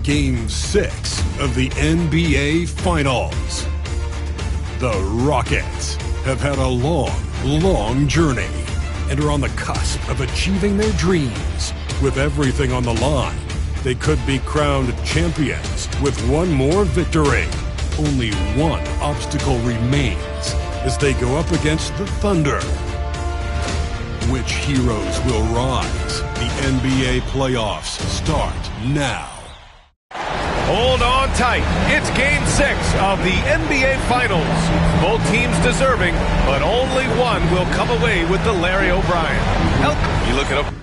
Game 6 of the NBA Finals. The Rockets have had a long journey and are on the cusp of achieving their dreams. With everything on the line, they could be crowned champions with one more victory. Only one obstacle remains as they go up against the Thunder. Which heroes will rise? The NBA playoffs start now. Hold on tight. It's Game 6 of the NBA Finals. Both teams deserving, but only one will come away with the Larry O'Brien. Help. You look it up.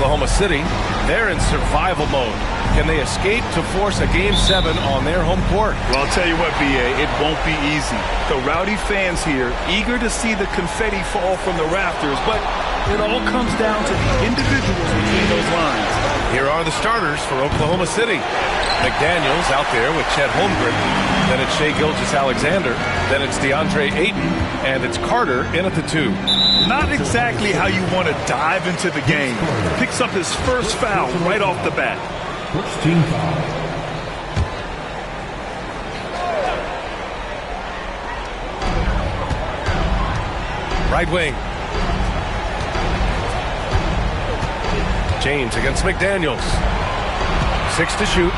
Oklahoma City, they're in survival mode. Can they escape to force a Game 7 on their home court? Well, I'll tell you what, B.A., it won't be easy. The rowdy fans here, eager to see the confetti fall from the rafters, but it all comes down to the individuals between those lines. Here are the starters for Oklahoma City. McDaniels out there with Chet Holmgren. Then it's Shai Gilgeous-Alexander. Then it's DeAndre Ayton. And it's Carter in at the 2. Not exactly how you want to dive into the game. Picks up his first foul right off the bat. First team foul. Right wing. James against McDaniels. 6 to shoot.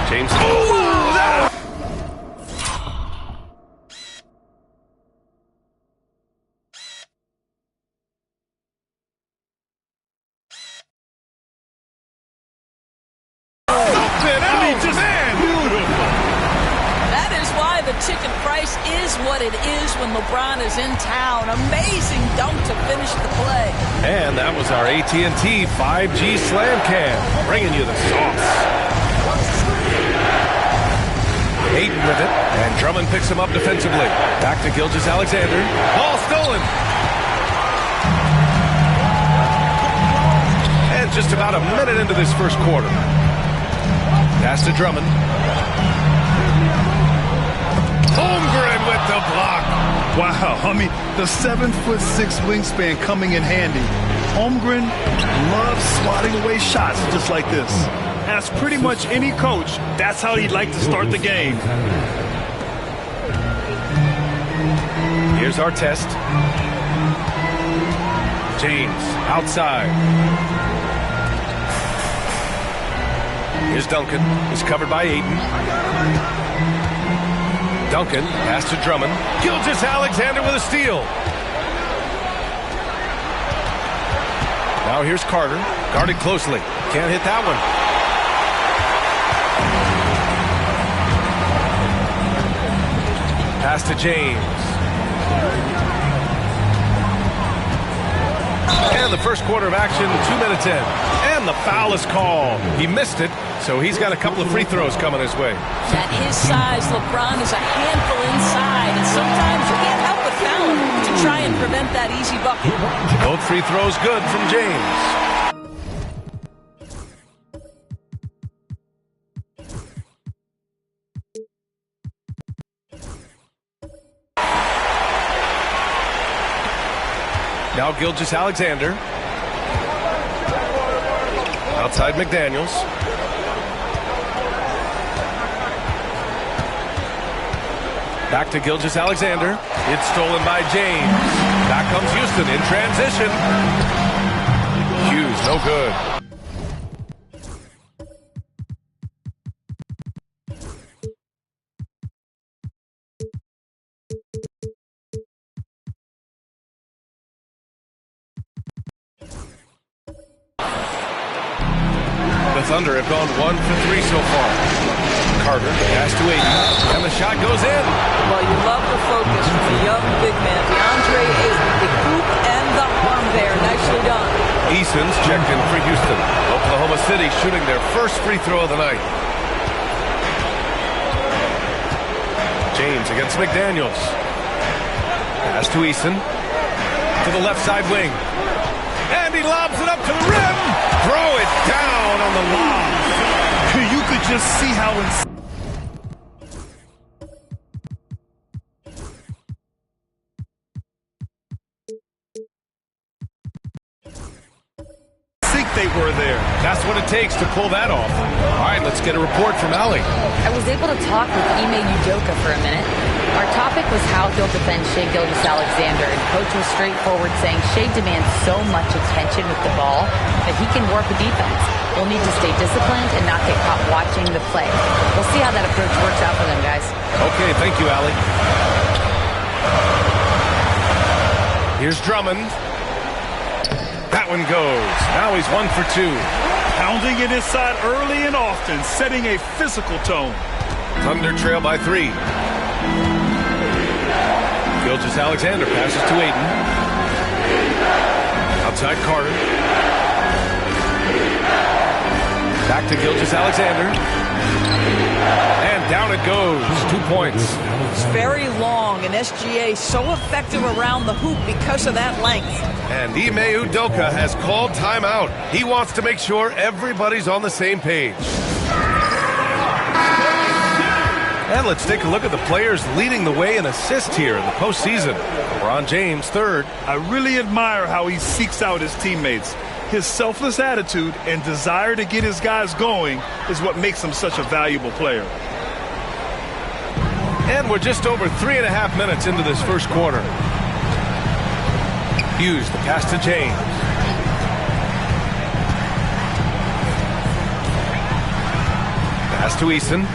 James. Oh, that... Ticket price is what it is when LeBron is in town. Amazing dunk to finish the play. And that was our AT&T 5G Slam Cam, bringing you the sauce. Ayton with it, and Drummond picks him up defensively. Back to Gilgeous-Alexander. Ball stolen. And just about a minute into this first quarter. Pass to Drummond. Holmgren with the block. Wow, I mean, the 7'6" wingspan coming in handy. Holmgren loves swatting away shots just like this. Ask pretty much any coach, that's how he'd like to start the game. Here's our test. James outside. Here's Duncan. He's covered by Ayton. Duncan, pass to Drummond. Gilgeous-Alexander with a steal. Now here's Carter. Guarded closely. Can't hit that one. Pass to James. And the first quarter of action, 2 minutes in. And the foul is called. He missed it, so he's got a couple of free throws coming his way. At his size, LeBron is a handful inside, and sometimes you can't help but foul him to try and prevent that easy bucket. Both free throws good from James. Now Gilgeous-Alexander. Outside McDaniels. Back to Gilgeous-Alexander. It's stolen by James. Back comes Houston in transition. Hughes, no good. The Thunder have gone 1 for 3 so far. Carter, pass to Ayton, and the shot goes in. Well, you love the focus from the young big man, DeAndre Ayton. The hoop and the arm there. Nicely done. Eason's checked in for Houston. Oklahoma City shooting their first free throw of the night. James against McDaniels. Pass to Eason. To the left side wing. And he lobs it up to the rim. Throw it down on the lob. You could just see how they were there. That's what it takes to pull that off. All right, let's get a report from Allie. I was able to talk with Ime Udoka for a minute. Our topic was how he'll defend Shai Gilgeous-Alexander, and Coach was straightforward, saying Shai demands so much attention with the ball that he can warp a defense. We'll need to stay disciplined and not get caught watching the play. We'll see how that approach works out for them, guys. Okay, thank you, Allie. Here's Drummond. That one goes. Now he's 1 for 2. Pounding it inside early and often, setting a physical tone. Thunder trail by 3. Gilgeous-Alexander passes to Ayton. Outside Carter. Back to Gilgeous-Alexander. And down it goes. 2 points. It's very long, and SGA so effective around the hoop because of that length. And Ime Udoka has called timeout. He wants to make sure everybody's on the same page. And let's take a look at the players leading the way in assists here in the postseason. LeBron James, 3rd. I really admire how he seeks out his teammates. His selfless attitude and desire to get his guys going is what makes him such a valuable player. And we're just over 3.5 minutes into this first quarter. Hughes, the pass to James. Pass to Eason.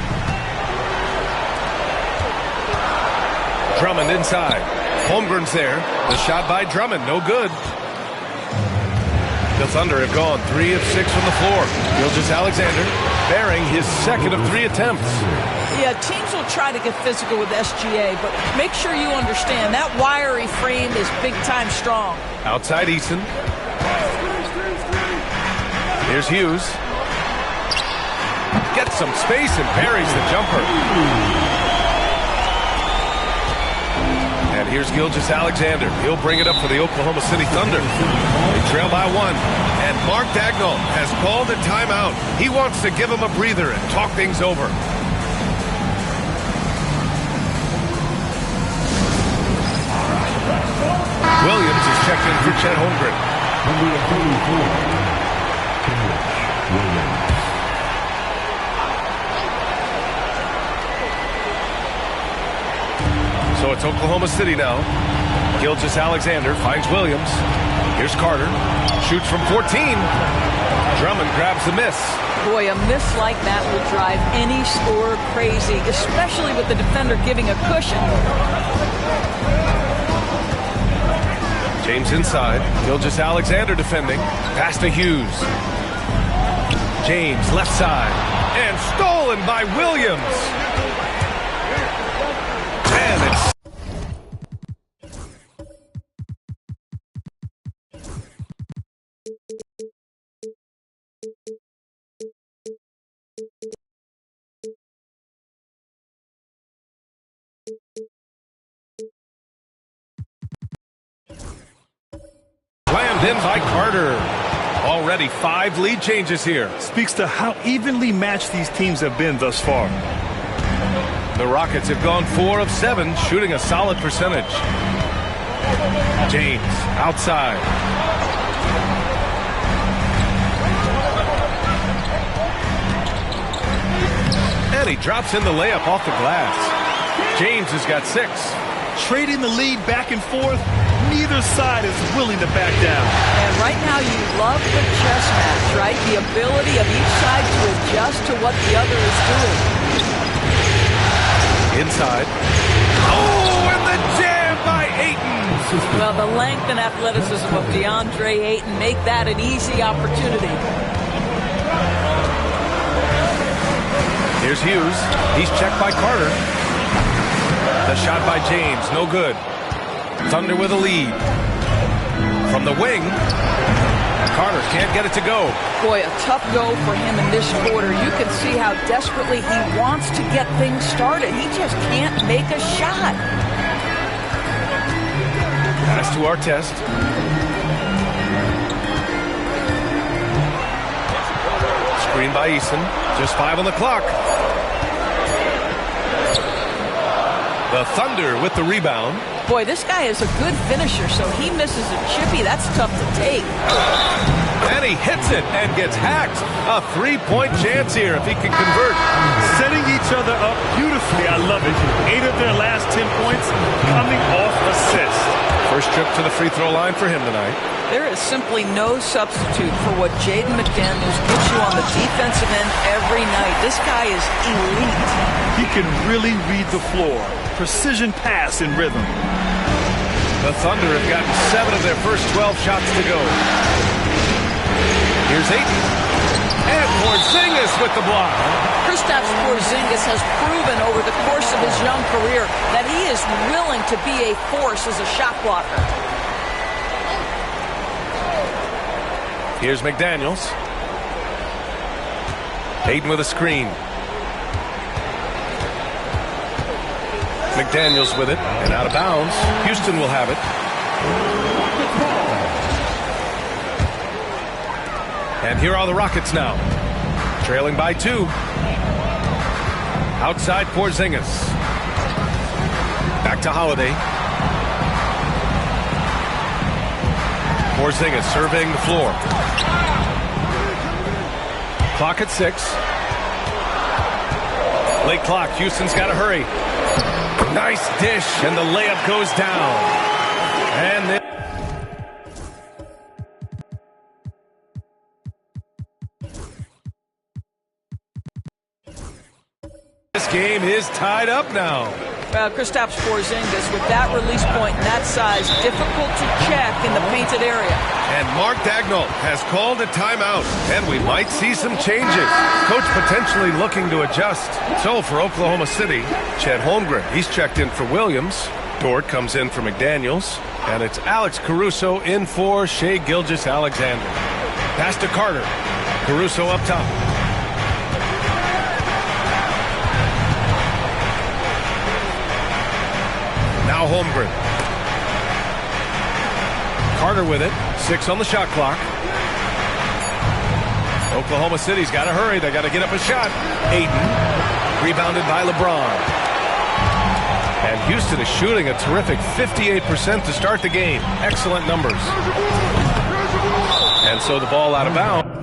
Drummond inside. Holmgren's there. The shot by Drummond, no good. The Thunder have gone 3 of 6 from the floor. Gilgeous-Alexander bearing his 2nd of 3 attempts. Yeah, teams will try to get physical with SGA, but make sure you understand that wiry frame is big-time strong. Outside Eason. Here's Hughes. Gets some space and buries the jumper. And here's Gilgeous-Alexander. He'll bring it up for the Oklahoma City Thunder. They trail by 1. And Mark Daigneault has called a timeout. He wants to give him a breather and talk things over. Williams is checked in for Chet Holmgren. So it's Oklahoma City now. Gilgeous-Alexander finds Williams. Here's Carter. Shoots from 14. Drummond grabs the miss. Boy, a miss like that would drive any scorer crazy, especially with the defender giving a cushion. James inside. Gilgeous-Alexander defending. Pass to Hughes. James left side. And stolen by Williams. And it's... slammed in by Carter. Already 5 lead changes here. Speaks to how evenly matched these teams have been thus far. The Rockets have gone 4 of 7, shooting a solid percentage. James outside. And he drops in the layup off the glass. James has got 6. Trading the lead back and forth, neither side is willing to back down. And right now you love the chess match, right? The ability of each side to adjust to what the other is doing. Inside. Oh, and the jam by Ayton. Well, the length and athleticism of DeAndre Ayton make that an easy opportunity. Here's Hughes. He's checked by Carter. The shot by James, no good. Thunder with a lead. From the wing, Carter can't get it to go. Boy, a tough go for him in this quarter. You can see how desperately he wants to get things started. He just can't make a shot. Pass to Artest. Screen by Eason. Just 5 on the clock. The The Thunder with the rebound. Boy, this guy is a good finisher, so he misses a chippy. That's tough to take. And he hits it and gets hacked. A three-point chance here if he can convert. Setting each other up beautifully. I love it. 8 of their last 10 points coming off assists. First trip to the free throw line for him tonight. There is simply no substitute for what Jaden McDaniels gives you on the defensive end every night. This guy is elite. He can really read the floor. Precision pass in rhythm. The Thunder have gotten 7 of their first 12 shots to go. Here's Ayton. And Porzingis with the block. Kristaps Porzingis has proven over the course of his young career that he is willing to be a force as a shot blocker. Here's McDaniels. Ayton with a screen. McDaniels with it, and out of bounds. Houston will have it. And here are the Rockets now, trailing by 2. Outside Porzingis. Back to Holiday. Porzingis surveying the floor. Clock at 6. Late clock. Houston's got to hurry. Nice dish, and the layup goes down. And this game is tied up now. Kristaps Porzingis with that release point and that size, difficult to check in the painted area. And Mark Daigneault has called a timeout, and we might see some changes. Coach potentially looking to adjust. So for Oklahoma City, Chet Holmgren, he's checked in for Williams. Dort comes in for McDaniels, and it's Alex Caruso in for Shai Gilgeous-Alexander. Pass to Carter. Caruso up top. Now Holmgren. Carter with it. 6 on the shot clock. Oklahoma City's got to hurry. They got to get up a shot. Ayton. Rebounded by LeBron. And Houston is shooting a terrific 58% to start the game. Excellent numbers. And so the ball out of bounds.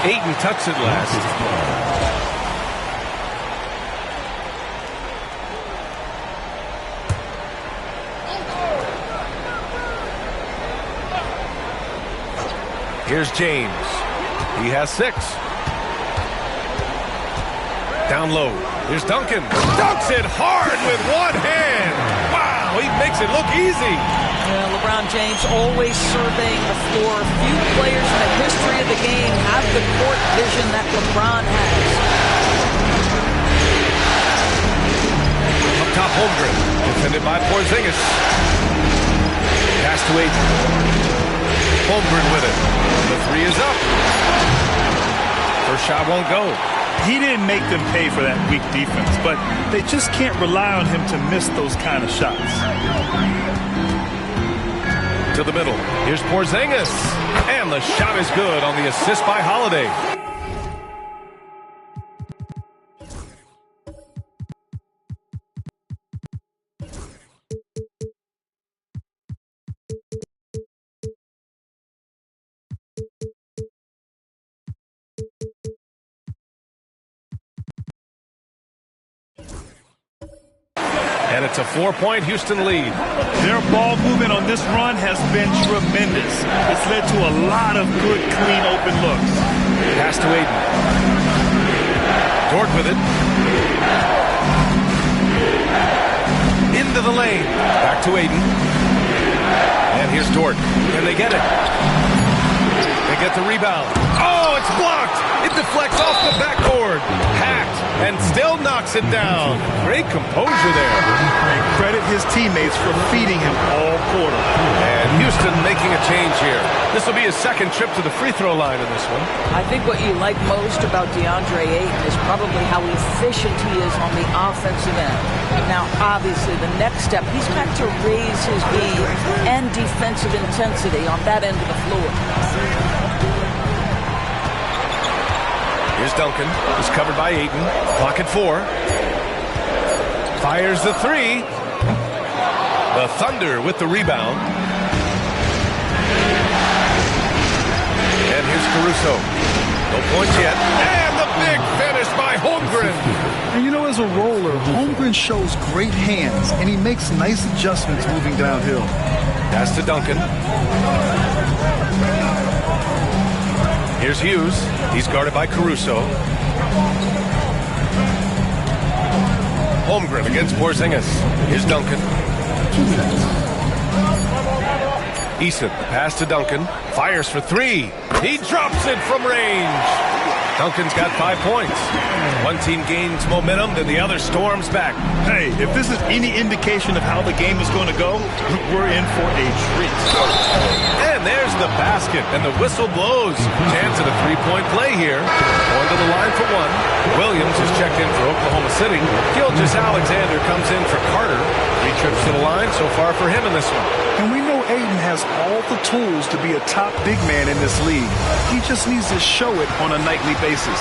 Ayton touched it last. Here's James. He has 6. Down low. Here's Duncan. Dunks it hard with one hand. Wow, he makes it look easy. Yeah, LeBron James always surveying the floor. Few players in the history of the game have the court vision that LeBron has. Up top, Holmgren. Defended by Porzingis. Pass to Ayton. Holmgren with it. The 3 is up. First shot won't go. He didn't make them pay for that weak defense, but they just can't rely on him to miss those kind of shots. To the middle. Here's Porzingis. And the shot is good on the assist by Holiday. And it's a 4-point Houston lead. Their ball movement on this run has been tremendous. It's led to a lot of good, clean, open looks. Pass to Ayton. Dort with it. Into the lane. Back to Ayton. And here's Dort. And they get it. They get the rebound. Oh, it's blocked. It deflects off the backboard. Hacked and still knocks it down. Great composure there. And credit his teammates for feeding him all quarter. And Houston making a change here. This will be his second trip to the free throw line in this one. I think what you like most about DeAndre Ayton is probably how efficient he is on the offensive end. Now, obviously, the next step, he's got to raise his game and defensive intensity on that end of the floor. Here's Duncan. He's covered by Ayton. Clock at 4. Fires the 3. The Thunder with the rebound. And here's Caruso. No points yet. And the big finish by Holmgren. And you know, as a roller, Holmgren shows great hands, and he makes nice adjustments moving downhill. Pass to Duncan. Here's Hughes. He's guarded by Caruso. Holmgren against Porzingis. Here's Duncan. Eason, pass to Duncan. Fires for 3. He drops it from range. Duncan's got 5 points. One team gains momentum, then the other storms back. Hey, if this is any indication of how the game is going to go, we're in for a treat. And there's the basket, and the whistle blows. Chance at a three-point play here. Going to the line for 1. Williams is checked in for Oklahoma City. Gilgeous-Alexander comes in for Carter. 3 trips to the line so far for him in this one. And we know Ayton has all the tools to be a top big man in this league. He just needs to show it on a nightly basis.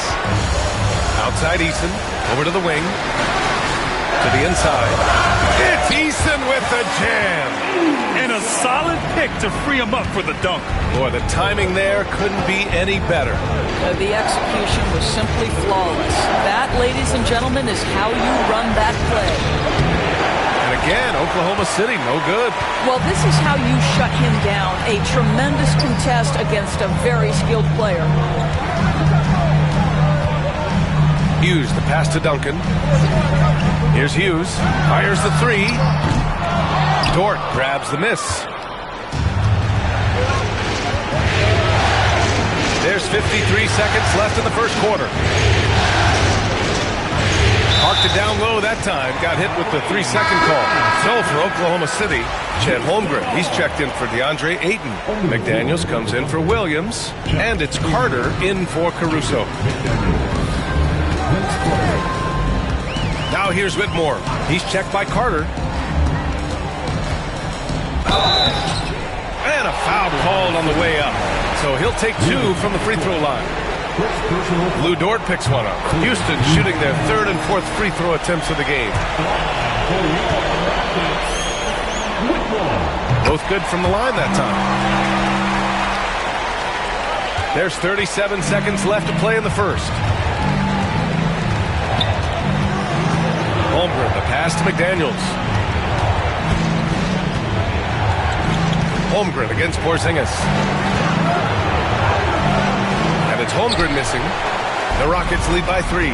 Outside Eason, over to the wing, to the inside. It's Eason with the jam. And a solid pick to free him up for the dunk. Boy, the timing there couldn't be any better. The execution was simply flawless. That, ladies and gentlemen, is how you run that play. And again, Oklahoma City, no good. Well, this is how you shut him down. A tremendous contest against a very skilled player. Hughes, the pass to Duncan. Here's Hughes. Fires the 3. Dort grabs the miss. There's 53 seconds left in the first quarter. Parked it down low that time. Got hit with the 3-second call. So for Oklahoma City, Chet Holmgren. He's checked in for DeAndre Ayton. McDaniels comes in for Williams. And it's Carter in for Caruso. Now here's Whitmore. He's checked by Carter. And a foul called on the way up. So he'll take 2 from the free throw line. Lou Dort picks one up. Houston shooting their 3rd and 4th free throw attempts of the game. Both good from the line that time. There's 37 seconds left to play in the first. Holmgren, the pass to McDaniels. Holmgren against Porzingis. And it's Holmgren missing. The Rockets lead by 3.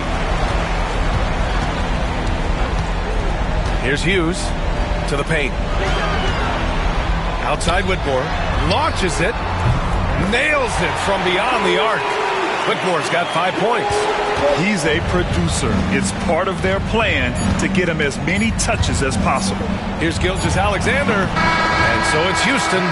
Here's Hughes to the paint. Outside Whitmore. Launches it. Nails it from beyond the arc. Whitmore's got 5 points. He's a producer. It's part of their plan to get him as many touches as possible. Here's Gilgeous-Alexander. And so it's Houston.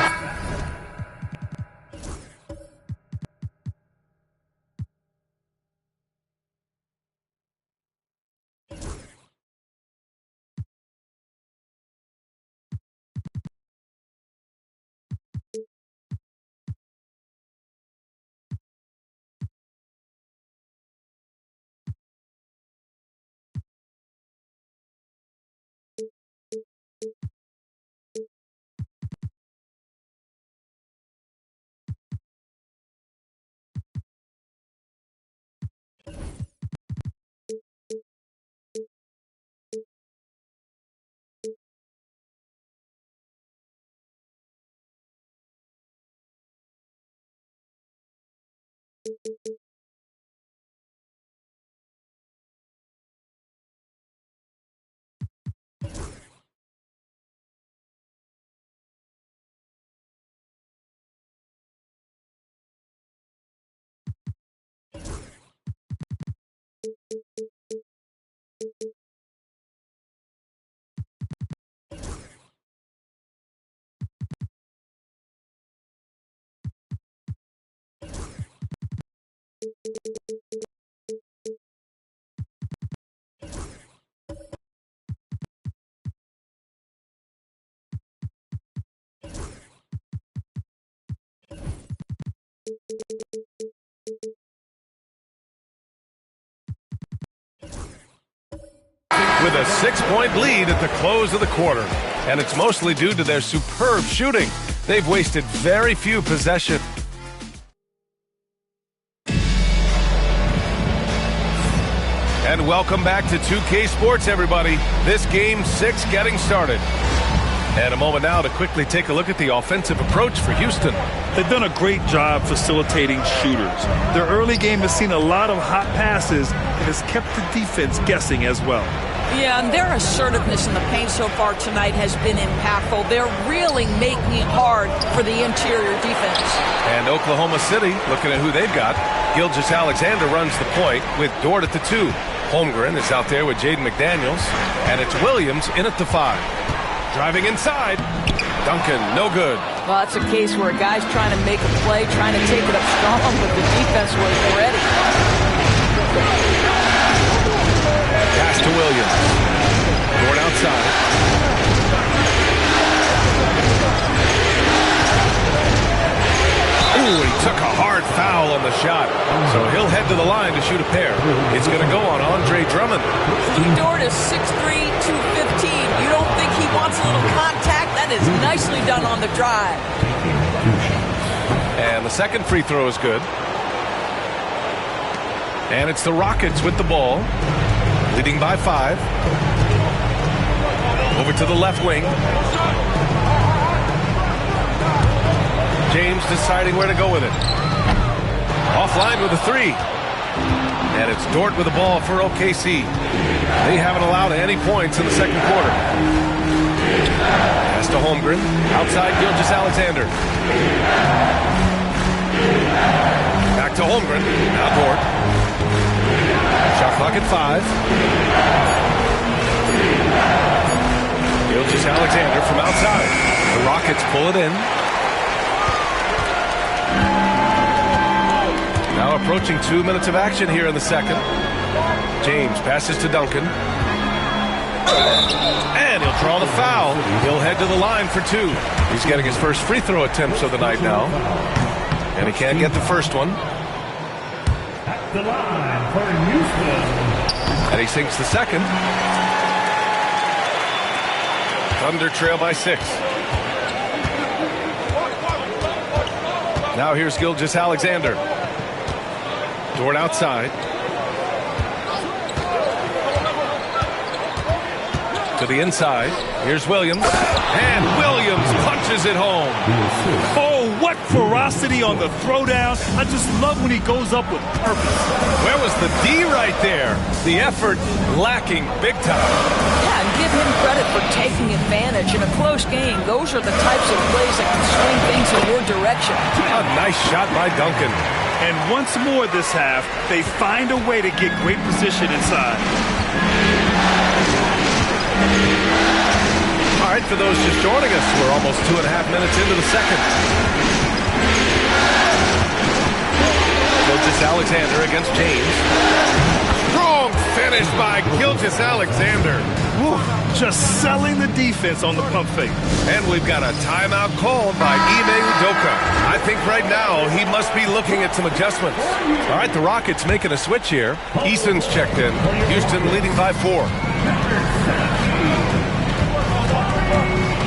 With a 6-point lead at the close of the quarter. And it's mostly due to their superb shooting. They've wasted very few possessions. And welcome back to 2K Sports, everybody. This Game 6 getting started. And a moment now to quickly take a look at the offensive approach for Houston. They've done a great job facilitating shooters. Their early game has seen a lot of hot passes and has kept the defense guessing as well. Yeah, and their assertiveness in the paint so far tonight has been impactful. They're really making it hard for the interior defense. And Oklahoma City, looking at who they've got, Gilgeous-Alexander runs the point with Dort at the 2. Holmgren is out there with Jaden McDaniels, and it's Williams in at the 5. Driving inside, Duncan, no good. Well, that's a case where a guy's trying to make a play, trying to take it up strong, but the defense was ready. Pass to Williams. Dort outside. Ooh, he took a hard foul on the shot. So he'll head to the line to shoot a pair. It's going to go on Andre Drummond. Dort is 6'3", 215. You don't think he wants a little contact? That is nicely done on the drive. And the second free throw is good. And it's the Rockets with the ball, leading by 5. Over to the left wing. James deciding where to go with it. Offline with a 3. And it's Dort with the ball for OKC. They haven't allowed any points in the second quarter. Pass to Holmgren. Outside Gilgeous-Alexander. Back to Holmgren. Now Dort. Shot clock at 5. Gilgeous-Alexander from outside. The Rockets pull it in. Now approaching 2 minutes of action here in the second. James passes to Duncan. And he'll draw the foul. He'll head to the line for 2. He's getting his first free throw attempts of the night now. And he can't get the first one. At the line for Houston. And he sinks the second. Thunder trail by 6. Now here's Gilgeous-Alexander. Dort outside. To the inside. Here's Williams. And Williams punches it home. Oh, what ferocity on the throwdown. I just love when he goes up with purpose. Where was the D right there? The effort lacking big time. Yeah, and give him credit for taking advantage in a close game. Those are the types of plays that can swing things in your direction. A nice shot by Duncan. And once more this half, they find a way to get great position inside. All right, for those just joining us, we're almost 2.5 minutes into the second. Gilgeous-Alexander against James. Strong finish by Gilgeous-Alexander. Just selling the defense on the pump fake. And we've got a timeout called by Ime Udoka. I think right now he must be looking at some adjustments. All right, the Rockets making a switch here. Easton's checked in. Houston leading by 4.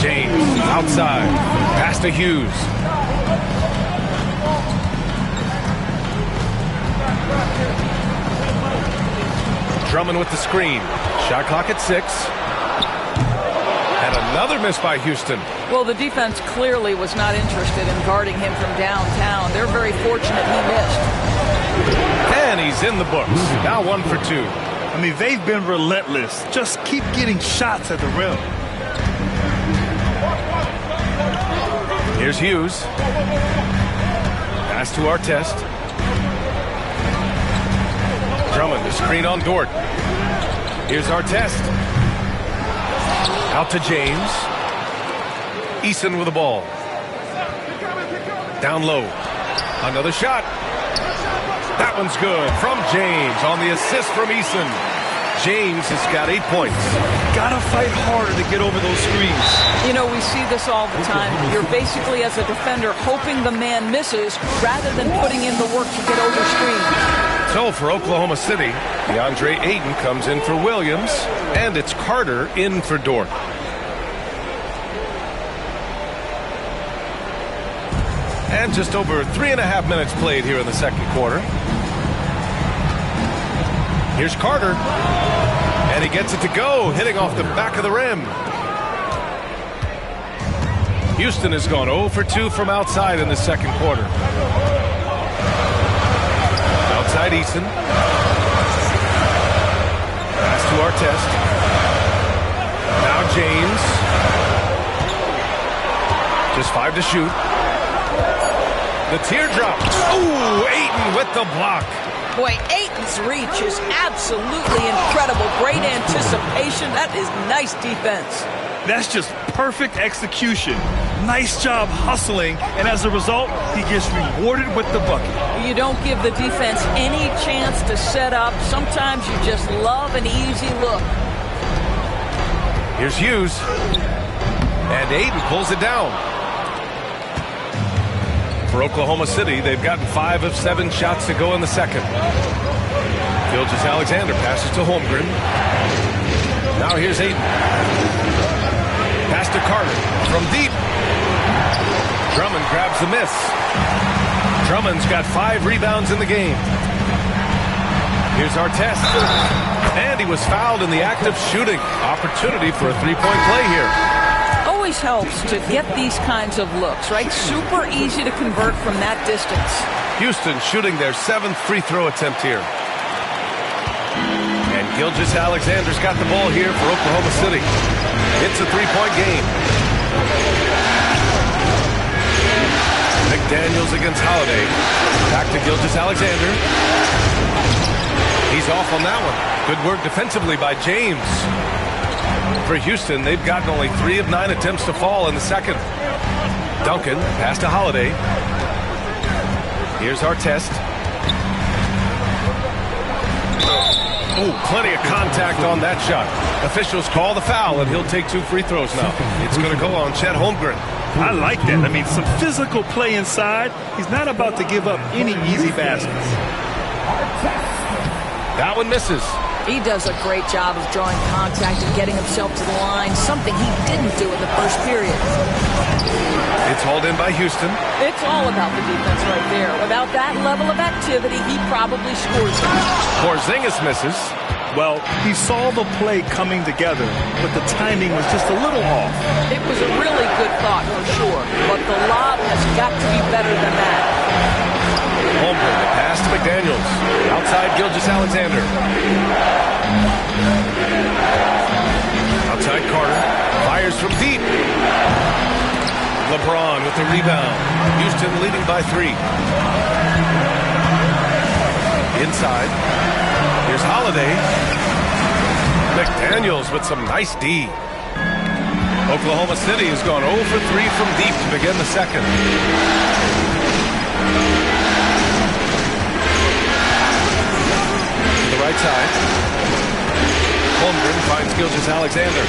James outside. Pass to Hughes. Drummond with the screen. Shot clock at 6. And another miss by Houston. Well, the defense clearly was not interested in guarding him from downtown. They're very fortunate he missed. And he's in the books. Now 1 for 2. I mean, they've been relentless. Just keep getting shots at the rim. Here's Hughes. Pass to Artest. Drummond, the screen on Dort. Here's Artest. Out to James. Eason with the ball. Down low. Another shot. That one's good from James on the assist from Eason. James has got 8 points. Gotta fight harder to get over those screens. You know, we see this all the time. You're basically, as a defender, hoping the man misses rather than putting in the work to get over screens. So for Oklahoma City, DeAndre Ayton comes in for Williams, and it's Carter in for Dort. And just over 3.5 minutes played here in the second quarter. Here's Carter. And he gets it to go, hitting off the back of the rim. Houston has gone 0 for 2 from outside in the second quarter. Outside Eason. Pass to Artest. Now James. Just 5 to shoot. The teardrop. Ooh, Ayton with the block. Boy, Ayton's reach is absolutely incredible. Great anticipation. That is nice defense. That's just perfect execution. Nice job hustling, and as a result, he gets rewarded with the bucket. You don't give the defense any chance to set up. Sometimes you just love an easy look. Here's Hughes. And Ayton pulls it down. For Oklahoma City, they've gotten 5 of 7 shots to go in the second. Gilgeous-Alexander passes to Holmgren. Now here's Ayton. Pass to Carter from deep. Drummond grabs the miss. Drummond's got 5 rebounds in the game. Here's Artest. And he was fouled in the act of shooting. Opportunity for a three-point play here. Always helps to get these kinds of looks, right? Super easy to convert from that distance. Houston shooting their 7th free throw attempt here. And Gilgeous-Alexander's got the ball here for Oklahoma City. It's a 3-point game. McDaniels against Holiday. Back to Gilgeous-Alexander. He's off on that one. Good work defensively by James. For Houston, they've gotten only 3 of 9 attempts to fall in the second. Duncan, pass to Holiday. Here's Artest. Ooh, plenty of contact on that shot. Officials call the foul, and he'll take 2 free throws now. It's going to go on Chet Holmgren. I like that. I mean, some physical play inside. He's not about to give up any easy baskets. That one misses. He does a great job of drawing contact and getting himself to the line, something he didn't do in the first period. It's hauled in by Houston. It's all about the defense right there. Without that level of activity, he probably scores it. Porzingis misses. Well, he saw the play coming together, but the timing was just a little off. It was a really good thought for sure, but the lob has got to be better than that. Holmgren, the pass to McDaniels. Outside Gilgeous-Alexander. Outside Carter. Fires from deep. LeBron with the rebound. Houston leading by 3. Inside. Here's Holiday. McDaniels with some nice D. Oklahoma City has gone 0 for 3 from deep to begin the second. Right side. Holmgren finds Gilgeous-Alexander.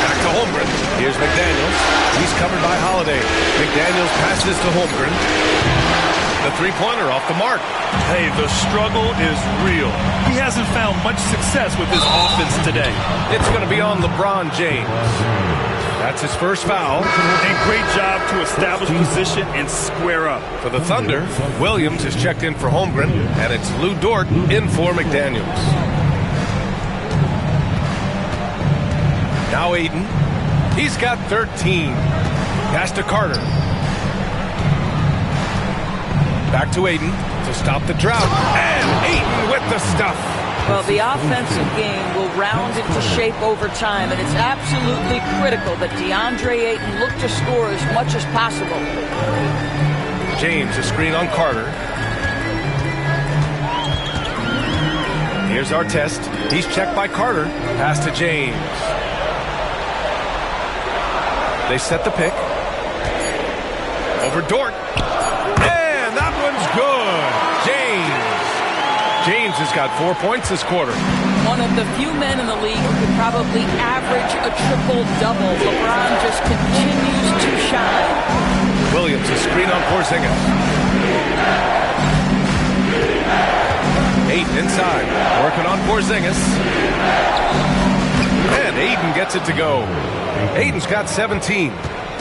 Back to Holmgren. Here's McDaniels. He's covered by Holiday. McDaniels passes to Holmgren. The three-pointer off the mark. Hey, the struggle is real. He hasn't found much success with his offense today. It's going to be on LeBron James. That's his first foul. And great job to establish position and square up. For the Thunder, Williams is checked in for Holmgren, and it's Lou Dort in for McDaniels. Now Ayton. He's got 13. Pass to Carter. Back to Ayton to stop the drought. And Ayton with the stuff. Well, the offensive game will round into shape over time, and it's absolutely critical that DeAndre Ayton look to score as much as possible. James, a screen on Carter. Here's our test. He's checked by Carter. Pass to James. They set the pick. Over Dort. And that one's good. James has got 4 points this quarter. One of the few men in the league who could probably average a triple-double. LeBron just continues to shine. Williams, a screen on Porzingis. 8 inside, working on Porzingis. And Ayton gets it to go. Ayton's got 17.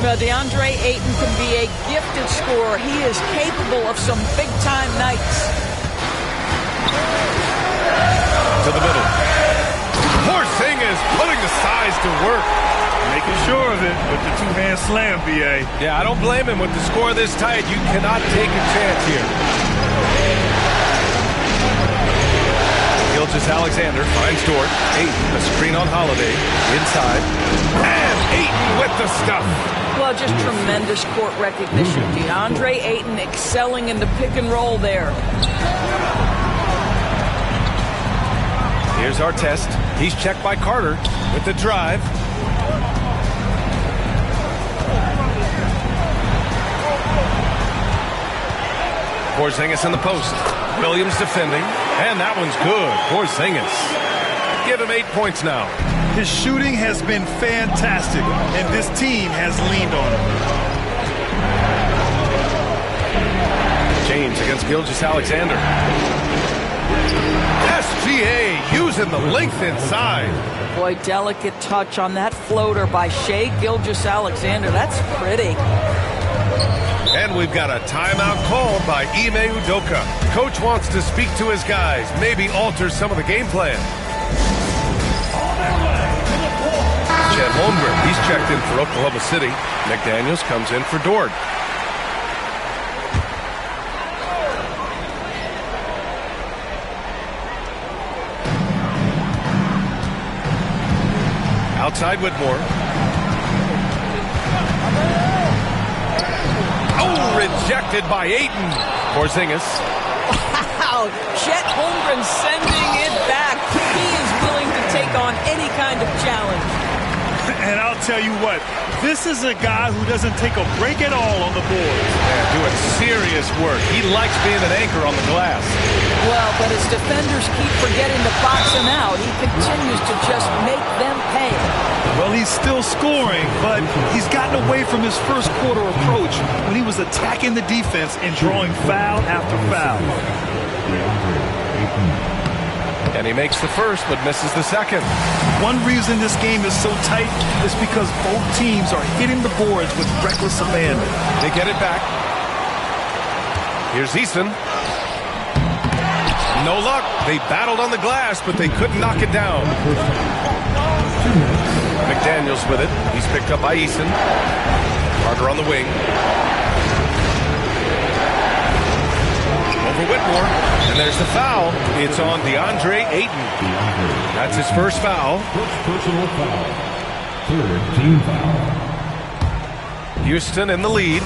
Well, DeAndre Ayton can be a gifted scorer. He is capable of some big-time nights. To the middle. Porzingis putting the size to work. Making sure of it with the two-hand slam, B.A. Yeah, I don't blame him. With the score this tight, you cannot take a chance here. Gilgeous-Alexander finds Dort. Ayton, a screen on Holiday. Inside. And Ayton with the stuff. Well, just tremendous court recognition. DeAndre Ayton excelling in the pick and roll there. Here's our test. He's checked by Carter with the drive. Porzingis in the post. Williams defending. And that one's good. Porzingis. Give him 8 points now. His shooting has been fantastic, and this team has leaned on him. James against Gilgeous-Alexander. SGA using the length inside. Boy, delicate touch on that floater by Shai Gilgeous-Alexander. That's pretty. And we've got a timeout called by Ime Udoka. Coach wants to speak to his guys, maybe alter some of the game plan. Chet Holmgren, he's checked in for Oklahoma City. McDaniels comes in for Dort. Outside Whitmore. Oh, rejected by Ayton. Porzingis. Wow, Chet Holmgren sending it back. He is willing to take on any kind of challenge. And I'll tell you what, this is a guy who doesn't take a break at all on the board. Yeah, doing serious work. He likes being an anchor on the glass. Well, but his defenders keep forgetting to box him out. He continues to just make them pay. Well, he's still scoring, but he's gotten away from his first quarter approach when he was attacking the defense and drawing foul after foul. And he makes the first, but misses the second. One reason this game is so tight is because both teams are hitting the boards with reckless abandon. They get it back. Here's Eason. No luck. They battled on the glass, but they couldn't knock it down. McDaniels with it. He's picked up by Eason. Carter on the wing. Over Whitmore. And there's the foul. It's on DeAndre Ayton. That's his first foul. First personal foul. Third team foul. Houston in the lead.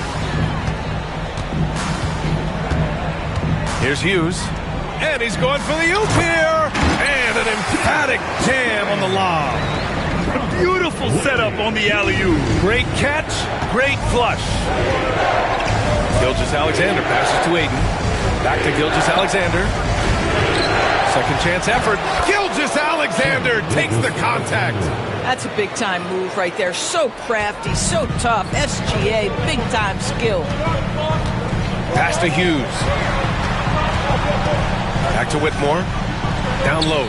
Here's Hughes. And he's going for the oop here. And an emphatic jam on the lob. A beautiful setup on the alley-oop. Great catch, great flush. Gilgeous-Alexander passes to Ayton. Back to Gilgeous-Alexander. Second chance effort. Gilgeous-Alexander takes the contact. That's a big-time move right there. So crafty, so tough. SGA, big-time skill. Pass to Hughes. Back to Whitmore. Down low.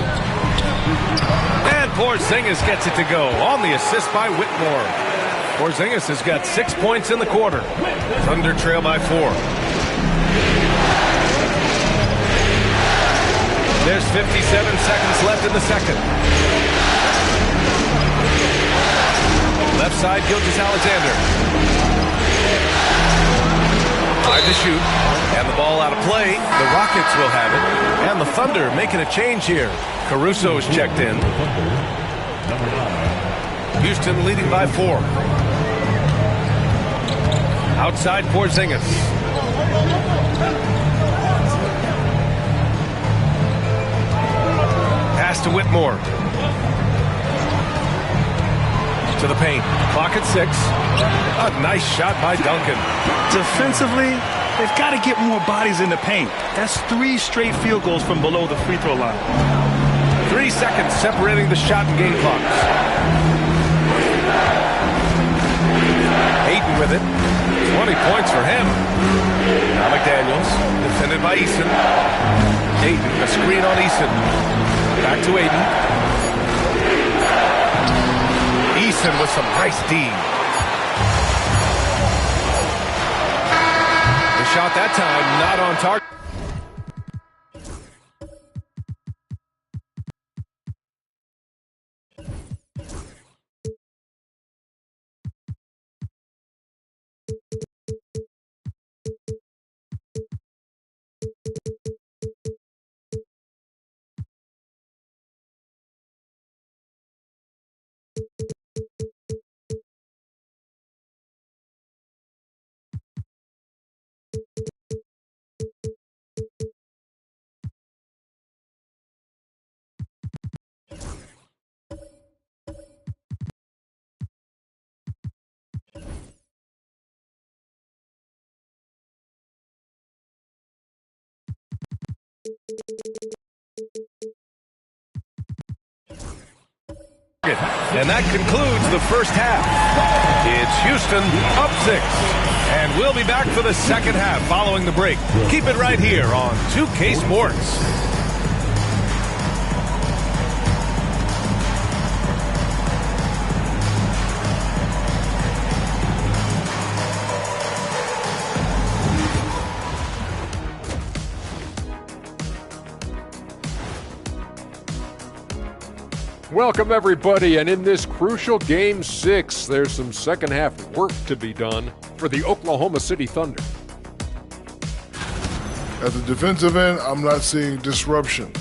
And Porzingis gets it to go on the assist by Whitmore. Porzingis has got 6 points in the quarter. Thunder trail by 4. There's 57 seconds left in the second. Left side, Gilgeous-Alexander. 5 to shoot. And the ball out of play. The Rockets will have it. And the Thunder making a change here. Caruso's checked in. Houston leading by 4. Outside Porzingis. Pass to Whitmore. To the paint. Clock at 6. A nice shot by Duncan. Defensively, they've got to get more bodies in the paint. That's 3 straight field goals from below the free throw line. 3 seconds separating the shot and game clocks. Ayton with it. 20 points for him. Now McDaniels, defended by Eason. Ayton, a screen on Eason. Back to Ayton. Eason with some nice D. The shot that time not on target. And that concludes the first half. It's Houston up 6. And we'll be back for the second half following the break. Keep it right here on 2K Sports. Welcome, everybody, and in this crucial Game 6, there's some second-half work to be done for the Oklahoma City Thunder. At the defensive end, I'm not seeing disruption.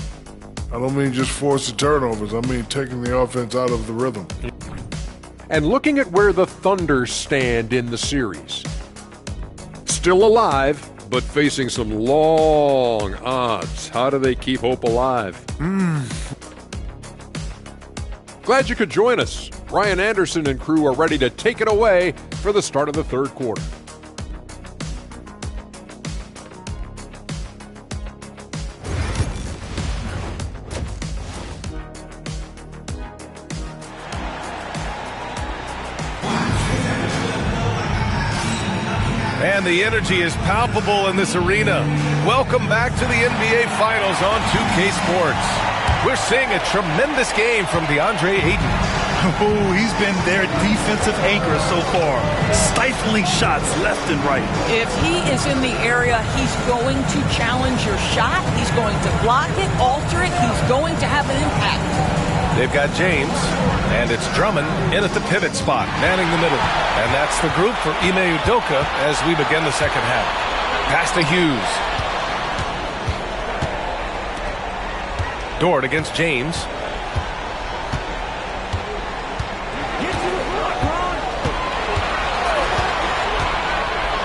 I don't mean just forced turnovers. I mean taking the offense out of the rhythm. And looking at where the Thunder stand in the series. Still alive, but facing some long odds. How do they keep hope alive? Glad you could join us. Ryan Anderson and crew are ready to take it away for the start of the third quarter. And the energy is palpable in this arena. Welcome back to the NBA Finals on 2K Sports. We're seeing a tremendous game from DeAndre Ayton. Oh, he's been their defensive anchor so far. Stifling shots left and right. If he is in the area, he's going to challenge your shot. He's going to block it, alter it. He's going to have an impact. They've got James, and it's Drummond in at the pivot spot, manning the middle. And that's the group for Ime Udoka as we begin the second half. Pass to Hughes. Dort against James.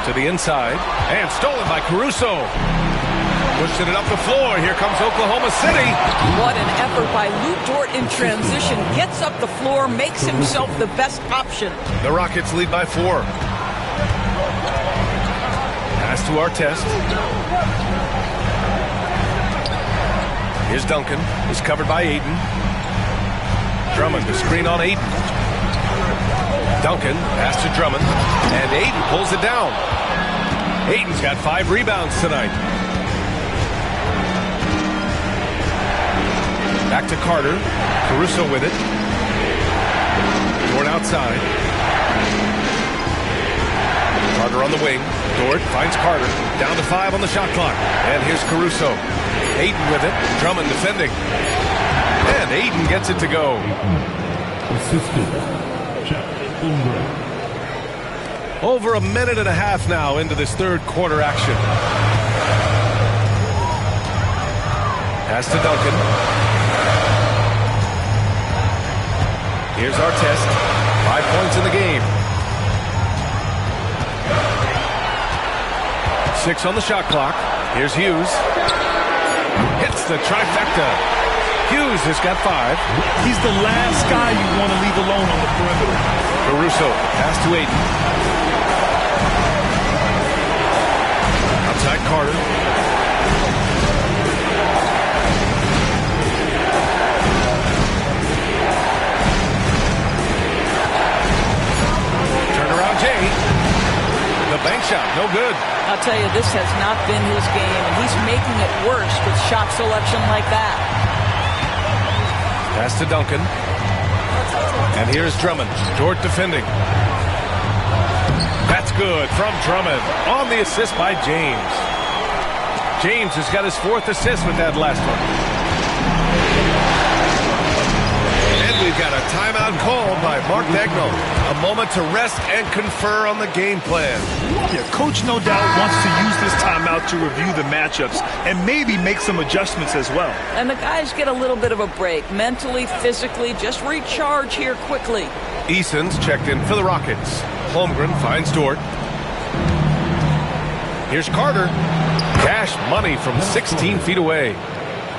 To the inside, and stolen by Caruso. Pushing it up the floor. Here comes Oklahoma City. What an effort by Lou Dort in transition. Gets up the floor, makes himself the best option. The Rockets lead by 4. Pass to Artest. Here's Duncan. He's covered by Ayton. Drummond, the screen on Ayton. Duncan, pass to Drummond. And Ayton pulls it down. Ayton's got 5 rebounds tonight. Back to Carter. Caruso with it. Dort outside. Carter on the wing. Dort finds Carter. Down to 5 on the shot clock. And here's Caruso. Ayton with it. Drummond defending. And Ayton gets it to go. Assistant, Chet Holmgren. Over a minute and a half now into this third quarter action. Pass to Duncan. Here's Artest. 5 points in the game. 6 on the shot clock. Here's Hughes. Hits the trifecta. Hughes Hughes has got 5. He's the last guy you want to leave alone on the perimeter. Caruso, pass to Ayton. Outside Carter. Turnaround Jay. The bank shot, no good. I'll tell you, this has not been his game, and he's making it worse with shot selection like that. Pass to Duncan. And here's Drummond. Dort defending. That's good from Drummond on the assist by James. James has got his 4th assist with that last one. And we've got a timeout called by Mark Daigneault. A moment to rest and confer on the game plan. Yeah, Coach no doubt wants to use this timeout to review the matchups and maybe make some adjustments as well. And the guys get a little bit of a break, mentally, physically, just recharge here quickly. Eason's checked in for the Rockets. Holmgren finds Dort. Here's Carter. Cash money from 16 feet away.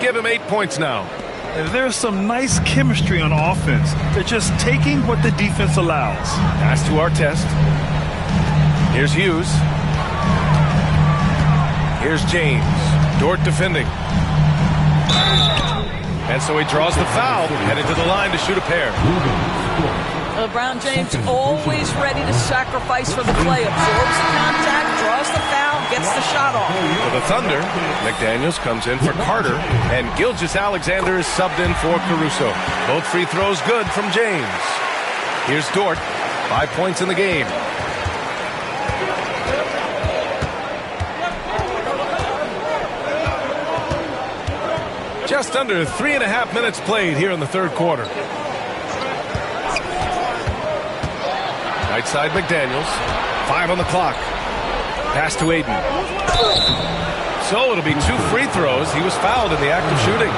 Give him 8 points now. And there's some nice chemistry on offense. They're just taking what the defense allows. Pass to Artest. Here's Hughes. Here's James. Dort defending. And so he draws the foul, headed to the line to shoot a pair. LeBron James always ready to sacrifice for the play. Absorbs the contact, draws the foul, gets the shot off. For the Thunder, McDaniels comes in for Carter, and Gilgeous-Alexander is subbed in for Caruso. Both free throws good from James. Here's Dort, 5 points in the game. Just under 3.5 minutes played here in the third quarter. Right side McDaniels. 5 on the clock. Pass to Ayton. So it'll be 2 free throws. He was fouled in the act of shooting.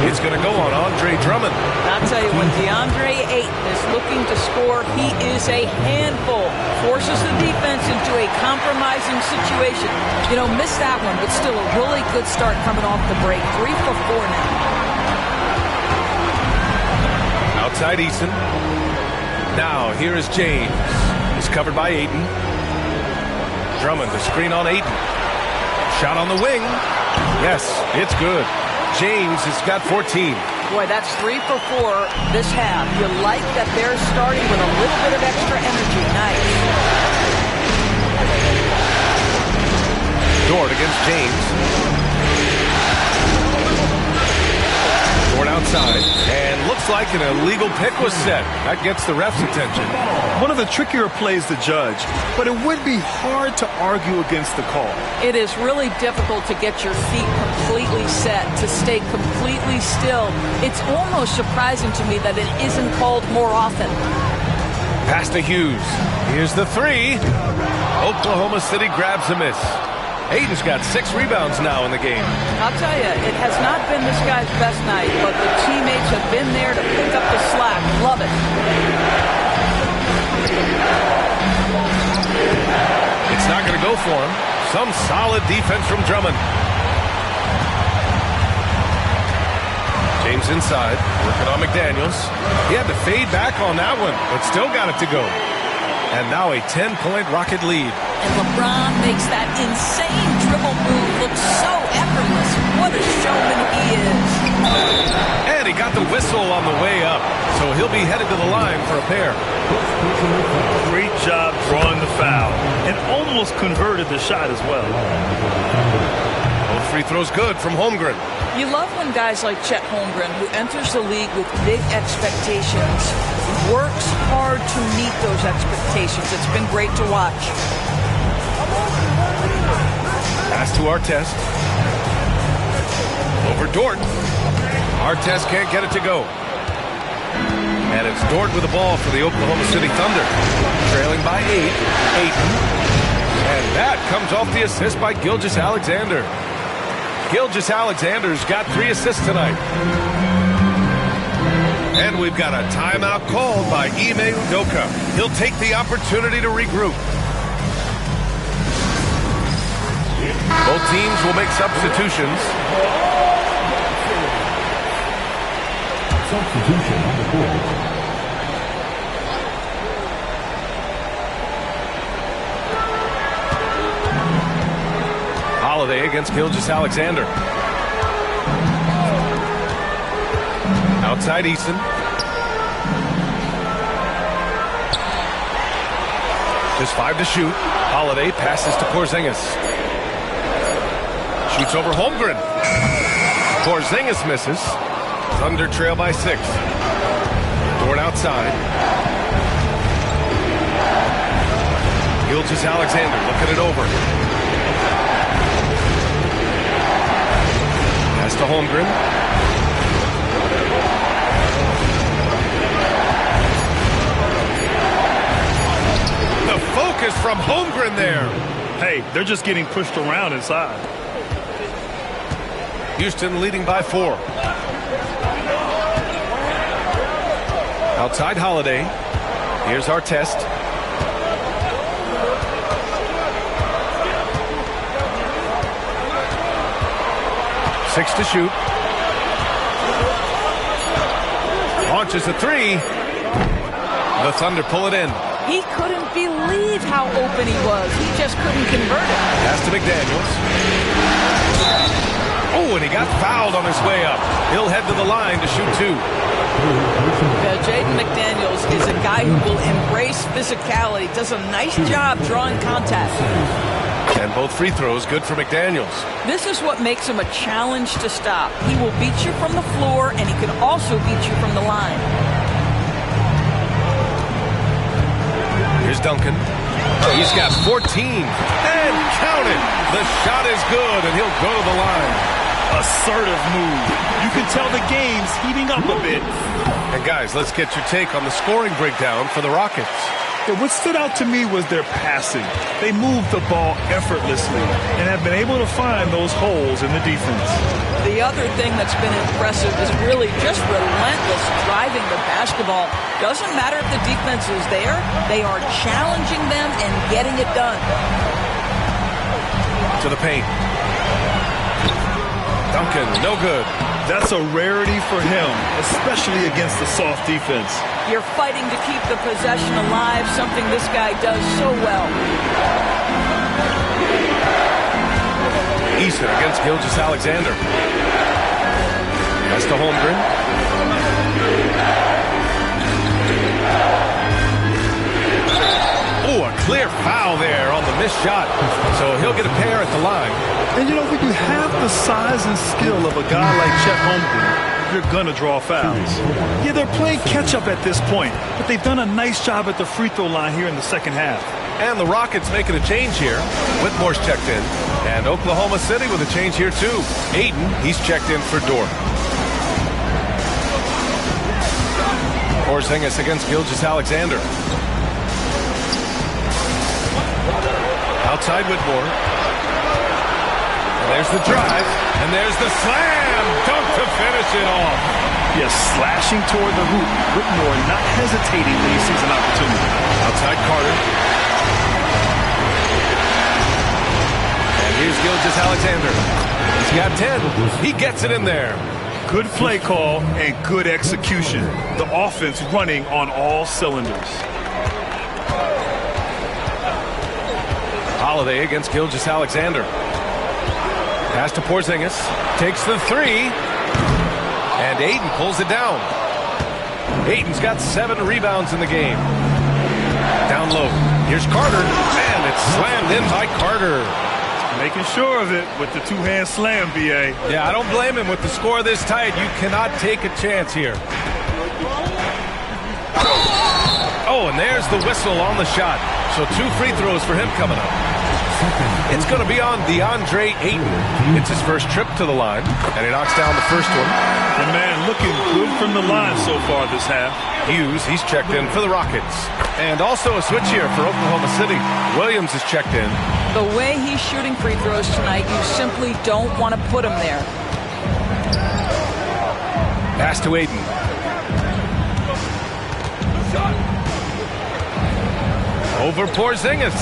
It's going to go on Andre Drummond. I'll tell you, when DeAndre Ayton is looking to score, he is a handful. Forces the defense into a compromising situation. You know, missed that one, but still a really good start coming off the break. 3 for 4 now. Outside Eason. Now, here is James. He's covered by Ayton. Drummond, the screen on Ayton. Shot on the wing. Yes, it's good. James has got 14. Boy, that's 3 for 4 this half. You like that they're starting with a little bit of extra energy. Nice. Dort against James. Dort outside. And looks like an illegal pick was set. That gets the ref's attention. One of the trickier plays to judge, but it would be hard to argue against the call. It is really difficult to get your feet completely set, to stay completely still. It's almost surprising to me that it isn't called more often. Pass to Hughes. Here's the 3. Oklahoma City grabs a miss. Ayton's got 6 rebounds now in the game. I'll tell you, it has not been this guy's best night, but the teammates have been there to pick up the slack. Love it. It's not going to go for him. Some solid defense from Drummond. James inside, working on McDaniels. He had to fade back on that one, but still got it to go. And now a 10-point Rocket lead. And LeBron makes that insane dribble move look so effortless. What a showman he is. And he got the whistle on the way up, so he'll be headed to the line for a pair. Great job drawing the foul and almost converted the shot as well. Both free throws good from Holmgren. You love when guys like Chet Holmgren, who enters the league with big expectations, works hard to meet those expectations. It's been great to watch. Pass to Artest. Over Dort. Artest can't get it to go. And it's Dort with the ball for the Oklahoma City Thunder. Trailing by 8. Ayton. And that comes off the assist by Gilgeous-Alexander. Gilgeous-Alexander's got 3 assists tonight. And we've got a timeout called by Ime Udoka. He'll take the opportunity to regroup. Both teams will make substitutions. Substitution on the court. Holiday against Gilgeous-Alexander. Outside Eason. Just 5 to shoot. Holiday passes to Porzingis. Shoots over Holmgren. Porzingis misses. Thunder trail by 6. Dort outside. Gilgeous-Alexander looking it over. Pass to Holmgren. The focus from Holmgren there. Hey, they're just getting pushed around inside. Houston leading by 4. Outside Holiday. Here's our test. Six to shoot. Launches a 3. The Thunder pull it in. He couldn't believe how open he was. He just couldn't convert it. Pass to McDaniels. Oh, and he got fouled on his way up. He'll head to the line to shoot 2. Jaden McDaniels is a guy who will embrace physicality, does a nice job drawing contact. And both free throws good for McDaniels. This is what makes him a challenge to stop. He will beat you from the floor, and he can also beat you from the line. Here's Duncan. He's got 14. And count it. The shot is good, and he'll go to the line. Assertive move. You can tell the game's heating up a bit. And guys, let's get your take on the scoring breakdown for the Rockets. Yeah, what stood out to me was their passing. They moved the ball effortlessly and have been able to find those holes in the defense. The other thing that's been impressive is really just relentless driving the basketball. Doesn't matter if the defense is there, they are challenging them and getting it done. To the paint. Duncan, no good. That's a rarity for him, especially against the soft defense. You're fighting to keep the possession alive, something this guy does so well. Eason against Gilgeous-Alexander. Pass to Holmgren. Oh, a clear foul there on the missed shot. So he'll get a pair at the line. And you know, when you have the size and skill of a guy like Chet Holmgren, you're going to draw fouls. Yeah, they're playing catch-up at this point, but they've done a nice job at the free throw line here in the second half. And the Rockets making a change here. Whitmore's checked in. And Oklahoma City with a change here, too. Ayton, he's checked in for Dort. Porzingis against Gilgeous-Alexander. Outside Whitmore. And there's the drive. And there's the slam. Dunk to finish it off. Yes, slashing toward the hoop. Whitmore not hesitating when he sees an opportunity. Outside Carter. And here's Gilgeous-Alexander. He's got 10. He gets it in there. Good play call and good execution. The offense running on all cylinders. Holiday against Gilgeous-Alexander. Pass to Porzingis. Takes the 3. And Ayton pulls it down. Ayton's got 7 rebounds in the game. Down low. Here's Carter. And it's slammed in by Carter. Making sure of it with the two-hand slam, B.A. Yeah, I don't blame him. With the score this tight, you cannot take a chance here. Oh, and there's the whistle on the shot. So 2 free throws for him coming up. It's going to be on DeAndre Ayton. It's his first trip to the line, and he knocks down the first one. And man, looking good from the line so far this half. Hughes, he's checked in for the Rockets. And also a switch here for Oklahoma City. Williams is checked in. The way he's shooting free throws tonight, you simply don't want to put him there. Pass to Ayton. Over Porzingis.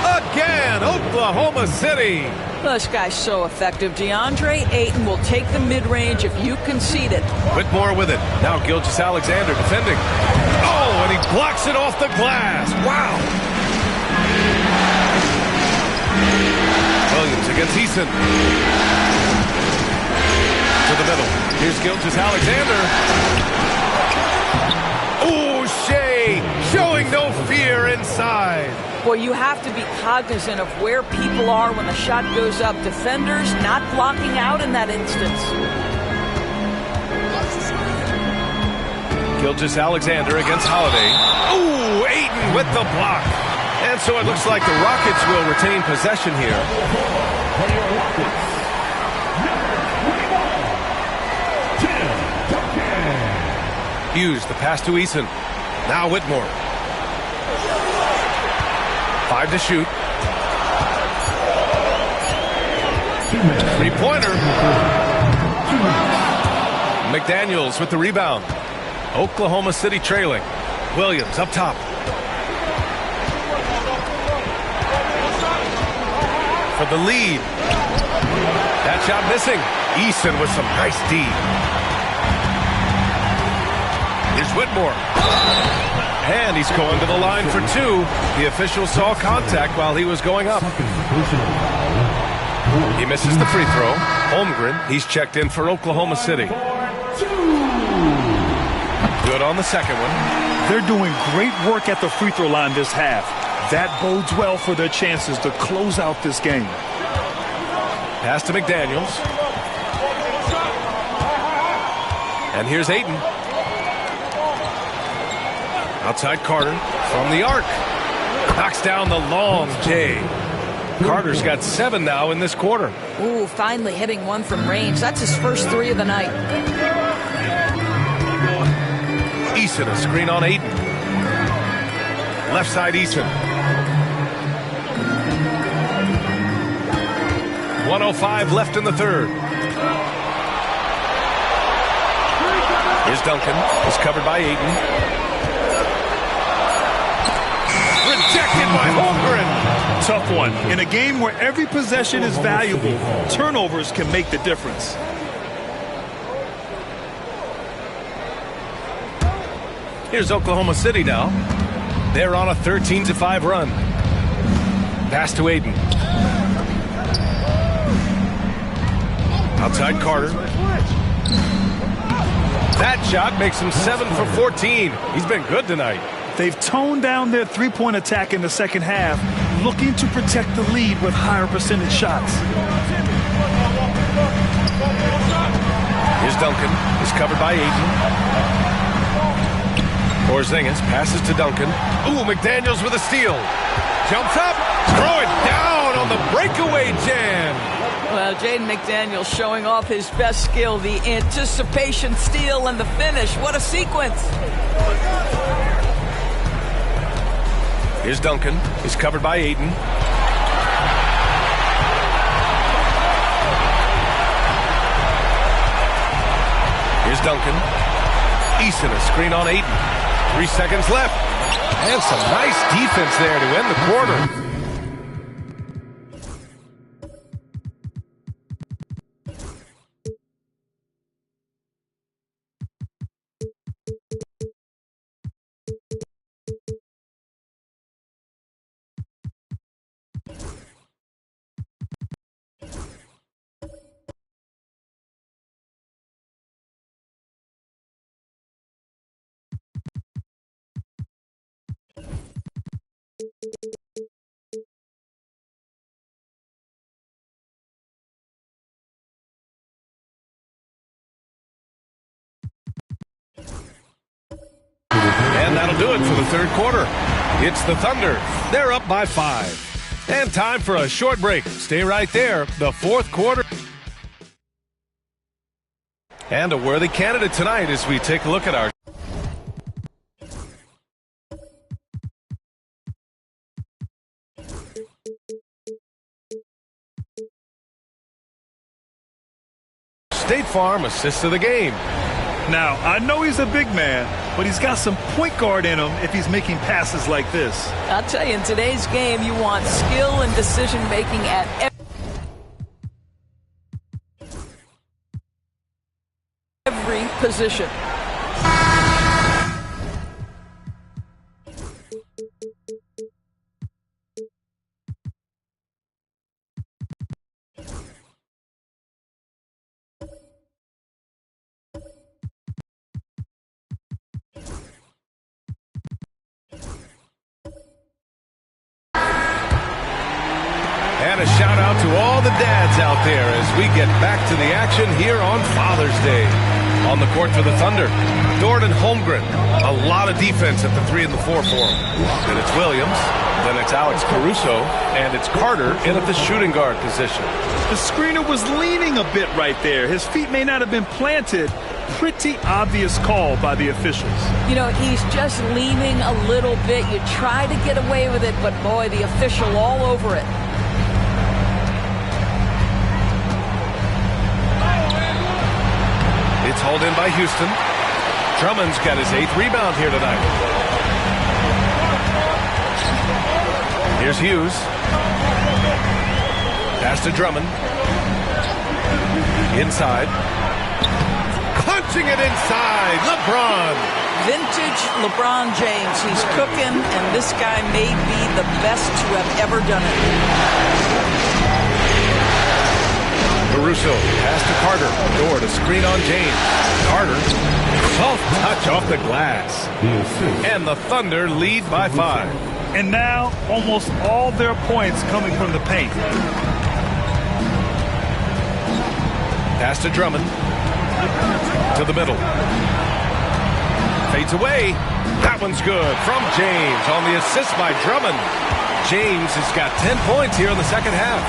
Again, Oklahoma City This guy's so effective. DeAndre Ayton will take the mid-range if you concede it. Whitmore with it. Now Gilgeous-Alexander defending. Oh, and he blocks it off the glass. Wow. Williams against Eason. To the middle. Here's Gilgeous-Alexander. Oh, Shea showing no fear inside. Well, you have to be cognizant of where people are when the shot goes up. Defenders not blocking out in that instance. Gilgeous-Alexander against Holiday. Ooh, Ayton with the block. And so it looks like the Rockets will retain possession here. Hughes, the pass to Eason. Now Whitmore. 5 to shoot. Three-pointer. McDaniels with the rebound. Oklahoma City trailing. Williams up top. For the lead. That shot missing. Eason with some nice D. Here's Whitmore. And he's going to the line for 2. The official saw contact while he was going up. He misses the free throw. Holmgren, he's checked in for Oklahoma City. Good on the second one. They're doing great work at the free throw line this half. That bodes well for their chances to close out this game. Pass to McDaniels. And here's Ayton. Outside Carter from the arc. Knocks down the long J. Carter's got 7 now in this quarter. Ooh, finally hitting one from range. That's his first 3 of the night. Eason, a screen on Ayton. Left side Eason. 1:05 left in the third. Here's Duncan. It's covered by Ayton. Rejected by Holmgren. Tough one. In a game where every possession is valuable, turnovers can make the difference. Here's Oklahoma City now. They're on a 13-5 run. Pass to Ayton. Outside Carter. That shot makes him 7 for 14. He's been good tonight. They've toned down their three-point attack in the second half, looking to protect the lead with higher percentage shots. Here's Duncan. He's covered by Ayton. Porzingis passes to Duncan. Ooh, McDaniels with a steal. Jumps up. Throw it down on the breakaway jam. Well, Jaden McDaniels showing off his best skill, the anticipation steal and the finish. What a sequence. Here's Duncan. He's covered by Ayton. Here's Duncan. Eason, a screen on Ayton. 3 seconds left. And some nice defense there to end the quarter. And that'll do it for the third quarter. It's the Thunder. They're up by 5. And time for a short break. Stay right there. The fourth quarter. And a worthy candidate tonight as we take a look at our State Farm assist of the game. Now, I know he's a big man, but he's got some point guard in him if he's making passes like this. I'll tell you, in today's game, you want skill and decision-making at every... position. And a shout out to all the dads out there as we get back to the action here on Father's Day. On the court for the Thunder, Dort and Holmgren. A lot of defense at the 3 and the 4 for them. And it's Williams, then it's Alex Caruso, and it's Carter in at the shooting guard position. The screener was leaning a bit right there. His feet may not have been planted. Pretty obvious call by the officials. You know, he's just leaning a little bit. You try to get away with it, but boy, the official all over it. It's hauled in by Houston. Drummond's got his 8th rebound here tonight. Here's Hughes. Pass to Drummond. Inside. Punching it inside. LeBron. Vintage LeBron James. He's cooking, and this guy may be the best to have ever done it. Caruso, pass to Carter. Dort, a screen on James. Carter, soft touch off the glass. And the Thunder lead by 5. And now, almost all their points coming from the paint. Pass to Drummond. To the middle. Fades away. That one's good from James on the assist by Drummond. James has got 10 points here in the second half.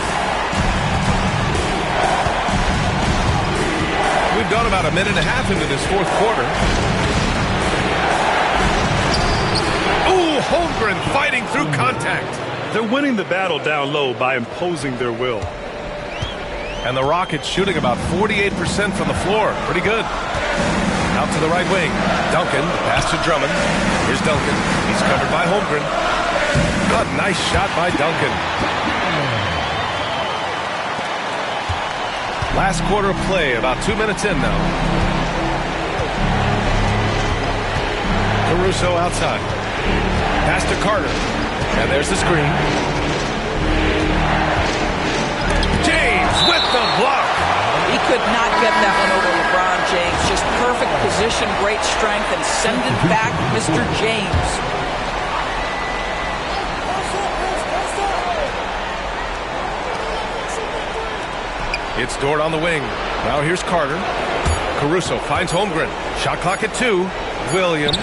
We've gone about a minute and a half into this fourth quarter. Ooh, Holmgren fighting through contact. They're winning the battle down low by imposing their will. And the Rockets shooting about 48% from the floor. Pretty good. Out to the right wing. Duncan, pass to Drummond. Here's Duncan. He's covered by Holmgren. A nice shot by Duncan. Last quarter of play, about 2 minutes in now. Caruso outside. Pass to Carter. And there's the screen. James with the block. He could not get that one over LeBron James. Just perfect position, great strength, and send it back, Mr. James. It's Dort on the wing. Now here's Carter. Caruso finds Holmgren. Shot clock at 2. Williams.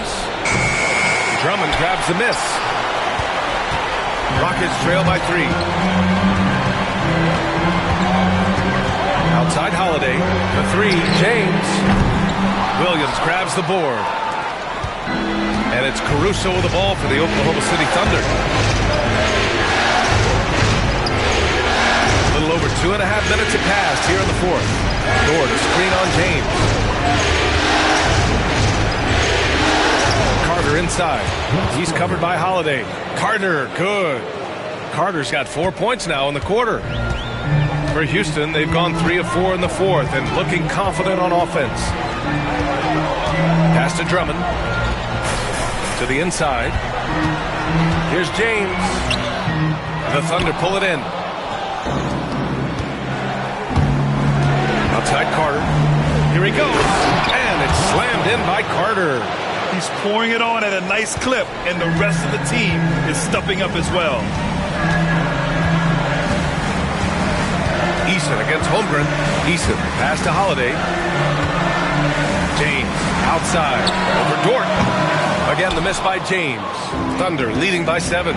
Drummond grabs the miss. Rockets trail by 3. Outside Holiday. The 3. James. Williams grabs the board. And it's Caruso with the ball for the Oklahoma City Thunder. A little over 2.5 minutes have passed here in the fourth. Dort, a screen on James. Carter inside. He's covered by Holiday. Carter, good. Carter's got 4 points now in the quarter. For Houston, they've gone 3 of 4 in the fourth and looking confident on offense. Pass to Drummond. To the inside. Here's James. The Thunder pull it in. Outside Carter. Here he goes. And it's slammed in by Carter. He's pouring it on at a nice clip, and the rest of the team is stepping up as well. Eason against Holmgren. Eason, pass to Holiday. James, outside. Over Dort. Again, the miss by James. Thunder leading by 7.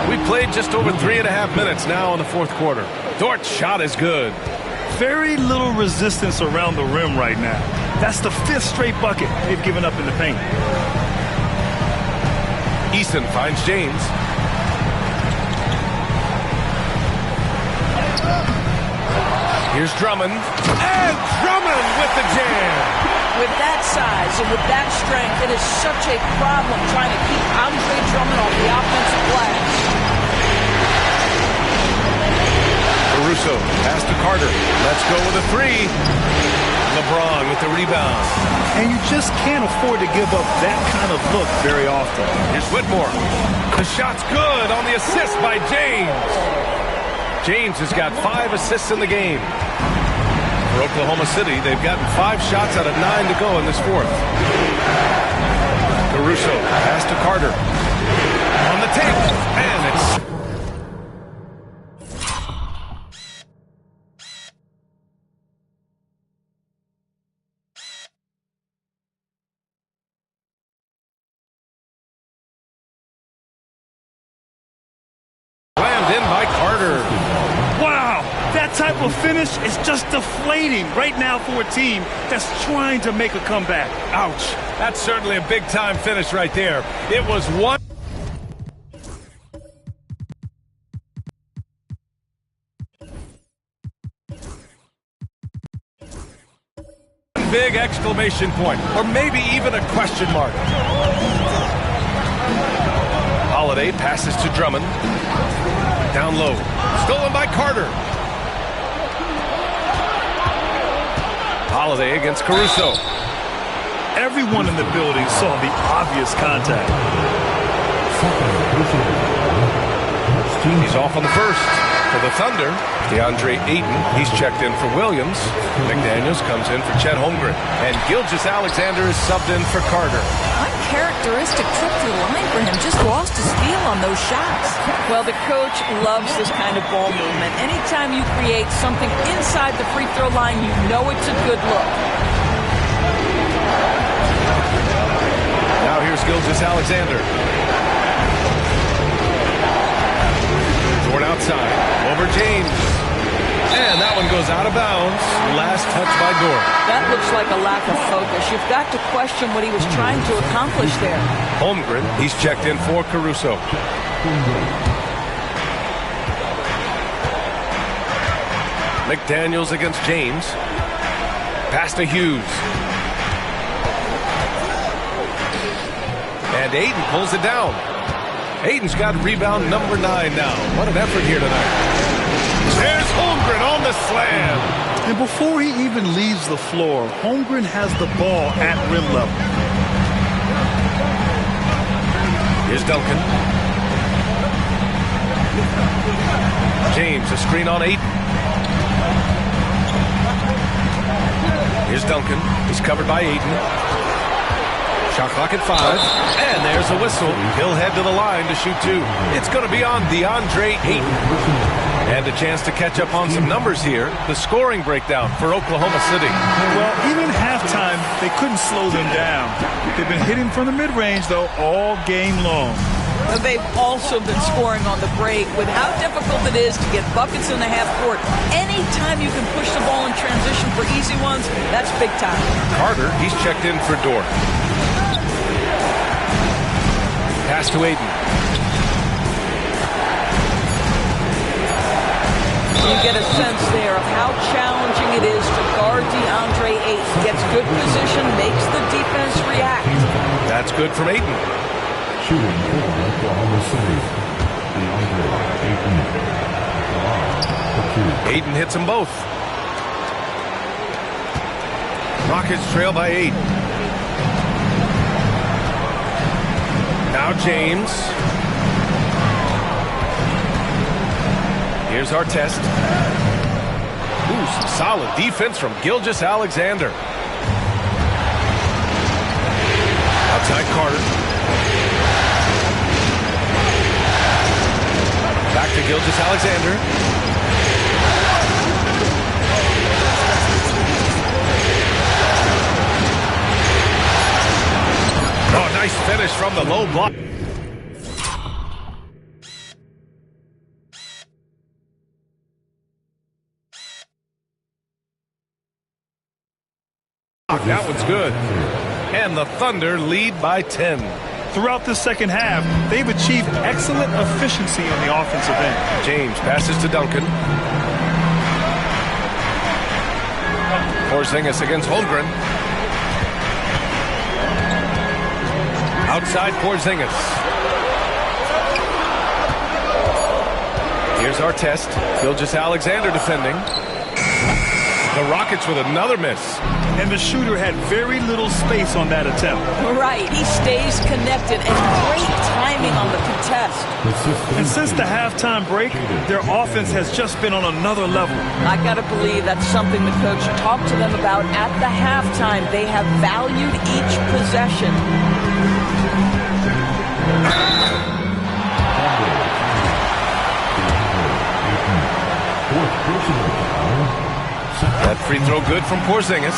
We played just over 3.5 minutes now in the fourth quarter. Dort's shot is good. Very little resistance around the rim right now. That's the 5th straight bucket they've given up in the paint. Eason finds James. Here's Drummond. And Drummond with the jam. With that size and with that strength, it is such a problem trying to keep Andre Drummond off the offensive glass. Caruso, pass to Carter. Let's go with a three. LeBron with the rebound. And you just can't afford to give up that kind of look very often. Here's Whitmore. The shot's good on the assist by James. James has got 5 assists in the game. For Oklahoma City, they've gotten 5 shots out of 9 to go in this fourth. Caruso, pass to Carter. On the table, and it's... slammed in by Carter. Wow, that type of finish is just deflating right now for a team that's trying to make a comeback. Ouch. That's certainly a big-time finish right there. It was one big exclamation point, or maybe even a question mark. Holiday passes to Drummond. Down low. Stolen by Carter. Holiday against Caruso. Everyone in the building saw the obvious contact. He's off on the first. For the Thunder, DeAndre Ayton, he's checked in for Williams. McDaniels comes in for Chet Holmgren. And Gilgeous-Alexander is subbed in for Carter. Uncharacteristic trip to the line for him. Just lost his feel on those shots. Well, the coach loves this kind of ball movement. Anytime you create something inside the free throw line, you know it's a good look. Now here's Gilgeous-Alexander. Torn outside. Over James. And that one goes out of bounds. Last touch by Dort. That looks like a lack of focus. You've got to question what he was trying to accomplish there. Holmgren, he's checked in for Caruso. McDaniels against James. Pass to Hughes. And Ayton pulls it down. Ayton's got rebound number 9 now. What an effort here tonight. There's Holmgren on the slam. And before he even leaves the floor, Holmgren has the ball at rim level. Here's Duncan. James, a screen on Ayton. Here's Duncan. He's covered by Ayton. Shot clock at 5. And there's a whistle. He'll head to the line to shoot 2. It's going to be on DeAndre Ayton. And a chance to catch up on some numbers here. The scoring breakdown for Oklahoma City. Well, even halftime, they couldn't slow them down. They've been hitting from the mid-range, though, all game long. They've also been scoring on the break. With how difficult it is to get buckets in the half court, anytime you can push the ball in transition for easy ones, that's big time. Carter, he's checked in for Dort. Pass to Ayton. You get a sense there of how challenging it is to guard DeAndre Ayton. Gets good position, makes the defense react. That's good from Ayton. Shooting for Oklahoma City, DeAndre Ayton. Ayton hits them both. Rockets trail by 8. Now James. Here's Artest. Ooh, some solid defense from Gilgeous-Alexander. Outside Carter. Back to Gilgeous-Alexander. Oh, nice finish from the low block. That one's good. And the Thunder lead by 10. Throughout the second half, they've achieved excellent efficiency on the offensive end. James passes to Duncan. Porzingis against Holmgren. Outside Porzingis. Here's our test. Gilgeous-Alexander defending. The Rockets with another miss. And the shooter had very little space on that attempt. Right, he stays connected and great timing on the contest. And since the halftime break, their offense has just been on another level. I gotta believe that's something the coach talked to them about at the halftime. They have valued each possession. That free throw good from Porzingis.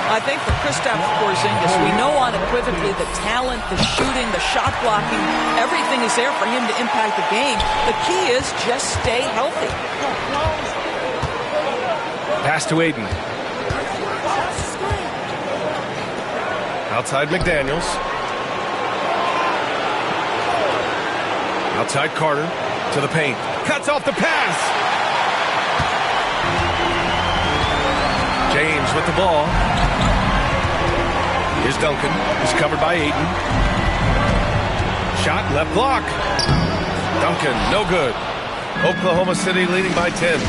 I think for Kristaps Porzingis, we know unequivocally the talent, the shooting, the shot blocking, everything is there for him to impact the game. The key is just stay healthy. Pass to Ayton. Outside McDaniels. Outside Carter to the paint. Cuts off the pass. James with the ball. Here's Duncan. He's covered by Ayton. Shot left block. Duncan, no good. Oklahoma City leading by 10.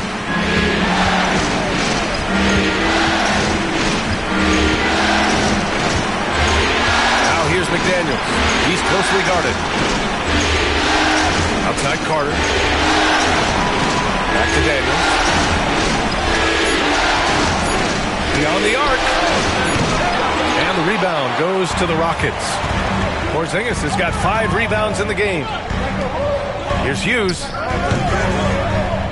Now here's McDaniels. He's closely guarded. Outside Carter. Back to Daniels. Beyond the arc. And the rebound goes to the Rockets. Porzingis has got 5 rebounds in the game. Here's Hughes.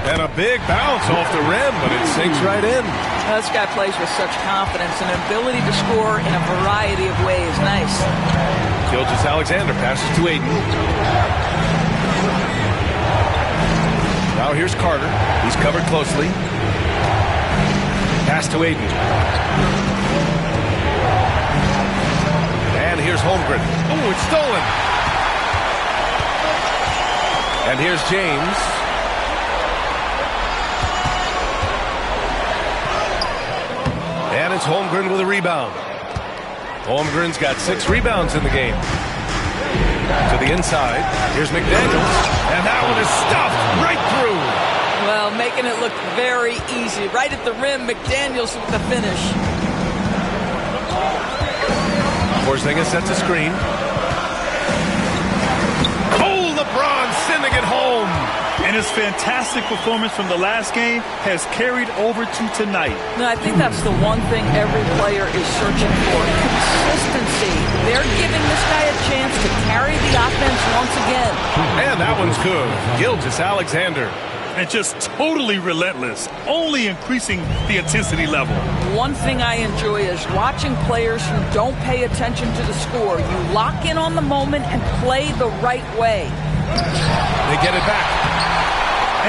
And a big bounce off the rim, but it sinks right in. This guy plays with such confidence and an ability to score in a variety of ways. Nice. Gilgeous-Alexander passes to Ayton. Now here's Carter. He's covered closely. Pass to Ayton. And here's Holmgren. Oh, it's stolen. And here's James. And it's Holmgren with a rebound. Holmgren's got 6 rebounds in the game. To the inside. Here's McDaniels. And that one is stuffed right through. Well, making it look very easy. Right at the rim, McDaniels with the finish. Porzingis sets a screen. Oh, LeBron sending it home. And his fantastic performance from the last game has carried over to tonight. No, I think that's the one thing every player is searching for. Consistency. They're giving this guy a chance to carry the offense once again. And that one's good. Gilgeous-Alexander. And just totally relentless, only increasing the intensity level. One thing I enjoy is watching players who don't pay attention to the score. You lock in on the moment and play the right way. They get it back.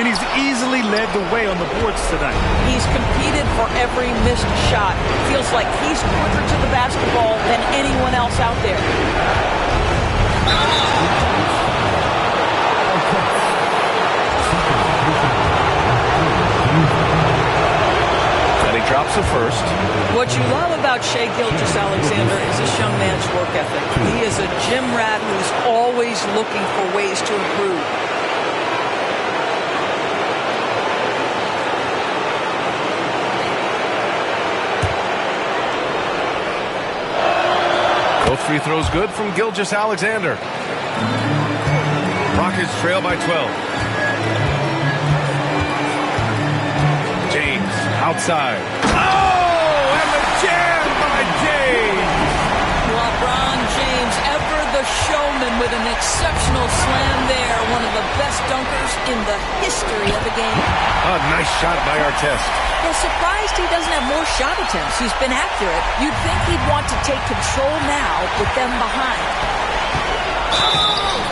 And he's easily led the way on the boards tonight. He's competed for every missed shot. Feels like he's quicker to the basketball than anyone else out there. And he drops a first. What you love about Shai Gilgeous-Alexander is this young man's work ethic. He is a gym rat who's always looking for ways to improve. Both free throws good from Gilgeous-Alexander. Rockets trail by 12. James outside. Oh, and the jam by James. LeBron James, ever the showman with an exceptional slam there. One of the best dunkers in the history of the game. A nice shot by Artest. Yeah, surprised he doesn't have more shot attempts. He's been accurate. You'd think he'd want to take control now with them behind.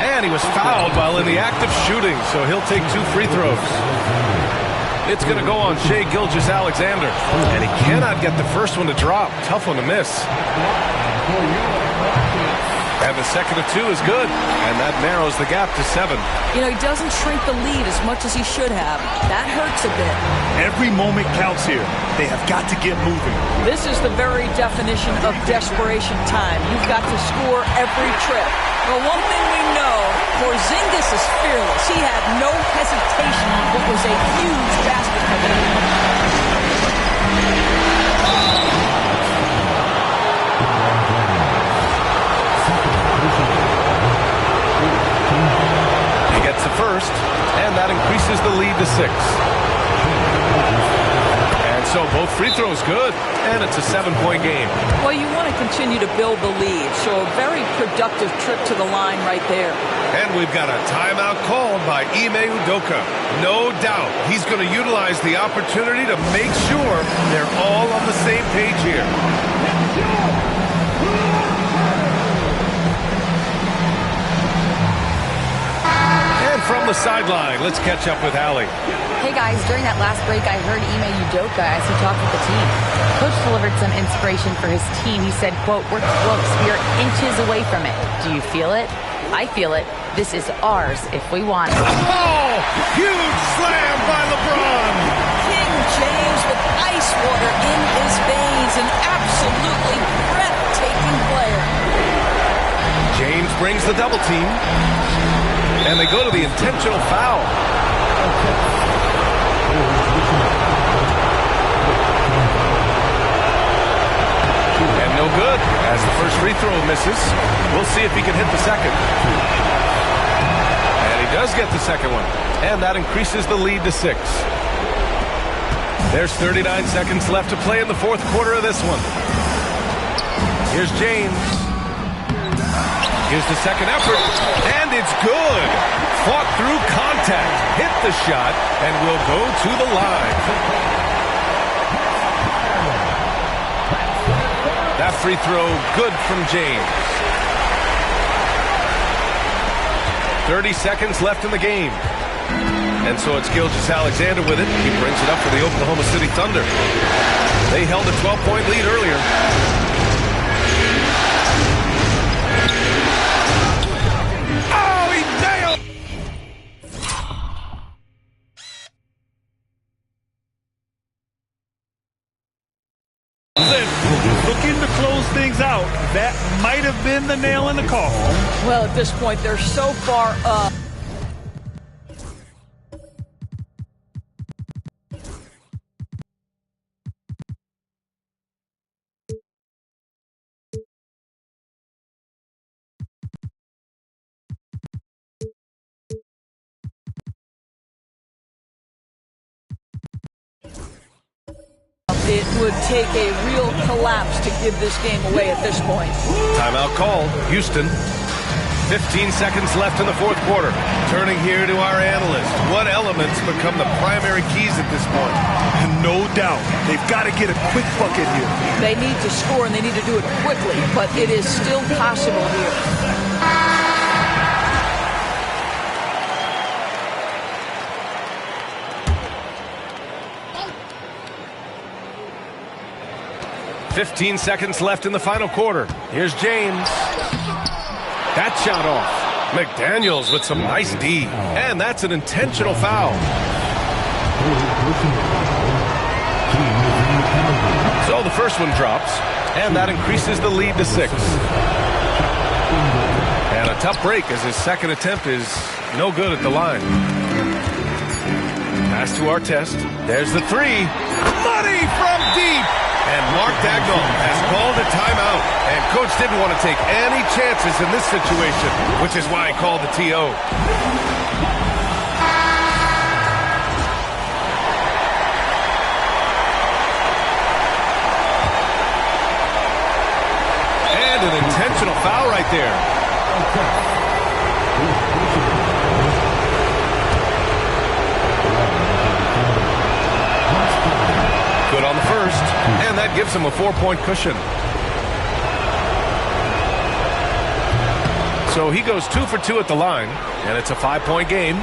And he was fouled while in the act of shooting, so he'll take 2 free throws. It's going to go on Shai Gilgeous-Alexander, and he cannot get the first one to drop. Tough one to miss. And the second of 2 is good. And that narrows the gap to 7. You know, he doesn't shrink the lead as much as he should have. That hurts a bit. Every moment counts here. They have got to get moving. This is the very definition of desperation time. You've got to score every trip. Well, one thing we know, Porzingis is fearless. He had no hesitation on what was a huge basket for them. He gets the first, and that increases the lead to 6. And so both free throws good, and it's a 7-point game. Well, you want to continue to build the lead, so a very productive trip to the line right there. And we've got a timeout called by Ime Udoka. No doubt he's going to utilize the opportunity to make sure they're all on the same page here. And from the sideline, let's catch up with Allie. Hey guys, during that last break, I heard Ime Udoka as he talked with the team. Coach delivered some inspiration for his team. He said, quote, "We're close. We are inches away from it. Do you feel it? I feel it. This is ours if we want it." Oh, huge slam by LeBron. King James with ice water in his veins. An absolutely breathtaking player. James brings the double team. And they go to the intentional foul. And no good, as the first free throw misses. We'll see if he can hit the second. And he does get the second one. And that increases the lead to 6. There's 39 seconds left to play in the fourth quarter of this one. Here's James. Here's the second effort, and it's good. Fought through contact, hit the shot, and will go to the line. That free throw, good from James. 30 seconds left in the game. And so it's Gilgeous-Alexander with it. He brings it up for the Oklahoma City Thunder. They held a 12-point lead earlier. Looking to close things out. That might have been the nail in the coffin. Well, at this point, they're so far up. It would take a real collapse to give this game away at this point. Timeout called. Houston. 15 seconds left in the fourth quarter. Turning here to our analyst. What elements become the primary keys at this point? No doubt. They've got to get a quick bucket here. They need to score, and they need to do it quickly, but it is still possible here. "15 seconds left in the final quarter. Here's James. That shot off. McDaniels with some nice D. And that's an intentional foul. So the first one drops. And that increases the lead to 6. And a tough break as his second attempt is no good at the line. Pass to Artest. There's the three. Money from deep. And Mark Dagnall has called a timeout. And Coach didn't want to take any chances in this situation, which is why he called the TO. And an intentional foul right there. Good on the first, and that gives him a 4-point cushion. So he goes 2 for 2 at the line, and it's a 5-point game.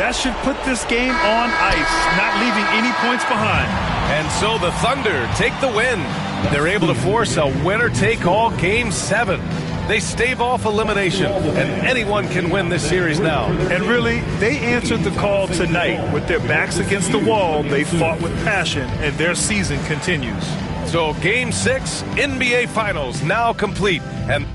That should put this game on ice, not leaving any points behind. And so the Thunder take the win. They're able to force a winner-take-all Game 7. They stave off elimination, and anyone can win this series now. And really, they answered the call tonight. With their backs against the wall, they fought with passion, and their season continues. So Game 6, NBA Finals now complete. And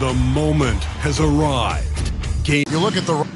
The moment has arrived. Game. You look at the.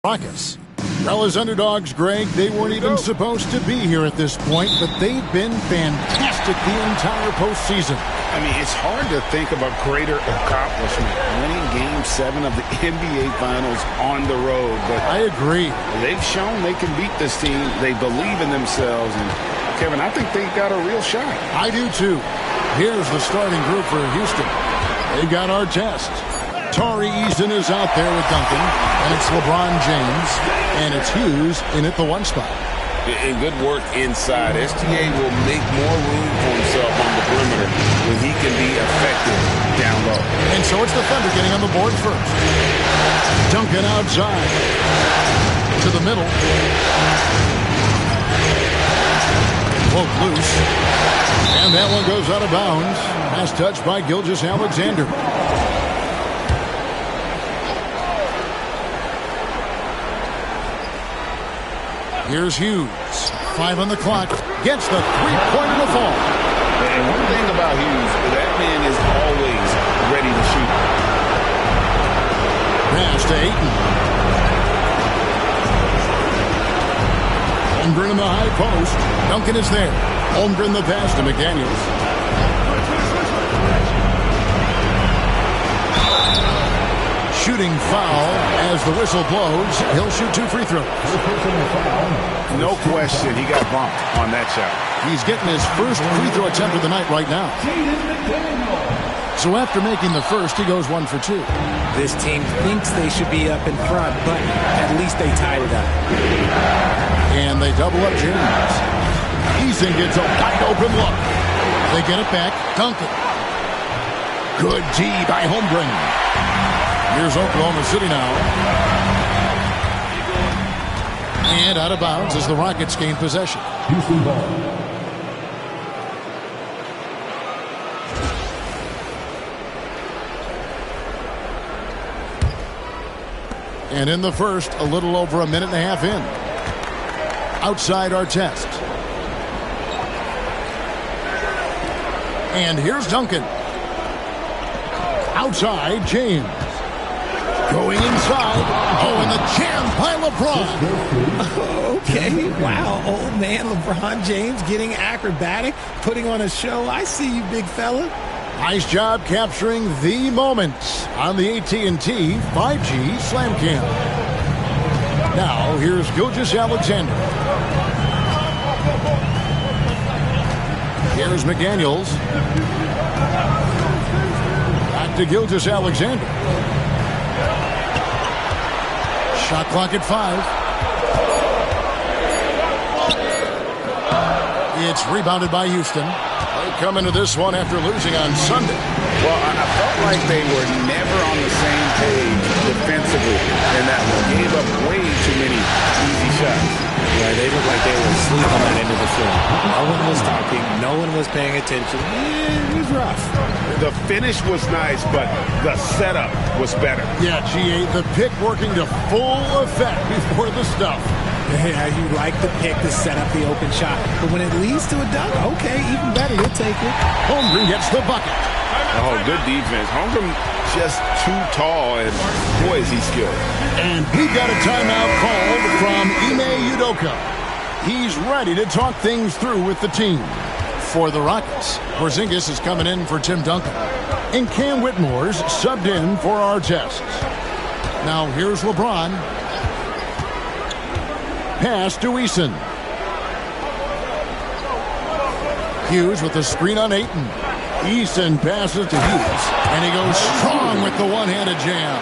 Rockets. Well, as underdogs, Greg, they weren't even supposed to be here at this point, but they've been fantastic the entire postseason. I mean, it's hard to think of a greater accomplishment, winning Game 7 of the NBA Finals on the road. But I agree. They've shown they can beat this team. They believe in themselves. And, Kevin, I think they've got a real shot. I do, too. Here's the starting group for Houston. They got Artest. Tari Eason is out there with Duncan, and it's LeBron James, and it's Hughes in at the 1 spot. And good work inside. SGA will make more room for himself on the perimeter when he can be effective down low. And so it's the Thunder getting on the board first. Duncan outside to the middle. Broke loose. And that one goes out of bounds. Pass touched by Gilgeous-Alexander. Here's Hughes. 5 on the clock. Gets the three-pointer to fall. And one thing about Hughes, that man is always ready to shoot. Pass to Ayton. Holmgren in the high post. Duncan is there. Holmgren the pass to McDaniels. Shooting foul as the whistle blows. He'll shoot 2 free throws. No question, he got bumped on that shot. He's getting his first free throw attempt of the night right now. So after making the first, he goes 1 for 2. This team thinks they should be up in front, but at least they tied it up. And they double up James. Eason gets a wide open look. They get it back. Duncan. Good D by Holmgren. Here's Oklahoma City now. And out of bounds as the Rockets gain possession. Houston ball. And in the first, a little over a minute and a half in. Outside Artest. And here's Duncan. Outside James. Going inside. Oh, and the jam by LeBron. Okay, wow. Old man LeBron James getting acrobatic, putting on a show. I see you, big fella. Nice job capturing the moment on the AT&T 5G Slam Cam. Now, here's Gilgeous-Alexander. Here's McDaniels. Back to Gilgeous-Alexander. Shot clock at 5. It's rebounded by Houston. They come into this one after losing on Sunday. Well, I felt like they were never on the same page defensively in that one. Gave up way too many easy shots. Yeah, they looked like they were asleep on that end of the floor. No one was talking. No one was paying attention. It was rough. The finish was nice, but the setup was better. Yeah, GA, the pick working to full effect before the stuff. Yeah, you like the pick to set up the open shot. But when it leads to a dunk, okay, even better, you'll take it. Holmgren gets the bucket. Oh, good defense. Holmgren just too tall, and boy, is he skilled. And we've got a timeout called from Ime Udoka. He's ready to talk things through with the team. For the Rockets, Porzingis is coming in for Tim Duncan. And Cam Whitmore's subbed in for Artest. Now here's LeBron. Pass to Eason. Hughes with the screen on Ayton. Eason passes to Hughes, and he goes strong with the one-handed jam.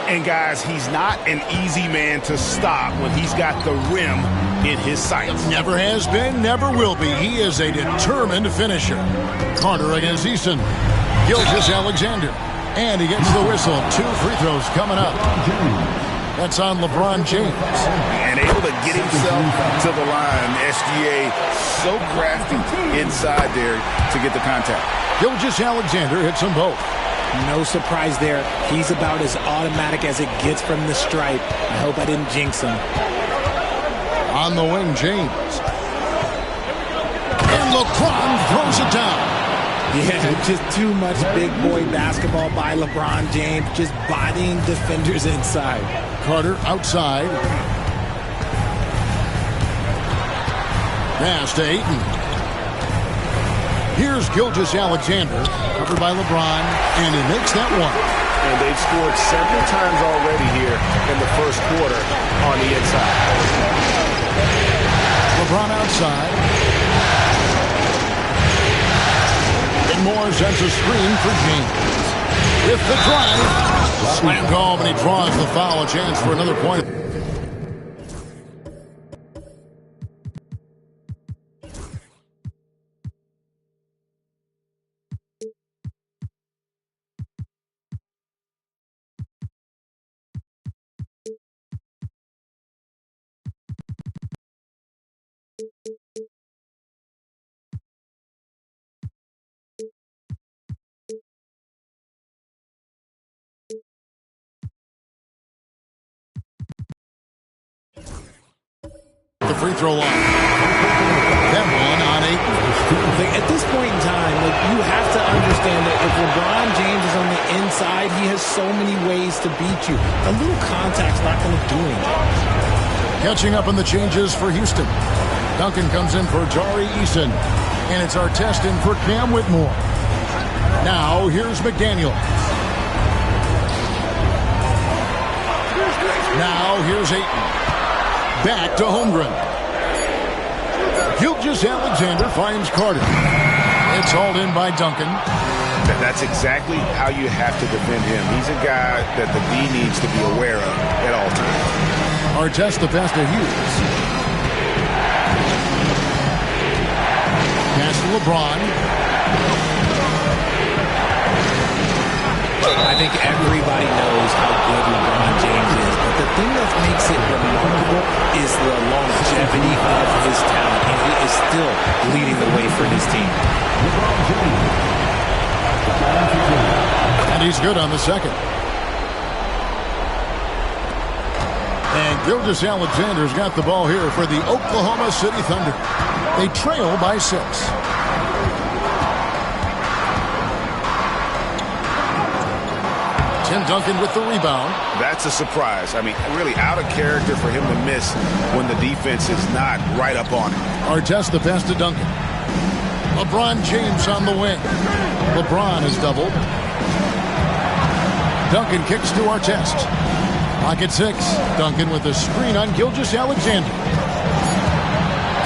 And guys, he's not an easy man to stop when he's got the rim in his sights. Never has been, never will be. He is a determined finisher. Carter against Eason. Gilgeous-Alexander. And he gets the whistle. 2 free throws coming up. That's on LeBron James. And able to get himself to the line. SGA so crafty inside there to get the contact. Gilgeous-Alexander hits them both. No surprise there. He's about as automatic as it gets from the stripe. I hope I didn't jinx him. On the wing, James. And LeBron throws it down. Yeah, just too much big boy basketball by LeBron James. Just bodying defenders inside. Carter outside. Pass to Ayton. Here's Gilgeous-Alexander, covered by LeBron, and he makes that one. And they've scored several times already here in the first quarter on the inside. LeBron outside. And Moore sends a screen for James. With the drive. Slam call, and he draws the foul. A chance for another point. The free throw line. That one on 8. At this point in time, you have to understand that if LeBron James is on the inside, he has so many ways to beat you. A little contact's not going to do anything. Catching up on the changes for Houston. Duncan comes in for Tari Eason. And it's Artest in for Cam Whitmore. Now, here's McDaniel. Now, here's Ayton. Back to Holmgren. Gilgeous-Alexander finds Carter. It's hauled in by Duncan. That's exactly how you have to defend him. He's a guy that the D needs to be aware of at all times. Artest the pass to Hughes. Pass to LeBron. I think everybody knows how good LeBron James is, but the thing that makes it remarkable is the longevity of his talent, and he is still leading the way for his team. And he's good on the second. And Gilgeous-Alexander's got the ball here for the Oklahoma City Thunder. They trail by 6. Tim Duncan with the rebound. That's a surprise. I mean, really out of character for him to miss when the defense is not right up on him. Artest the pass to Duncan. LeBron James on the wing. LeBron is doubled. Duncan kicks to Artest. Clock at 6. Duncan with a screen on Gilgeous-Alexander.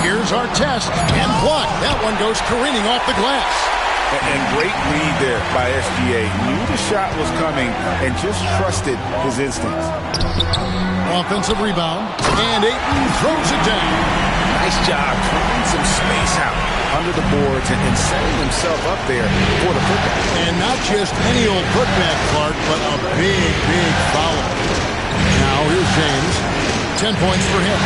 Here's Artest and blocked. That one goes careening off the glass. And great read there by SGA. Knew the shot was coming and just trusted his instincts. Offensive rebound. And Ayton throws it down. Nice job clearing some space out under the boards and setting himself up there for the putback. And not just any old putback, Clark, but a big, big foul. Now here's James. 10 points for him.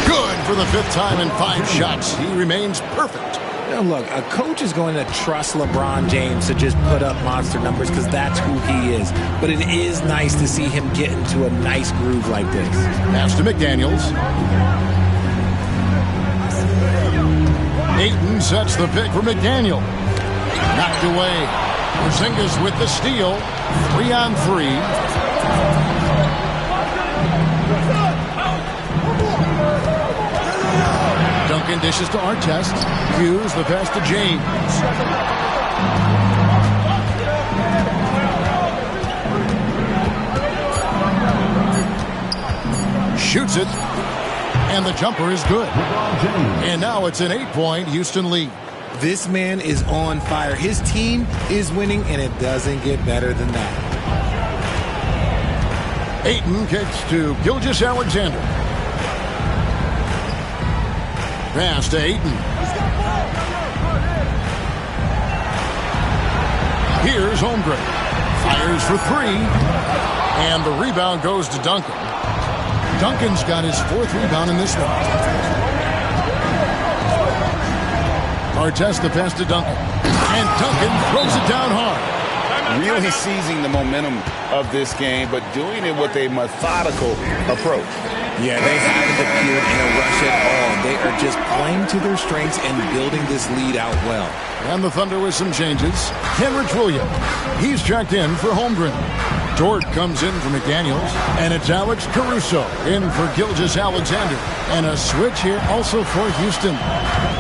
Good for the 5th time in 5 shots. He remains perfect. Now look, a coach is going to trust LeBron James to just put up monster numbers because that's who he is. But it is nice to see him get into a nice groove like this. Pass to McDaniels. Ayton sets the pick for McDaniel. Knocked away. Porzingis with the steal. 3-on-3. Duncan dishes to Artest. Hughes the pass to James. Shoots it. And the jumper is good. And now it's an 8-point Houston lead. This man is on fire. His team is winning, and it doesn't get better than that. Ayton kicks to Gilgeous-Alexander. Pass to Ayton. Here's Holmgren. Fires for three. And the rebound goes to Duncan. Duncan's got his 4th rebound in this one. Artest the pass to Duncan. And Duncan throws it down hard. Really seizing the momentum of this game, but doing it with a methodical approach. Yeah, they haven't appeared in a rush at all. They are just playing to their strengths and building this lead out well. And the Thunder with some changes. Kenrich Williams. He's checked in for Holmgren. Dort comes in for McDaniels. And it's Alex Caruso in for Gilgeous-Alexander. And a switch here also for Houston.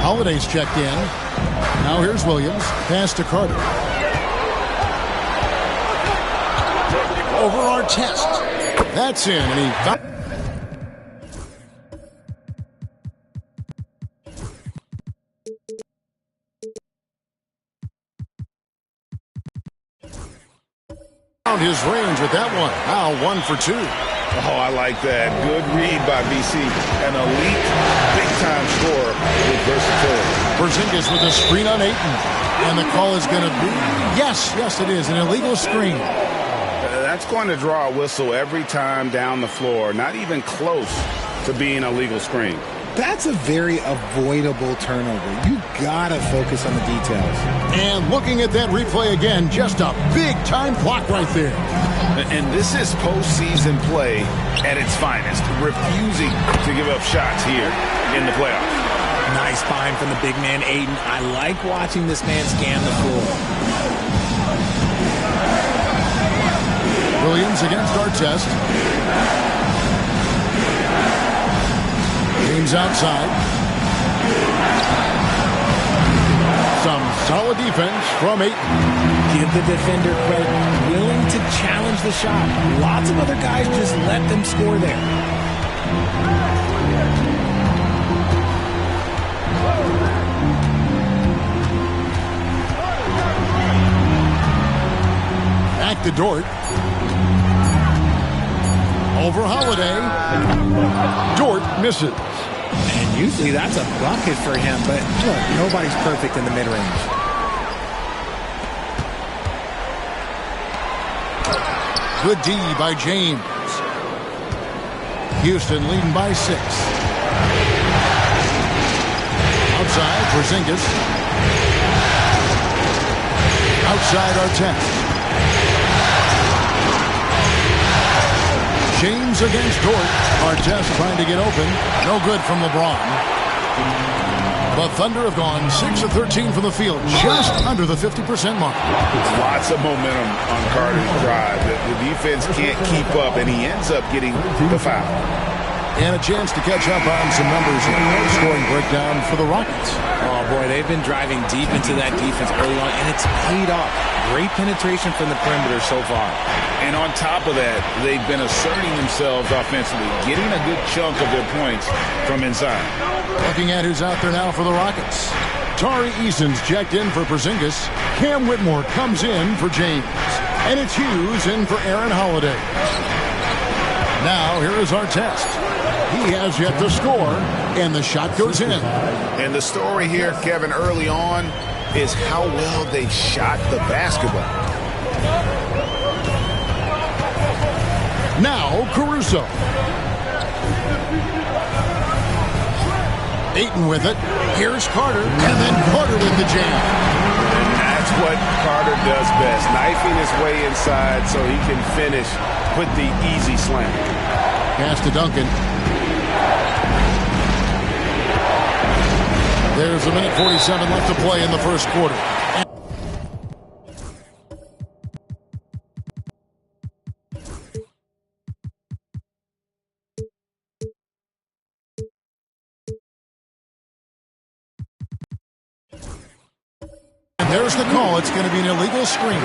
Holiday's checked in. Now here's Williams. Pass to Carter. Over our test. That's in. And he found his range with that one. Now 1 for 2. Oh, I like that. Good read by BC. An elite, big-time scorer with versatility. Porzingis with a screen on Ayton. And the call is going to be, yes, it is, an illegal screen. That's going to draw a whistle every time down the floor. Not even close to being a legal screen. That's a very avoidable turnover. You gotta focus on the details. And looking at that replay again, just a big-time block right there. And this is postseason play at its finest. Refusing to give up shots here in the playoffs. Nice find from the big man, Ayton. I like watching this man scan the floor. Williams against Artest. James outside. Some solid defense from Ayton. Give the defender credit. Willing to challenge the shot. Lots of other guys just let them score there. Back to Dort. Over Holiday. Dort misses. And usually that's a bucket for him, but look, nobody's perfect in the mid-range. Good D by James. Houston leading by 6. Outside, Porzingis. Outside, Artest. James against Dort. Artest trying to get open. No good from LeBron. The Thunder have gone 6 of 13 from the field, just under the 50% mark. Lots of momentum on Carter's drive. The defense can't keep up, and he ends up getting the foul. And a chance to catch up on some numbers here. Scoring breakdown for the Rockets. Oh, boy, they've been driving deep into that defense early on, and it's paid off. Great penetration from the perimeter so far. And on top of that, they've been asserting themselves offensively, getting a good chunk of their points from inside. Looking at who's out there now for the Rockets. Tari Eason's checked in for Porzingis. Cam Whitmore comes in for James. And it's Hughes in for Aaron Holiday. Now, here is Artest. He has yet to score, and the shot goes in. And the story here, Kevin, early on, is how well they shot the basketball. Now, Caruso. Ayton with it. Here's Carter, and then Carter with the jam. That's what Carter does best, knifing his way inside so he can finish with the easy slam. Pass to Duncan. There's a minute 47 left to play in the first quarter. There's the call. It's going to be an illegal screen.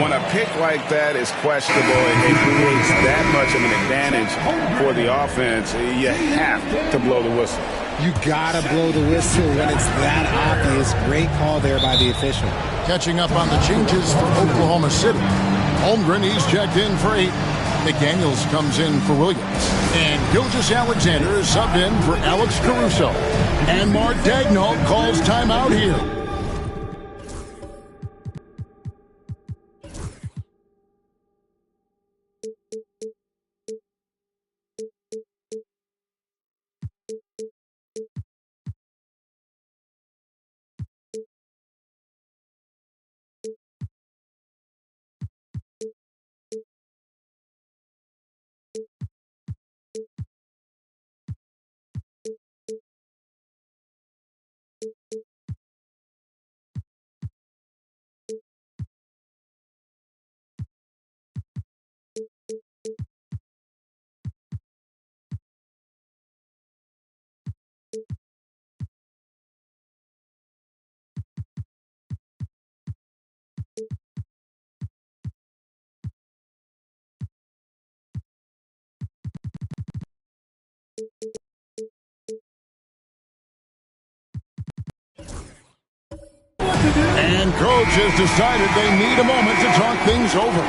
When a pick like that is questionable and creates that much of an advantage for the offense, you have to blow the whistle. You got to blow the whistle when it's that obvious. Great call there by the official. Catching up on the changes for Oklahoma City. Holmgren, he's checked in for 8. McDaniels comes in for Williams. And Gilgeous-Alexander is subbed in for Alex Caruso. And Mark Daigneault calls timeout here. And coach has decided they need a moment to talk things over.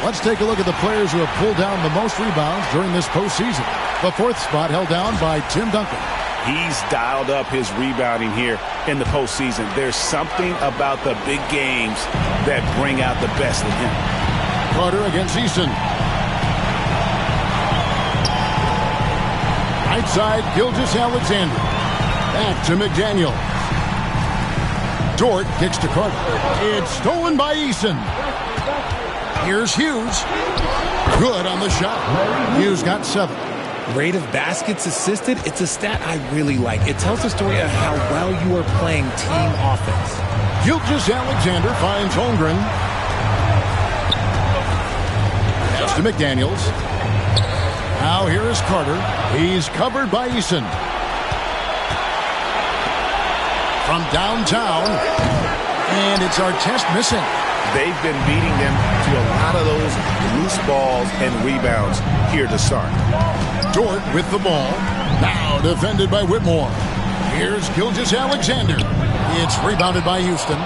Let's take a look at the players who have pulled down the most rebounds during this postseason. The fourth spot held down by Tim Duncan. He's dialed up his rebounding here in the postseason. There's something about the big games that bring out the best in him. Carter against Eason. Right side, Gilgeous-Alexander. Back to McDaniel. Dort kicks to Carter. It's stolen by Eason. Here's Hughes. Good on the shot. Hughes got 7. Rate of baskets assisted, it's a stat I really like. It tells the story of how well you are playing team offense. Gilgeous-Alexander finds Holmgren. Pass to McDaniels. Now here is Carter. He's covered by Eason. From downtown, and it's Artest missing. They've been beating them to a lot of those loose balls and rebounds here to start. Dort with the ball. Now defended by Whitmore. Here's Gilgeous-Alexander. It's rebounded by Houston.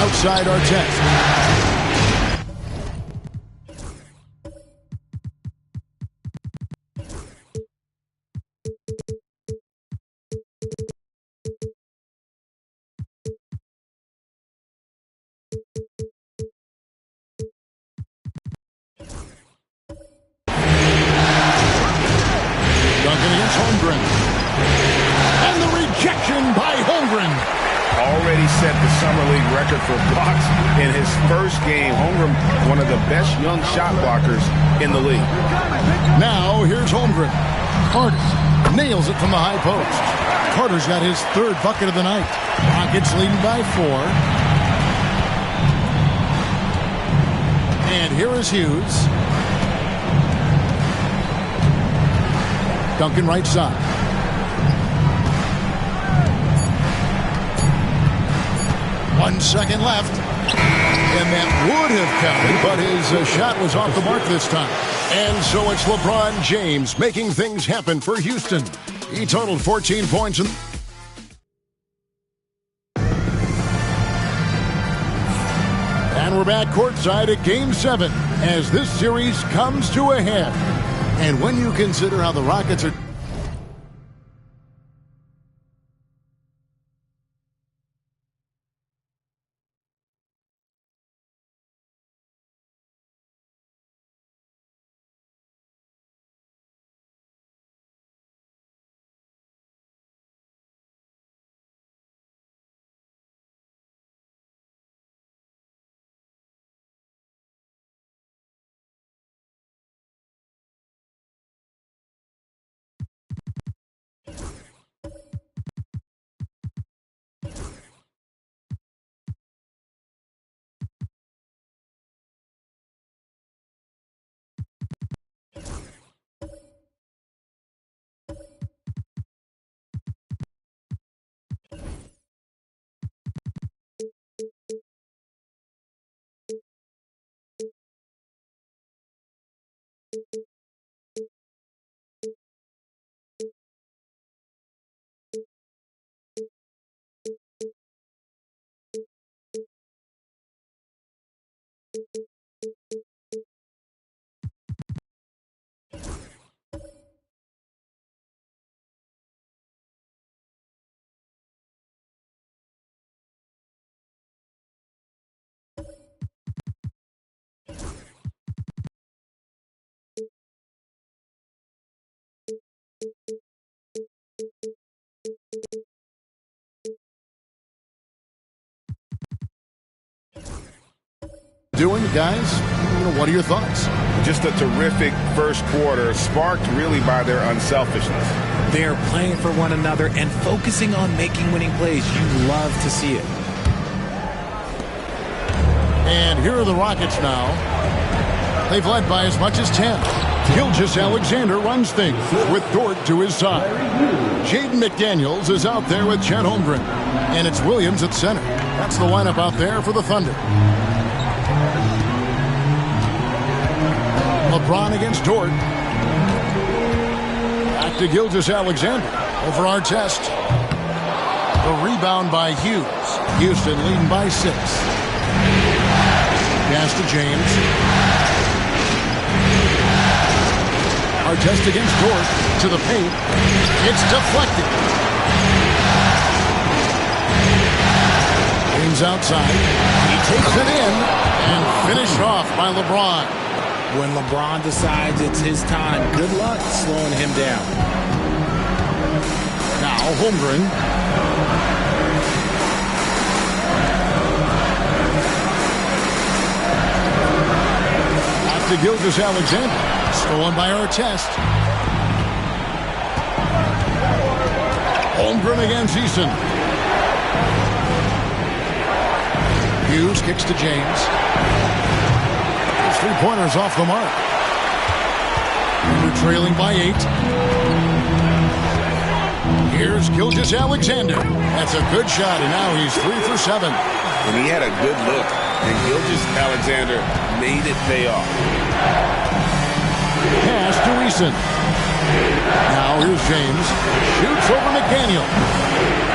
Outside Artest. Holmgren. And the rejection by Holmgren. Already set the Summer League record for blocks in his first game. Holmgren, one of the best young shot blockers in the league. Now here's Holmgren. Carter nails it from the high post. Carter's got his 3rd bucket of the night. Rockets leading by 4. And here is Hughes. Duncan right side. One second left. And that would have counted, but his shot was off the mark this time. And so it's LeBron James making things happen for Houston. He totaled 14 points. And we're back courtside at Game 7 as this series comes to a head. And when you consider how the Rockets are Doing, guys? What are your thoughts? Just a terrific first quarter, sparked really by their unselfishness. They're playing for one another and focusing on making winning plays. You love to see it. And here are the Rockets now. They've led by as much as 10. Gilgeous-Alexander runs things with Dort to his side. Jaden McDaniels is out there with Chet Holmgren. And it's Williams at center. That's the lineup out there for the Thunder. LeBron against Dort. Back to Gilgeous-Alexander over Artest. The rebound by Hughes. Houston leading by 6. Pass to James. Artest against Dort to the paint. It's deflected. James outside. He takes it in and finished off by LeBron. When LeBron decides it's his time, good luck slowing him down. Now Holmgren. Back to Gilgeous-Alexander. Stolen by Artest. Holmgren against Eason. Hughes kicks to James. His three-pointers off the mark. We're trailing by 8. Here's Gilgeous-Alexander. That's a good shot, and now he's 3 for 7. And he had a good look, and Gilgeous-Alexander made it pay off. Pass to Eason. Now here's James. Shoots over McDaniel.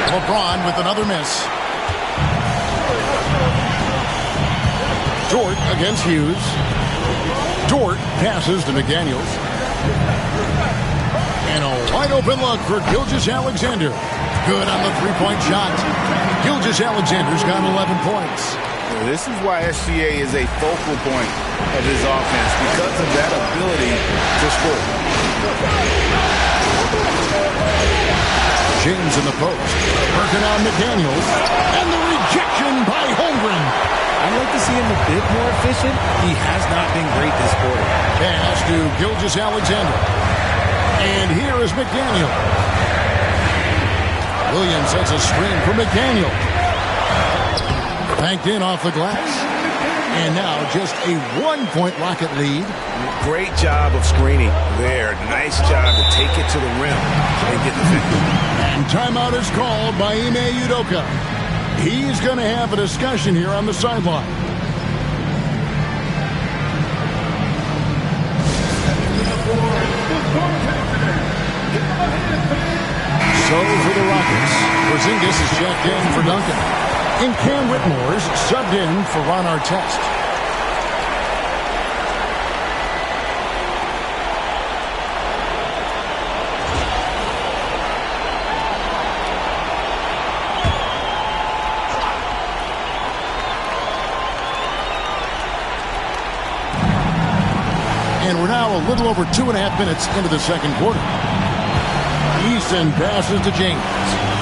LeBron with another miss. Dort against Hughes. Dort passes to McDaniels. And a wide open look for Gilgeous-Alexander. Good on the three-point shot. Gilgeous-Alexander's got 11 points. This is why SGA is a focal point of his offense, because of that ability to score. James in the post. Working on McDaniels. And the rejection by Holmgren. I'd like to see him a bit more efficient. He has not been great this quarter. Pass to Gilgeous-Alexander. And here is McDaniel. Williams sets a screen for McDaniel. Banked in off the glass. And now just a 1-point Rocket lead. Great job of screening there. Nice job to take it to the rim and get the victory. And timeout is called by Ime Udoka. He's going to have a discussion here on the sideline. So for the Rockets, Porzingis is checked in for Duncan. And Cam Whitmore's subbed in for Ron Artest. And we're now a little over 2.5 minutes into the second quarter. Eason passes to James.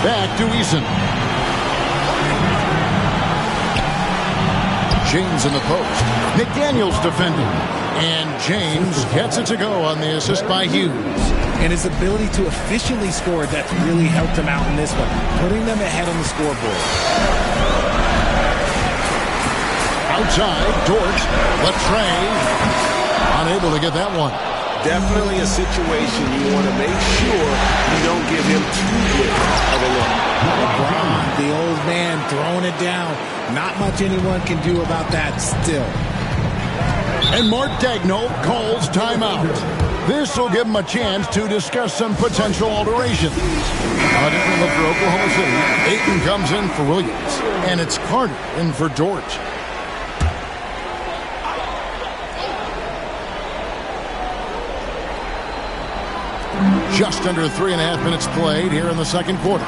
Back to Eason. James in the post. McDaniels defending. And James gets it to go on the assist by Hughes. And his ability to efficiently score, that's really helped him out in this one, putting them ahead on the scoreboard. Outside, Dort, Latrey, unable to get that one. Definitely a situation you want to make sure you don't give him too good of a look. LeBron, the old man, throwing it down. Not much anyone can do about that still. And Mark Daigneault calls timeout. This will give him a chance to discuss some potential alterations. A different look for Oklahoma City. Ayton comes in for Williams. And it's Carter in for Dort. Just under 3.5 minutes played here in the second quarter.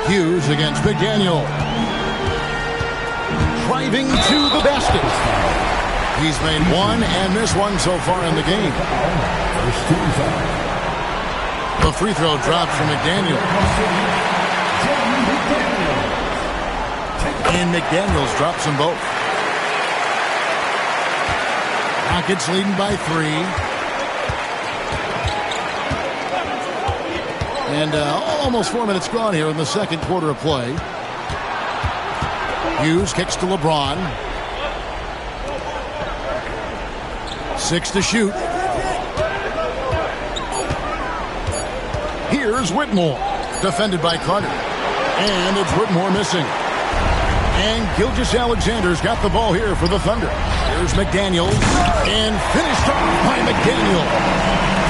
Hughes against McDaniel. Driving to the basket. He's made one and missed one so far in the game. The free throw drops from McDaniel. And McDaniels drops them both. Rockets leading by 3. And almost 4 minutes gone here in the second quarter of play. Hughes kicks to LeBron. 6 to shoot. Here's Whitmore. Defended by Carter. And it's Whitmore missing. And Gilgeous-Alexander's got the ball here for the Thunder. Here's McDaniels. And finished off by McDaniel.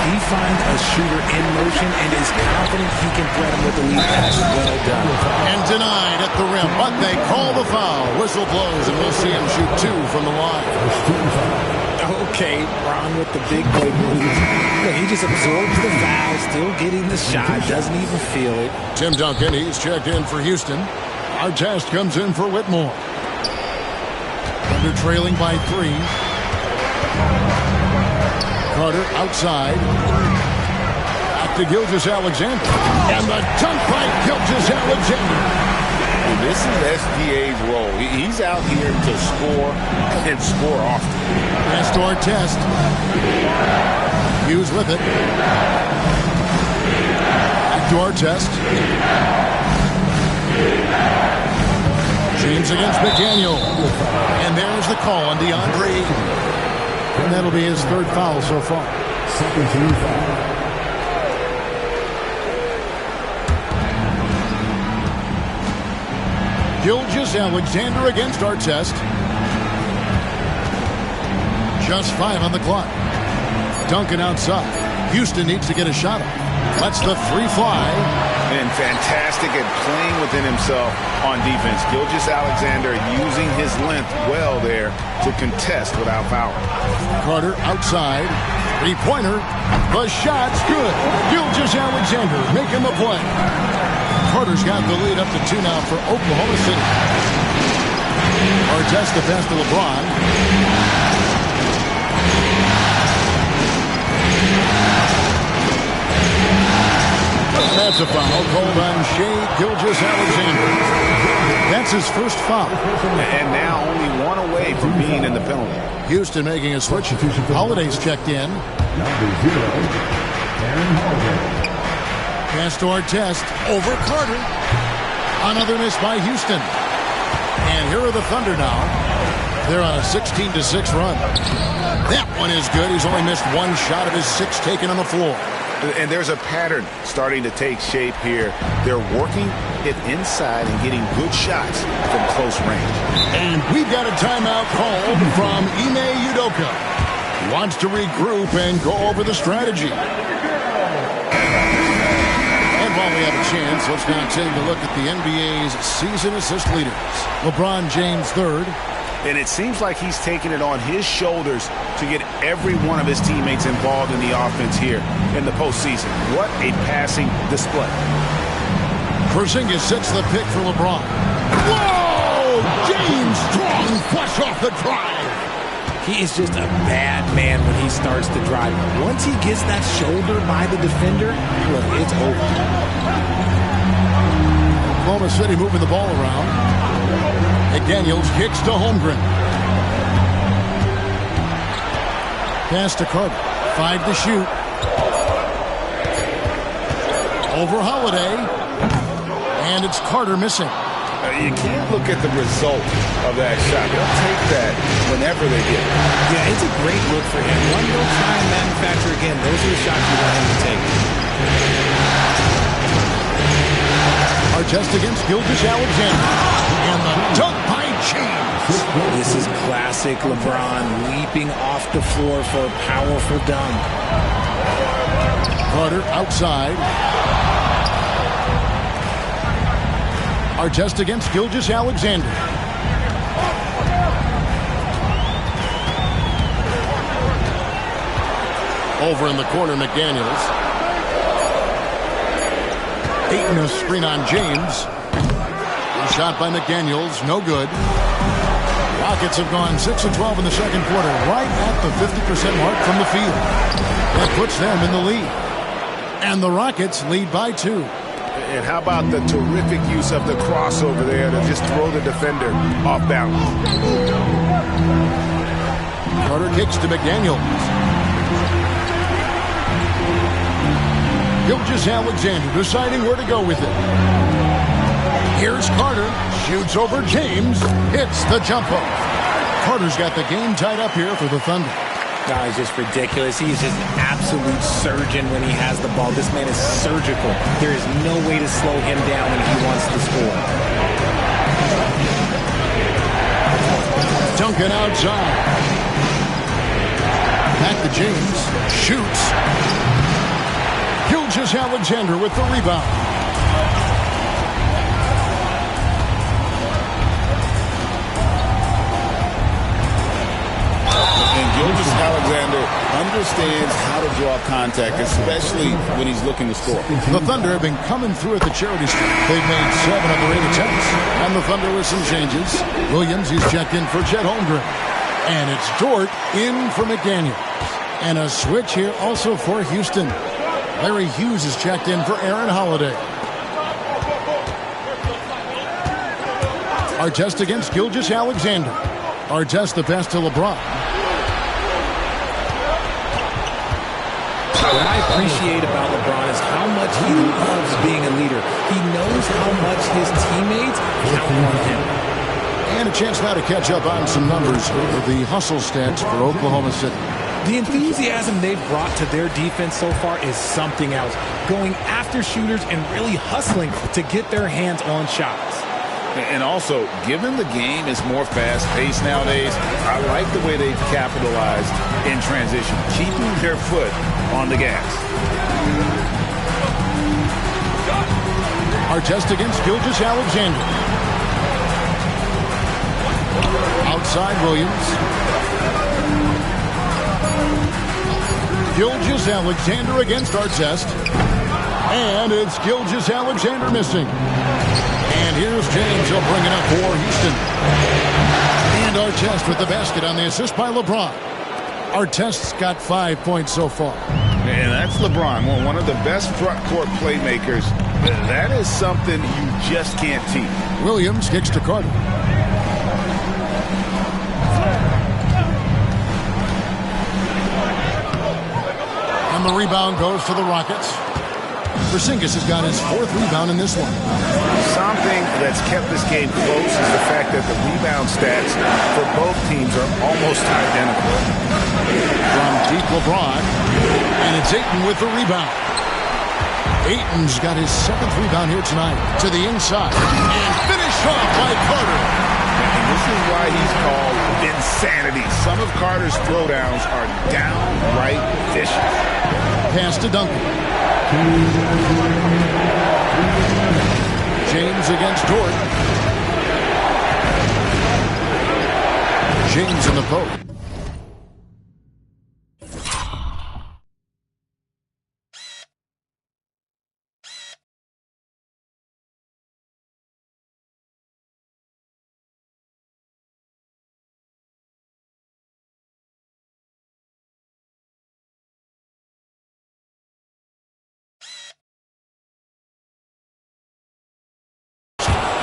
He finds a shooter in motion and is confident he can thread him with the lead pass. Well done. And denied at the rim, but they call the foul. Whistle blows, and we'll see him shoot 2 from the line. Okay, Ron with the big boy moves. Look, he just absorbs the foul, still getting the shot, doesn't even feel it. Tim Duncan, he's checked in for Houston. Artest comes in for Whitmore. Thunder trailing by 3. Carter outside. Back to Gilgeous-Alexander. And the dunk by Gilgeous-Alexander. This is SGA's role. He's out here to score and score often. Pass to Artest. Hughes with it. Back to Artest. James against McDaniel. And there's the call on DeAndre. And that'll be his 3rd foul so far. Second team foul. Gilgeous-Alexander against Artest. Just 5 on the clock. Duncan outside. Houston needs to get a shot off. Lets the 3 fly. And fantastic at playing within himself on defense. Gilgeous-Alexander using his length well there to contest without fouling. Carter outside. 3-pointer. The shot's good. Gilgeous-Alexander making the play. Carter's got the lead up to 2 now for Oklahoma City. Artest the pass to LeBron. That's a foul called on Shai Gilgeous-Alexander. That's his first foul. And now only 1 away from being in the penalty. Houston making a switch. Holiday's checked in. Number 0, Aaron Holiday. Pass to Artest. Over Carter. Another miss by Houston. And here are the Thunder now. They're on a 16-6 run. That one is good. He's only missed 1 shot of his 6 taken on the floor. And there's a pattern starting to take shape here. They're working it inside and getting good shots from close range. And we've got a timeout called from Ime Udoka. He wants to regroup and go over the strategy. And while we have a chance, let's now take a look at the NBA's season assist leaders. LeBron James 3rd. And it seems like he's taking it on his shoulders to get every one of his teammates involved in the offense here in the postseason. What a passing display. Porzingis sets the pick for LeBron. Whoa! James Strong flush off the drive. He is just a bad man when he starts to drive. Once he gets that shoulder by the defender, look, it's over. Oklahoma City moving the ball around. McDaniels kicks to Holmgren. Pass to Carter. 5 to shoot. Over Holiday. And it's Carter missing. You can't look at the result of that shot. They'll take that whenever they get it. Yeah, it's a great look for him. One will try and manufacture again. Those are the shots you want him to take. Artest against Gilgeous-Alexander. And the dunk by James. This is classic LeBron leaping off the floor for a powerful dunk. Carter outside. Artest against Gilgeous-Alexander. Over in the corner, McDaniels. Ayton a screen on James. A shot by McDaniels, no good. Rockets have gone 6 of 12 in the second quarter, right at the 50% mark from the field. That puts them in the lead. And the Rockets lead by 2. And how about the terrific use of the crossover there to just throw the defender off balance. Carter kicks to McDaniels. Gilgeous-Alexander deciding where to go with it. Here's Carter. Shoots over James. Hits the jump hook. Carter's got the game tied up here for the Thunder. No, he's just ridiculous. He's just an absolute surgeon when he has the ball. This man is surgical. There is no way to slow him down when he wants to score. Duncan outside. Back to James. Shoots. Gilgeous-Alexander with the rebound. Gilgeous-Alexander understands how to draw contact, especially when he's looking to score. The Thunder have been coming through at the charity stripe. They've made 7 of their 8 attempts. And the Thunder with some changes. Williams, he's checked in for Chet Holmgren. And it's Dort in for McDaniels. And a switch here also for Houston. Larry Hughes is checked in for Aaron Holiday. Artest against Gilgeous-Alexander. Artest the pass to LeBron. What I appreciate about LeBron is how much he loves being a leader. He knows how much his teammates count on him. And a chance now to catch up on some numbers for the hustle stats for Oklahoma City. The enthusiasm they've brought to their defense so far is something else. Going after shooters and really hustling to get their hands on shots. And also, given the game is more fast-paced nowadays, I like the way they've capitalized in transition, keeping their foot on the gas. Artest against Gilgeous-Alexander. Outside Williams. Gilgeous-Alexander against Artest. And it's Gilgeous-Alexander missing. And here's James. He'll bring it up for Houston. And Artest with the basket on the assist by LeBron. Artest's got 5 points so far. And that's LeBron, one of the best front court playmakers. That is something you just can't teach. Williams kicks to Carter. And the rebound goes to the Rockets. Porzingis has got his 4th rebound in this one. Something that's kept this game close is the fact that the rebound stats for both teams are almost identical. From deep LeBron, and it's Ayton with the rebound. Ayton's got his 7th rebound here tonight. To the inside, and finished off by Carter. And this is why he's called insanity. Some of Carter's throwdowns are downright vicious. Pass to Duncan. James against Dort. James in the post.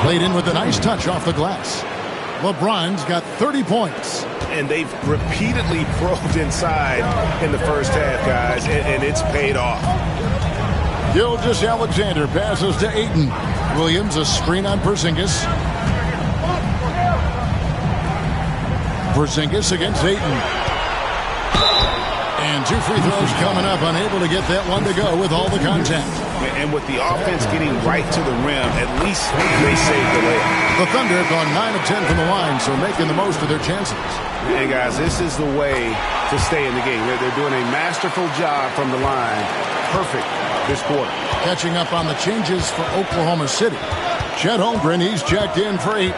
Played in with a nice touch off the glass. LeBron's got 30 points. And they've repeatedly probed inside in the first half, guys, and it's paid off. Gilgeous-Alexander passes to Ayton. Williams, a screen on Porzingis. Porzingis against Ayton. And 2 free throws coming up, unable to get that one to go with all the contact. And with the offense getting right to the rim, at least they saved the layup. The Thunder have gone 9 of 10 from the line, so making the most of their chances. Hey, guys, this is the way to stay in the game. They're doing a masterful job from the line. Perfect this quarter. Catching up on the changes for Oklahoma City. Chet Holmgren, he's checked in for Ayton.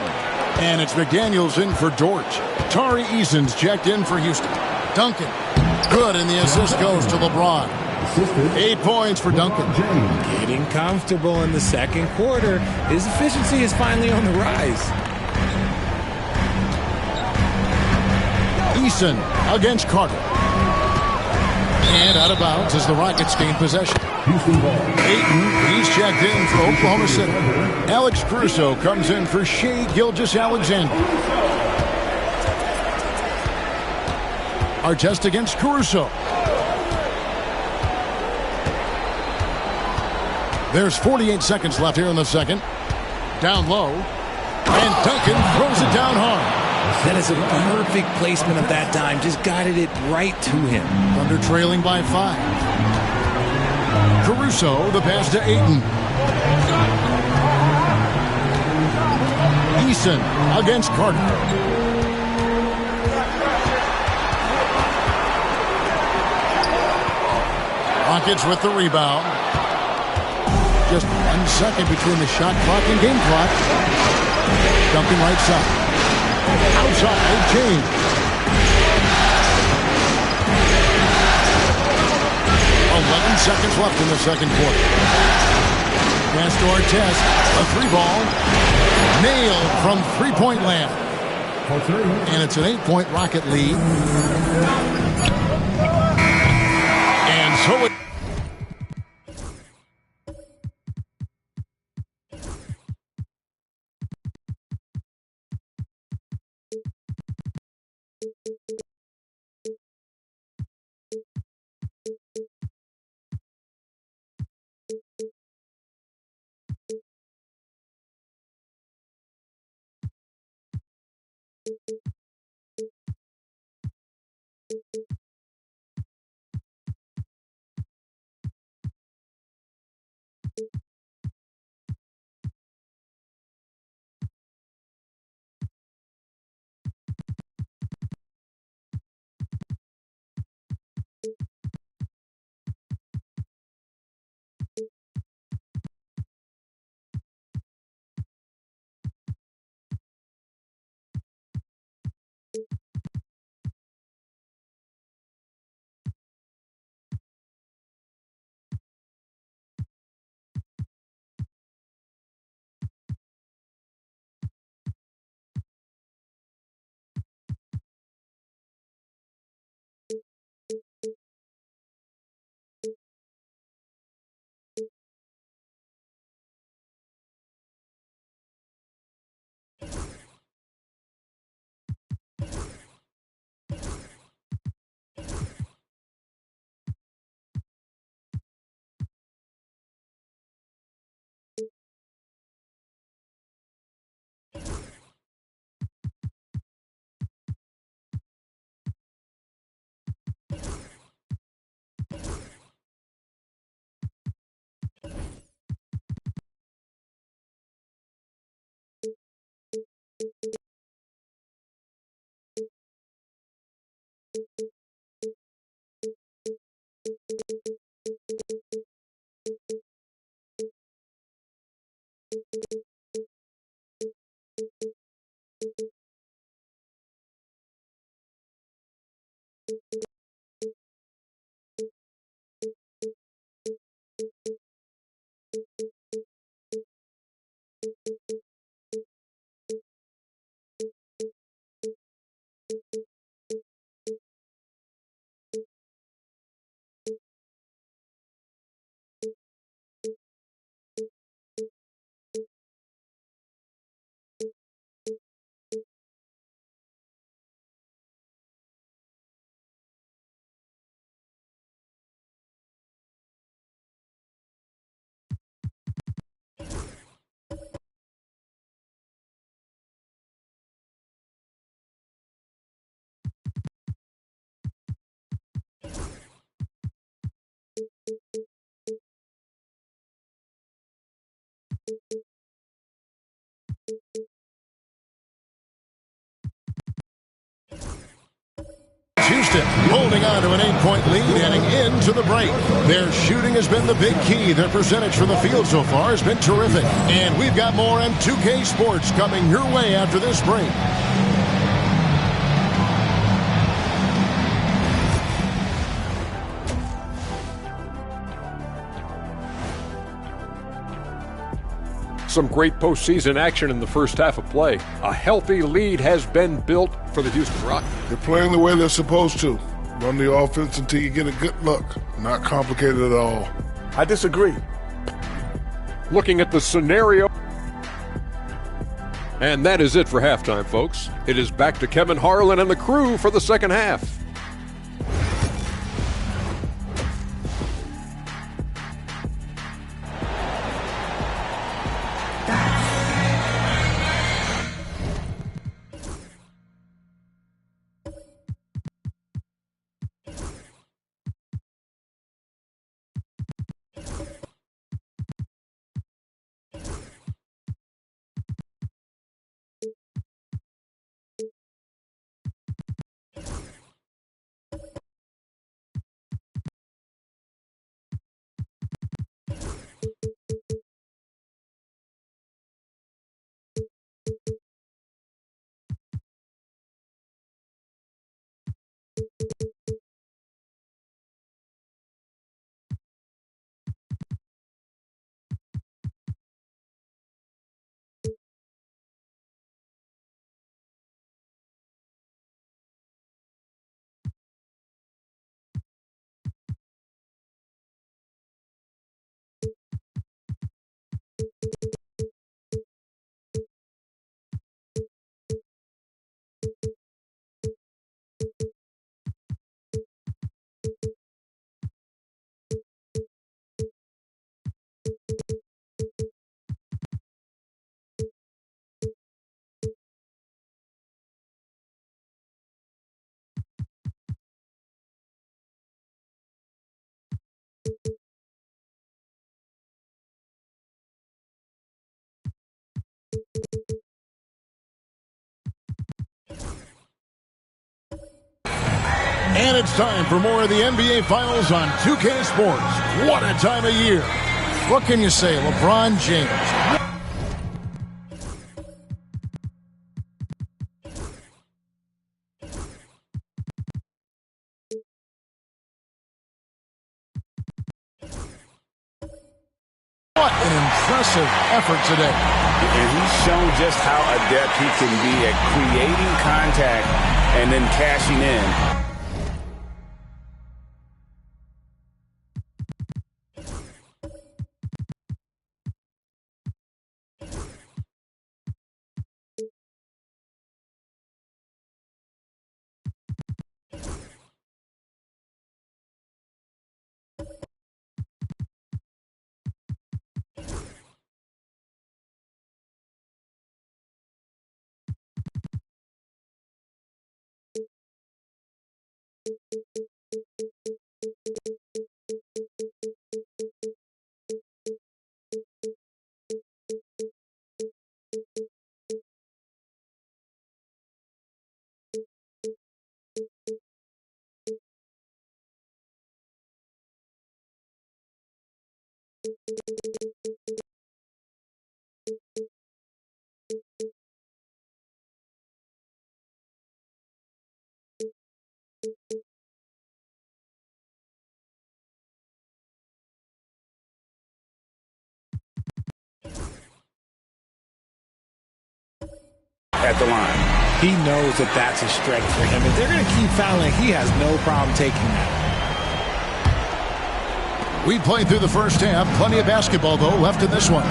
And it's McDaniels in for Dort. Tari Eason's checked in for Houston. Duncan Good, and the assist goes to LeBron. 8 points for Duncan. Getting comfortable in the second quarter. His efficiency is finally on the rise. Eason against Carter. And out of bounds as the Rockets gain possession. Ayton, he's checked in for Oklahoma City. Alex Caruso comes in for Shai Gilgeous-Alexander. Artest against Caruso. There's 48 seconds left here in the second. Down low. And Duncan throws it down hard. That is a perfect placement of that dime. Just guided it right to him. Thunder trailing by 5. Caruso, the pass to Ayton. Eason against Carter. Rockets with the rebound. Just 1 second between the shot clock and game clock. Duncan right side. Outside, James. Seconds left in the second quarter. Pass to Artest. A 3-ball. Nailed from three-point land. And it's an 8-point Rocket lead. And so it... Houston holding on to an 8-point lead heading into the break. Their shooting has been the big key. Their percentage from the field so far has been terrific. And we've got more M2K Sports coming your way after this break. Some great postseason action in the first half of play. A healthy lead has been built for the Houston Rockets. They're playing the way they're supposed to. Run the offense until you get a good look. Not complicated at all. I disagree. Looking at the scenario. And that is it for halftime, folks. It is back to Kevin Harlan and the crew for the second half. And it's time for more of the NBA Finals on 2K Sports. What a time of year. What can you say, LeBron James? What an impressive effort today. And he's shown just how adept he can be at creating contact and then cashing in. At the line. He knows that that's a strength for him. If they're going to keep fouling, he has no problem taking that. We played through the first half. Plenty of basketball, though, left in this one.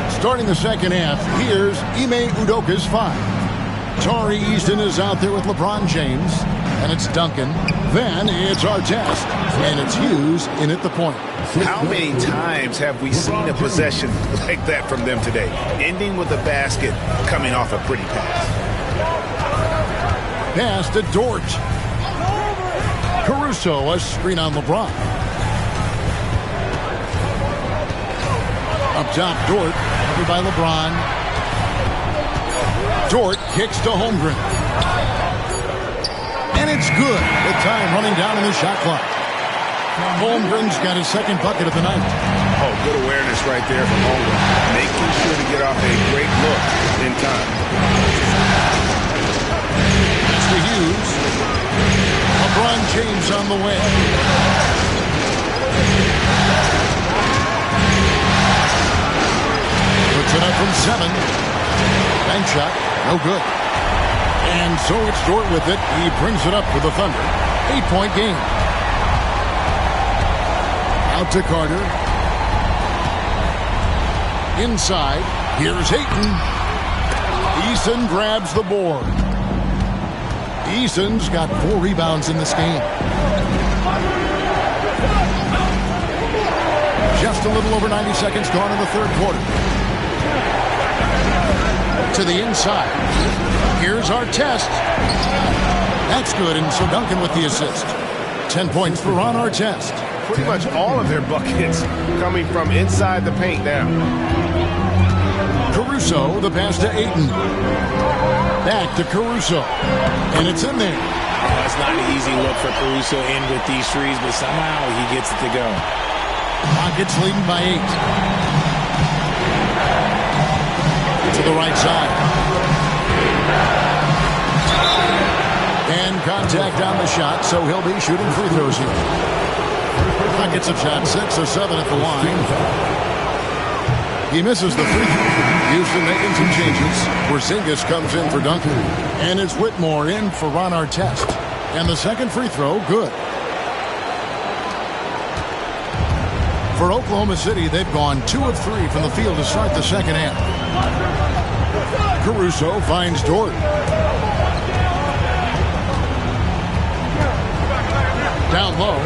Starting the second half, here's Ime Udoka's 5. Tari Easton is out there with LeBron James, and it's Duncan. Then it's Artest, and it's Hughes in at the point. How many times have we seen a possession like that from them today? Ending with a basket, coming off a pretty pass. Pass to Dort. Caruso, a screen on LeBron. Up top, Dort, covered by LeBron. Dort kicks to Holmgren. And it's good. The time running down in the shot clock. Holmgren's got his second bucket of the night. Oh, good awareness right there from Holmgren. Making sure to get off a great look in time. That's to Hughes. LeBron James on the way. it up from 7. Bank shot, no good. And so it's Dort with it. He brings it up for the Thunder. 8-point game. Out to Carter. Inside. Here's Ayton. Eason grabs the board. Eason's got 4 rebounds in this game. Just a little over 90 seconds gone in the third quarter. To the inside. Here's Artest. That's good, and so Duncan with the assist. 10 points for Ron Artest. Pretty much all of their buckets coming from inside the paint now. Caruso, the pass to Ayton. Back to Caruso. And it's in there. That's not an easy look for Caruso in with these threes, but somehow he gets it to go. Rockets leading by 8. To the right side. And contact on the shot, so he'll be shooting free throws here. Rockets have shot 6 or 7 at the line. He misses the free throw. Houston making some changes. Porzingis comes in for Duncan. And it's Whitmore in for Ron Artest. And the second free throw, good. For Oklahoma City, they've gone 2 of 3 from the field to start the second half. Caruso finds Dort. Down low.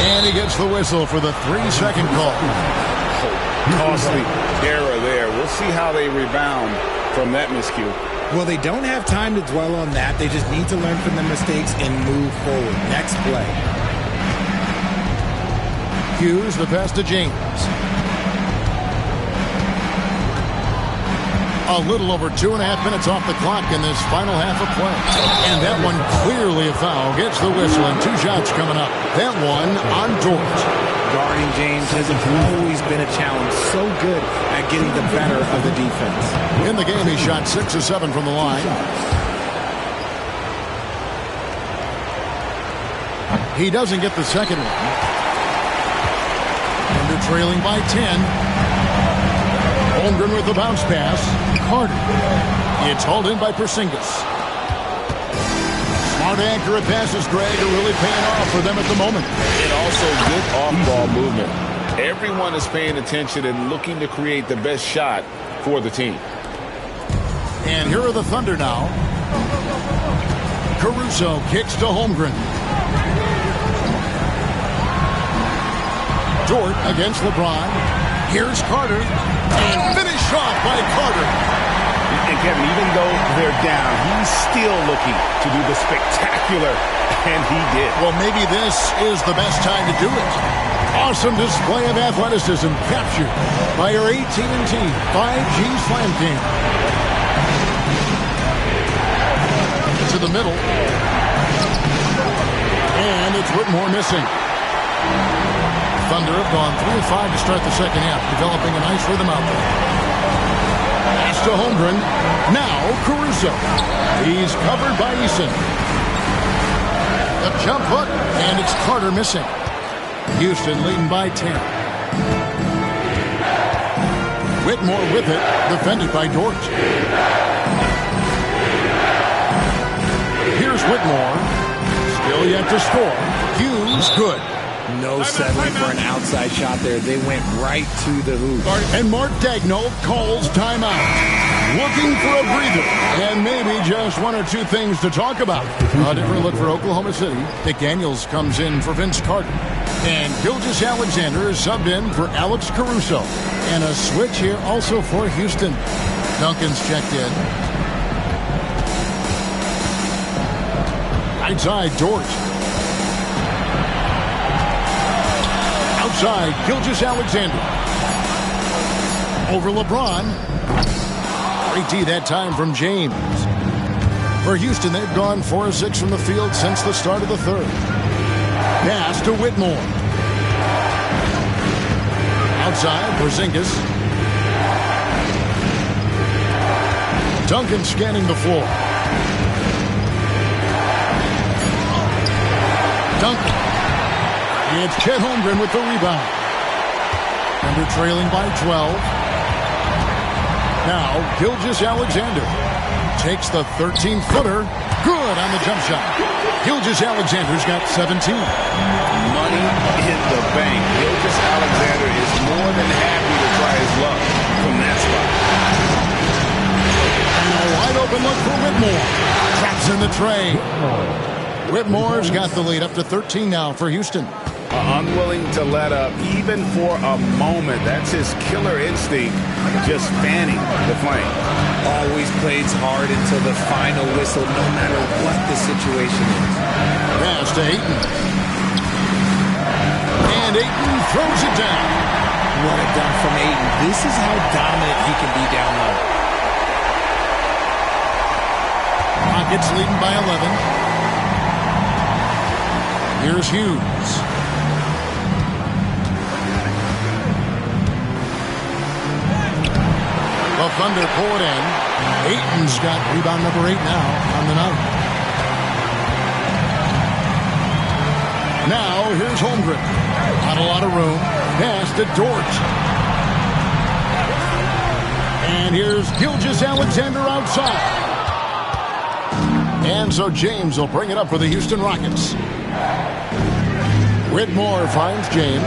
And he gets the whistle for the 3-second call. Costly error there. We'll see how they rebound from that miscue. Well, they don't have time to dwell on that. They just need to learn from the mistakes and move forward. Next play. Hughes, the pass to James. A little over 2.5 minutes off the clock in this final half of play. And that one clearly a foul. Gets the whistle and 2 shots coming up. That one on Dort. Guarding James hasn't always been a challenge. So good at getting the better of the defense. In the game, he shot 6 or 7 from the line. He doesn't get the second one. And they're trailing by 10. Holmgren with the bounce pass. Carter. It's hauled in by Porzingis. Smart, accurate passes, Greg, are really paying off for them at the moment. And also good off-ball movement. Everyone is paying attention and looking to create the best shot for the team. And here are the Thunder now. Caruso kicks to Holmgren. Dort against LeBron. Here's Carter. And finished off by Carter. And Kevin, even though they're down, he's still looking to do the spectacular, and he did. Well, maybe this is the best time to do it. Awesome display of athleticism captured by our AT&T 5G Slam King. To the middle. And it's Whitmore missing. Thunder have gone 3 of 5 to start the second half, developing a nice rhythm out there. Pass to Holmgren. Now Caruso. He's covered by Eason. The jump hook, and it's Carter missing. Houston leading by 10. Whitmore with it, defended by Dort. Here's Whitmore. Still yet to score. Hughes, good. No settling for an outside shot there. They went right to the hoop. And Mark Daigneault calls timeout. Looking for a breather. And maybe just 1 or 2 things to talk about. A different look for Oklahoma City. McDaniels comes in for Vince Carter. And Gilgeous-Alexander is subbed in for Alex Caruso. And a switch here also for Houston. Duncan's checked in. Right side, Dort. Outside, Gilgeous-Alexander. Over LeBron. Great D that time from James. For Houston, they've gone 4 of 6 from the field since the start of the third. Pass to Whitmore. Outside, Porzingis. Duncan scanning the floor. Duncan. It's Chet Holmgren with the rebound. And they're trailing by 12. Now, Gilgeous-Alexander takes the 13-footer. Good on the jump shot. Gilgeous-Alexander's got 17. Money in the bank. Gilgeous-Alexander is more than happy to try his luck from that spot. And a wide open look for Whitmore. Traps in the tray. Whitmore's got the lead up to 13 now for Houston. Unwilling to let up even for a moment. That's his killer instinct, just fanning the flame. Always plays hard until the final whistle, no matter what the situation is. Pass to Ayton. And Ayton throws it down. What a dunk from Ayton. This is how dominant he can be down low. Rockets leading by 11. Here's Hughes. The Thunder pull it in. Ayton's got rebound number 8 now on the night. Now here's Holmgren. Not a lot of room. Pass to Dort. And here's Gilgeous-Alexander outside. And so James will bring it up for the Houston Rockets. Whitmore finds James.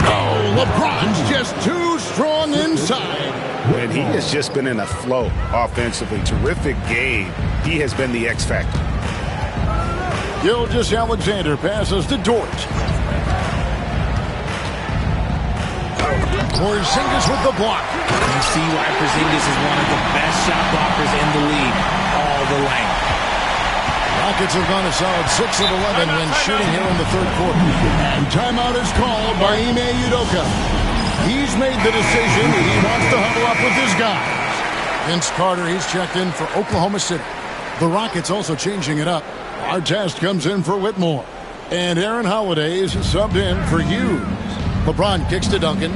Oh, LeBron's just too strong inside. And he has just been in a flow offensively. Terrific game. He has been the X factor. Gilgeous-Alexander passes to Dort. Porzingis with the block. You see why Porzingis is one of the best shot blockers in the league. All the length. Rockets have gone a solid 6 of 11 when shooting here in the third quarter. And timeout is called by Ime Udoka. He's made the decision. He wants to huddle up with his guys. Vince Carter, he's checked in for Oklahoma City. The Rockets also changing it up. Artest comes in for Whitmore. And Aaron Holiday is subbed in for Hughes. LeBron kicks to Duncan.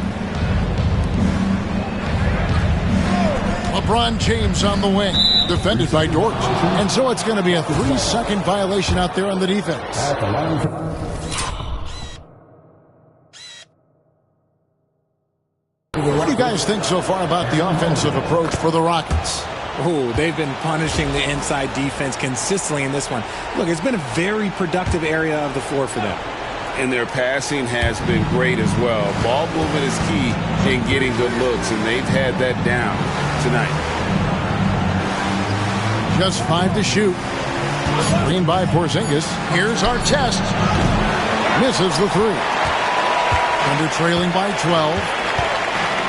LeBron James on the wing. Defended by Dort. And so it's going to be a 3-second violation out there on the defense. What do you guys think so far about the offensive approach for the Rockets? Oh, they've been punishing the inside defense consistently in this one. Look, it's been a very productive area of the floor for them. And their passing has been great as well. Ball movement is key in getting good looks, and they've had that down tonight. Just 5 to shoot. Screen by Porzingis. Here's Artest. Misses the 3. Under trailing by 12.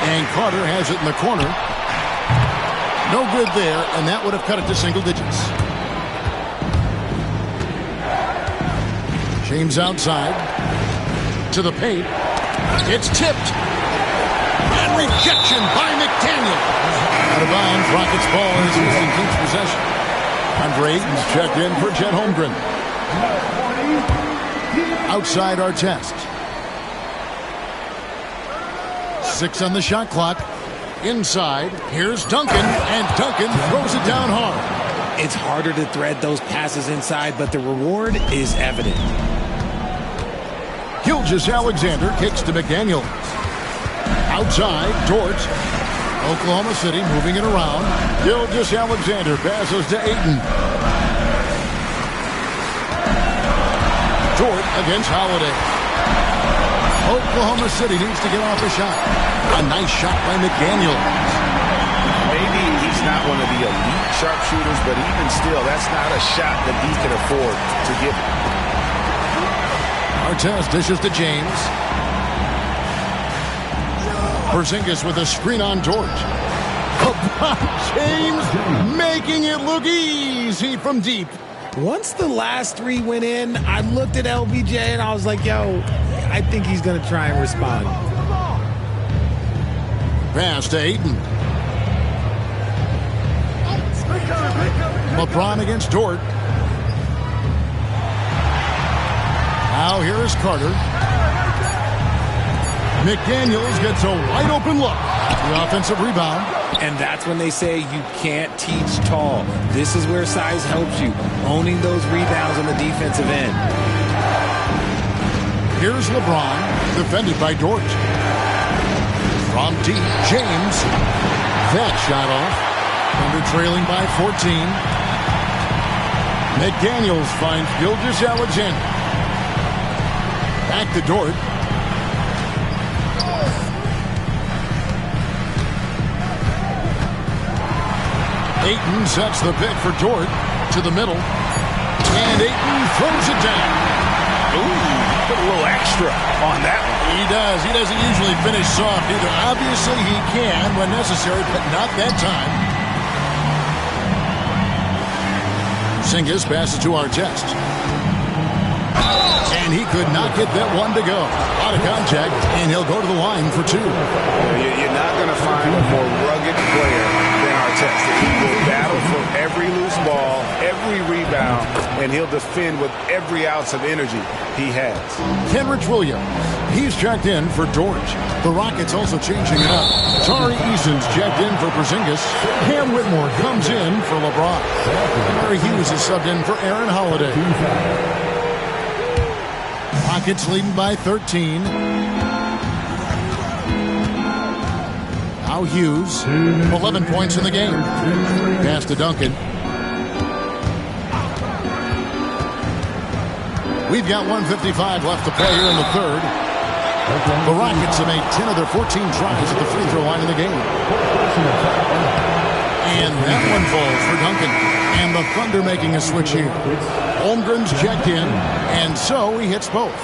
And Carter has it in the corner. No good there, and that would have cut it to single digits. James outside. To the paint. It's tipped. And rejection by McDaniel. Out of bounds. Rockets ball as Houston keeps possession. Andre Ayton's checked in for Chet Holmgren. Outside Artest. 6 on the shot clock. Inside, here's Duncan, and Duncan throws it down hard. It's harder to thread those passes inside, but the reward is evident. Gilgeous-Alexander kicks to McDaniel. Outside, Dort. Oklahoma City moving it around. Gilgeous-Alexander passes to Ayton. Dort against Holiday. Oklahoma City needs to get off a shot. A nice shot by McDaniel. Maybe he's not one of the elite sharpshooters, but even still, that's not a shot that he can afford to give. Artest dishes to James. Porzingis with a screen on Dort. James making it look easy from deep. Once the last 3 went in, I looked at LBJ and I was like, yo, I think he's going to try and respond. Pass to Ayton. LeBron against Dort. Now here is Carter. McDaniels gets a wide open look. The offensive rebound. And that's when they say you can't teach tall. This is where size helps you. Owning those rebounds on the defensive end. Here's LeBron, defended by Dort. From deep, James. That shot off. Thunder trailing by 14. McDaniels finds Gilgeous-Alexander. Back to Dort. Ayton sets the pick for Dort to the middle. And Ayton throws it down. Ooh, put a little extra on that one. He does. He doesn't usually finish soft either. Obviously, he can when necessary, but not that time. Porzingis passes to Artest. And he could not get that one to go. Out of contact, and he'll go to the line for two. You're not going to find a more rugged player than Artest. He will battle for every loose ball, every rebound, and he'll defend with every ounce of energy he has. Kenrich Williams, he's checked in for Dort. The Rockets also changing it up. Tari Eason's checked in for Porzingis. Cam Whitmore comes in for LeBron. Larry Hughes is subbed in for Aaron Holiday. Rockets leading by 13. Now Hughes, 11 points in the game. Pass to Duncan. We've got 1:55 left to play here in the third. The Rockets have made 10 of their 14 tries at the free throw line in the game. And that one falls for Duncan. And the Thunder making a switch here. Holmgren's checked in, and so he hits both.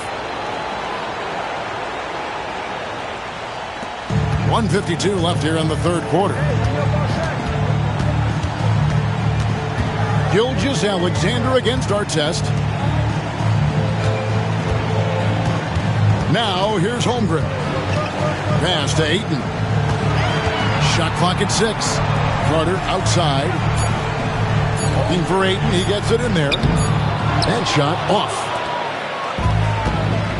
1:52 left here in the third quarter. Gilgeous-Alexander against Artest. Now here's Holmgren. Pass to Ayton. Shot clock at 6. Carter outside. Looking for Ayton. He gets it in there. And shot off.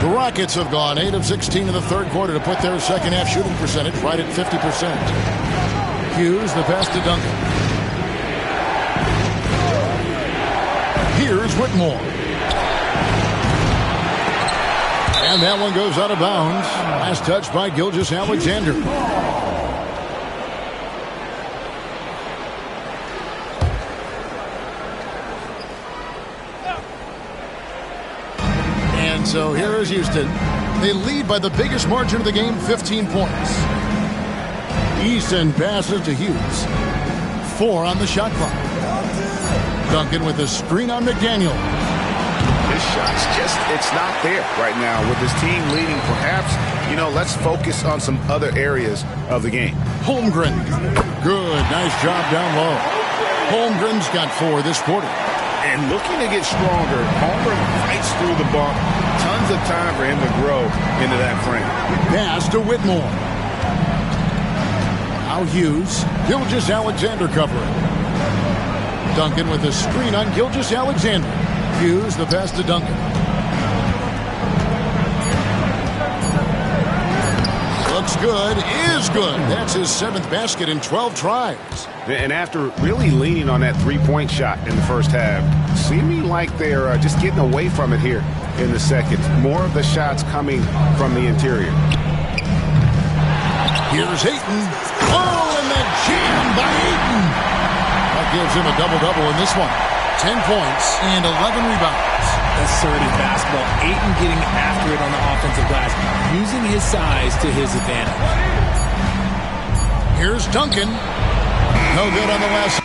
The Rockets have gone 8 of 16 in the third quarter to put their second half shooting percentage right at 50%. Hughes, the pass to Duncan. Here's Whitmore. And that one goes out of bounds. Last touch by Gilgeous-Alexander. And so here is Houston. They lead by the biggest margin of the game, 15 points. Easton passes to Hughes. 4 on the shot clock. Duncan with a screen on McDaniel. His shot's just, it's not there right now with his team leading. Perhaps, let's focus on some other areas of the game. Holmgren. Good. Nice job down low. Holmgren's got 4 this quarter. And looking to get stronger, Holmgren fights through the bump. Tons of time for him to grow into that frame. Pass to Whitmore. Now Hughes. Gilgeous-Alexander covering. Duncan with a screen on Gilgeous-Alexander. Hughes, the pass to Duncan. Looks good, is good. That's his 7th basket in 12 tries. And after really leaning on that three-point shot in the first half, seeming like they're just getting away from it here in the second. More of the shots coming from the interior. Here's Ayton. Oh, and the jam by Ayton. That gives him a double-double in this one. 10 points and 11 rebounds. Assertive basketball. Ayton getting after it on the offensive glass, using his size to his advantage. Here's Duncan. No good on the last.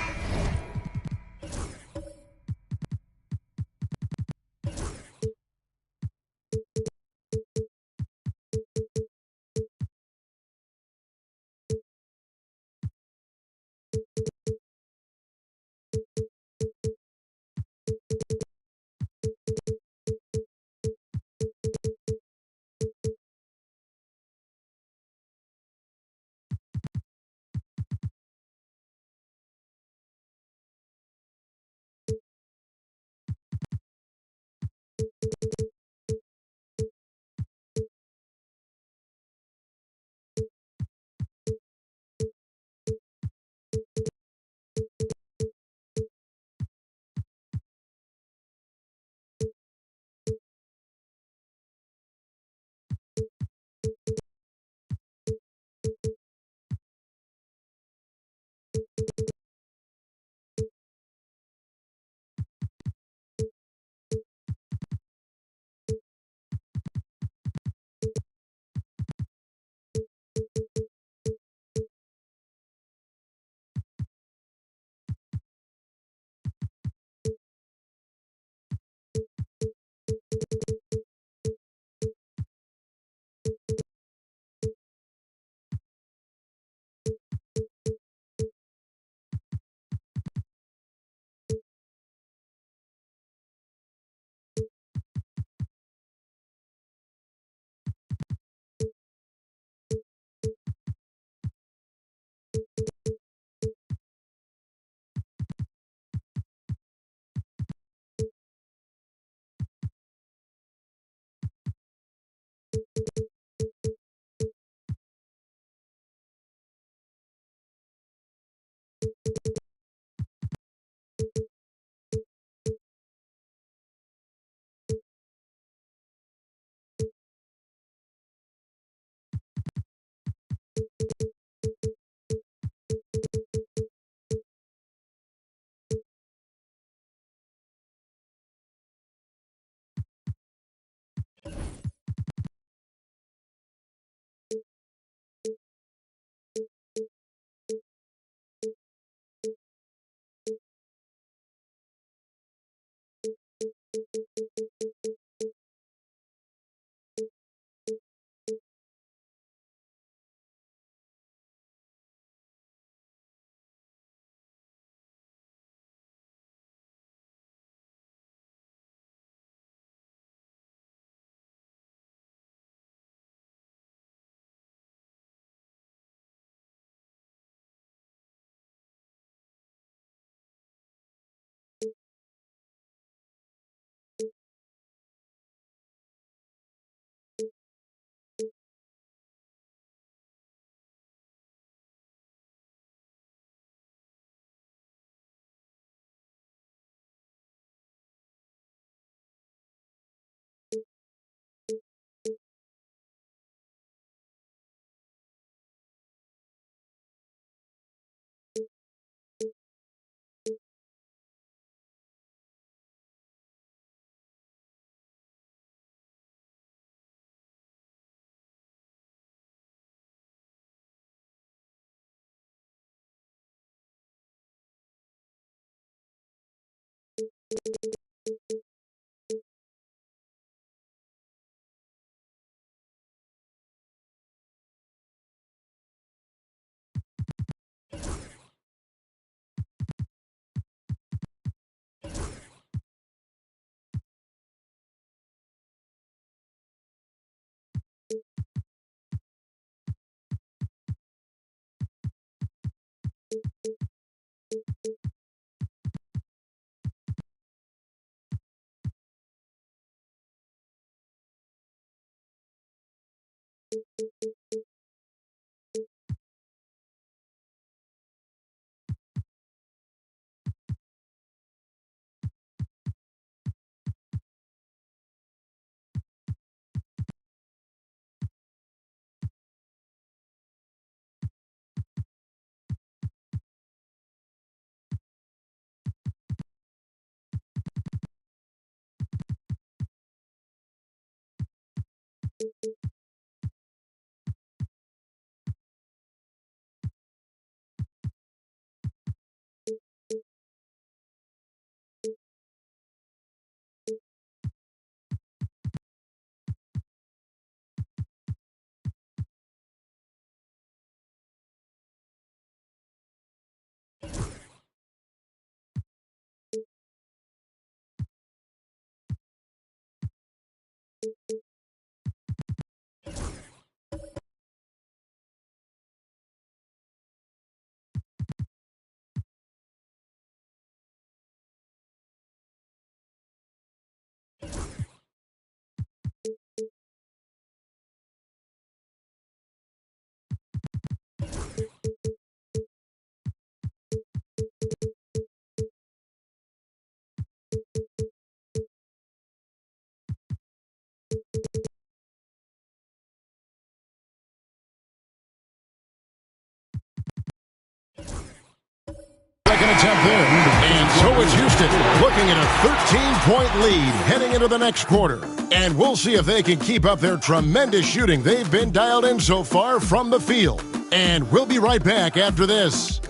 Second attempt in, and so it's Houston looking at a 13-point lead heading into the next quarter. And we'll see if they can keep up their tremendous shooting they've been dialed in so far from the field. And we'll be right back after this.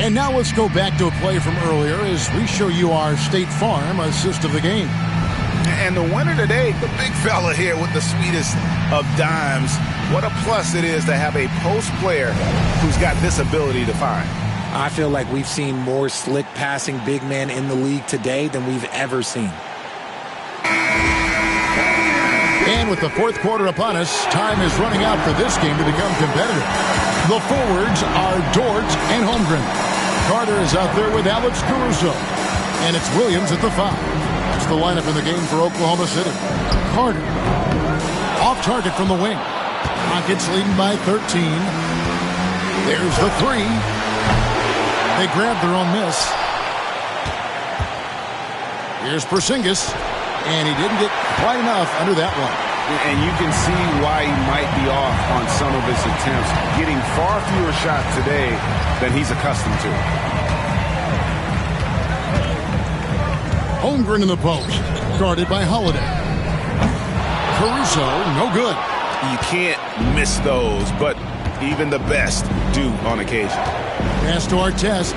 And now let's go back to a play from earlier as we show you our State Farm assist of the game. And the winner today, the big fella here with the sweetest of dimes. What a plus it is to have a post player who's got this ability to find. I feel like we've seen more slick passing big men in the league today than we've ever seen. And with the fourth quarter upon us, time is running out for this game to become competitive. The forwards are Dort and Holmgren. Carter is out there with Alex Caruso. And it's Williams at the 5. That's the lineup in the game for Oklahoma City. Carter, off target from the wing. Rockets leading by 13. There's the 3. They grabbed their own miss. Here's Porzingis. And he didn't get quite enough under that one. And you can see why he might be off on some of his attempts, getting far fewer shots today than he's accustomed to. Holmgren in the post. Guarded by Holiday. Caruso, no good. You can't miss those, but even the best do on occasion. Pass to Artest.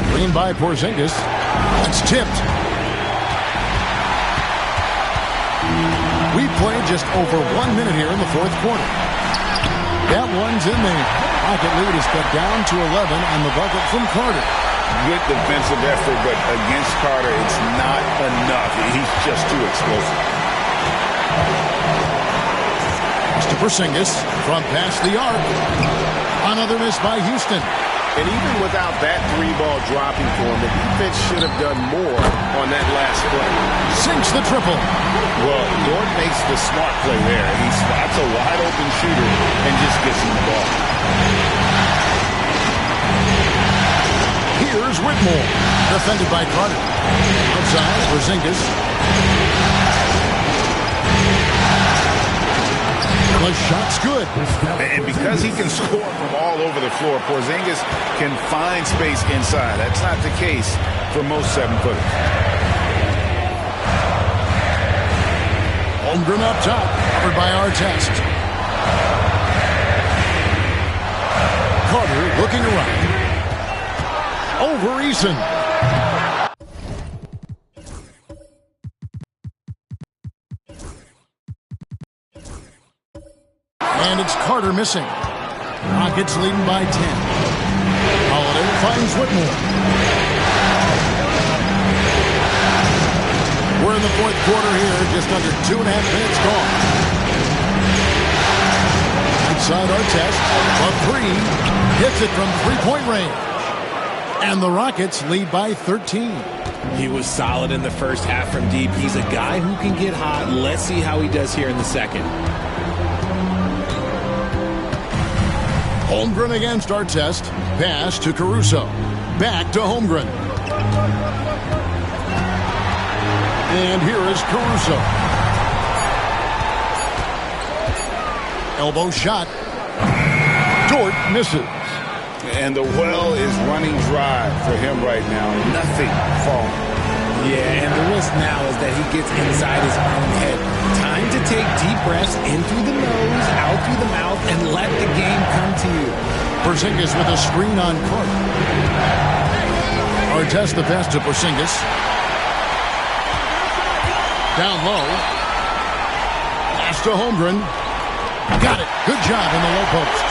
Screen by Porzingis. It's tipped. We played just over 1 minute here in the fourth quarter. That one's in there. Rocket lead is cut down to 11 on the bucket from Carter. Good defensive effort, but against Carter, it's not enough. He's just too explosive. To Porzingis from past the arc. Another miss by Houston. And even without that three-ball dropping for him, the defense should have done more on that last play. Sinks the triple. Well, Dort makes the smart play there. He spots a wide-open shooter and just gets him the ball. Here's Whitmore. Defended by Carter. Outside, Porzingis. The shot's good. And because he can score from all over the floor, Porzingis can find space inside. That's not the case for most 7-footers. Holmgren up top, covered by Artest. Carter looking around. Over Eason. And it's Carter missing. Rockets leading by 10. Holiday finds Whitmore. We're in the fourth quarter here, just under 2.5 minutes gone. Inside Artest, a three, hits it from three-point range. And the Rockets lead by 13. He was solid in the first half from deep. He's a guy who can get hot. Let's see how he does here in the second. Holmgren against Artest. Pass to Caruso. Back to Holmgren. And here is Caruso. Elbow shot. Dort misses. And the well is running dry for him right now. Nothing falling. Yeah, and the risk now is that he gets inside his own head. Time to take deep breaths in through the nose, out through the mouth, and let the game come to you. Porzingis with a screen on Carter. Artest the pass to Porzingis. Down low. Pass to Holmgren. Got it. Good job in the low post.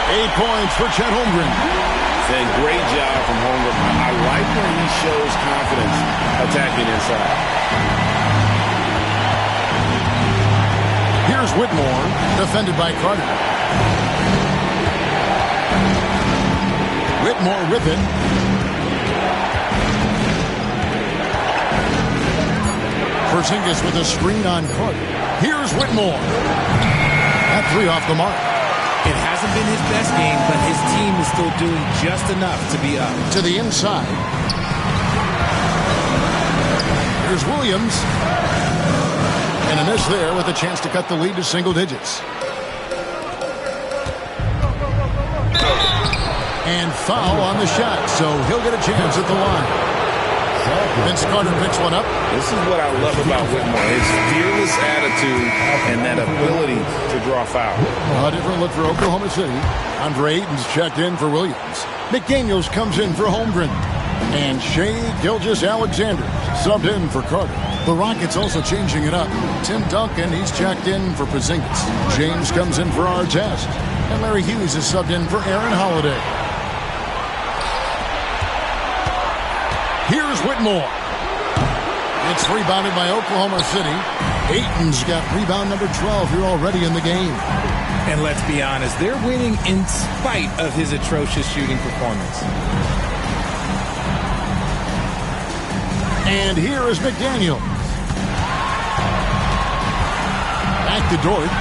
8 points for Chet Holmgren. And great job from Holmgren. I like when he shows confidence attacking inside. Here's Whitmore, defended by Carter. Whitmore with it. Porzingis with a screen on Carter. Here's Whitmore. That three off the mark. It hasn't been his best game, but his team is still doing just enough to be up. To the inside. Here's Williams. And a miss there with a chance to cut the lead to single digits. And foul on the shot, so he'll get a chance at the line. Vince Carter picks one up. This is what I love about Whitmore. His fearless attitude and that ability to draw foul. A different look for Oklahoma City. Andre Ayton's checked in for Williams. McDaniels comes in for Holmgren. And Shai Gilgeous-Alexander subbed in for Carter. The Rockets also changing it up. Tim Duncan, he's checked in for Porzingis. James comes in for Artest. And Larry Hughes is subbed in for Aaron Holiday. Here's Whitmore. It's rebounded by Oklahoma City. Ayton's got rebound number 12 here already in the game. And let's be honest, they're winning in spite of his atrocious shooting performance. And here is McDaniel. Back to Dort.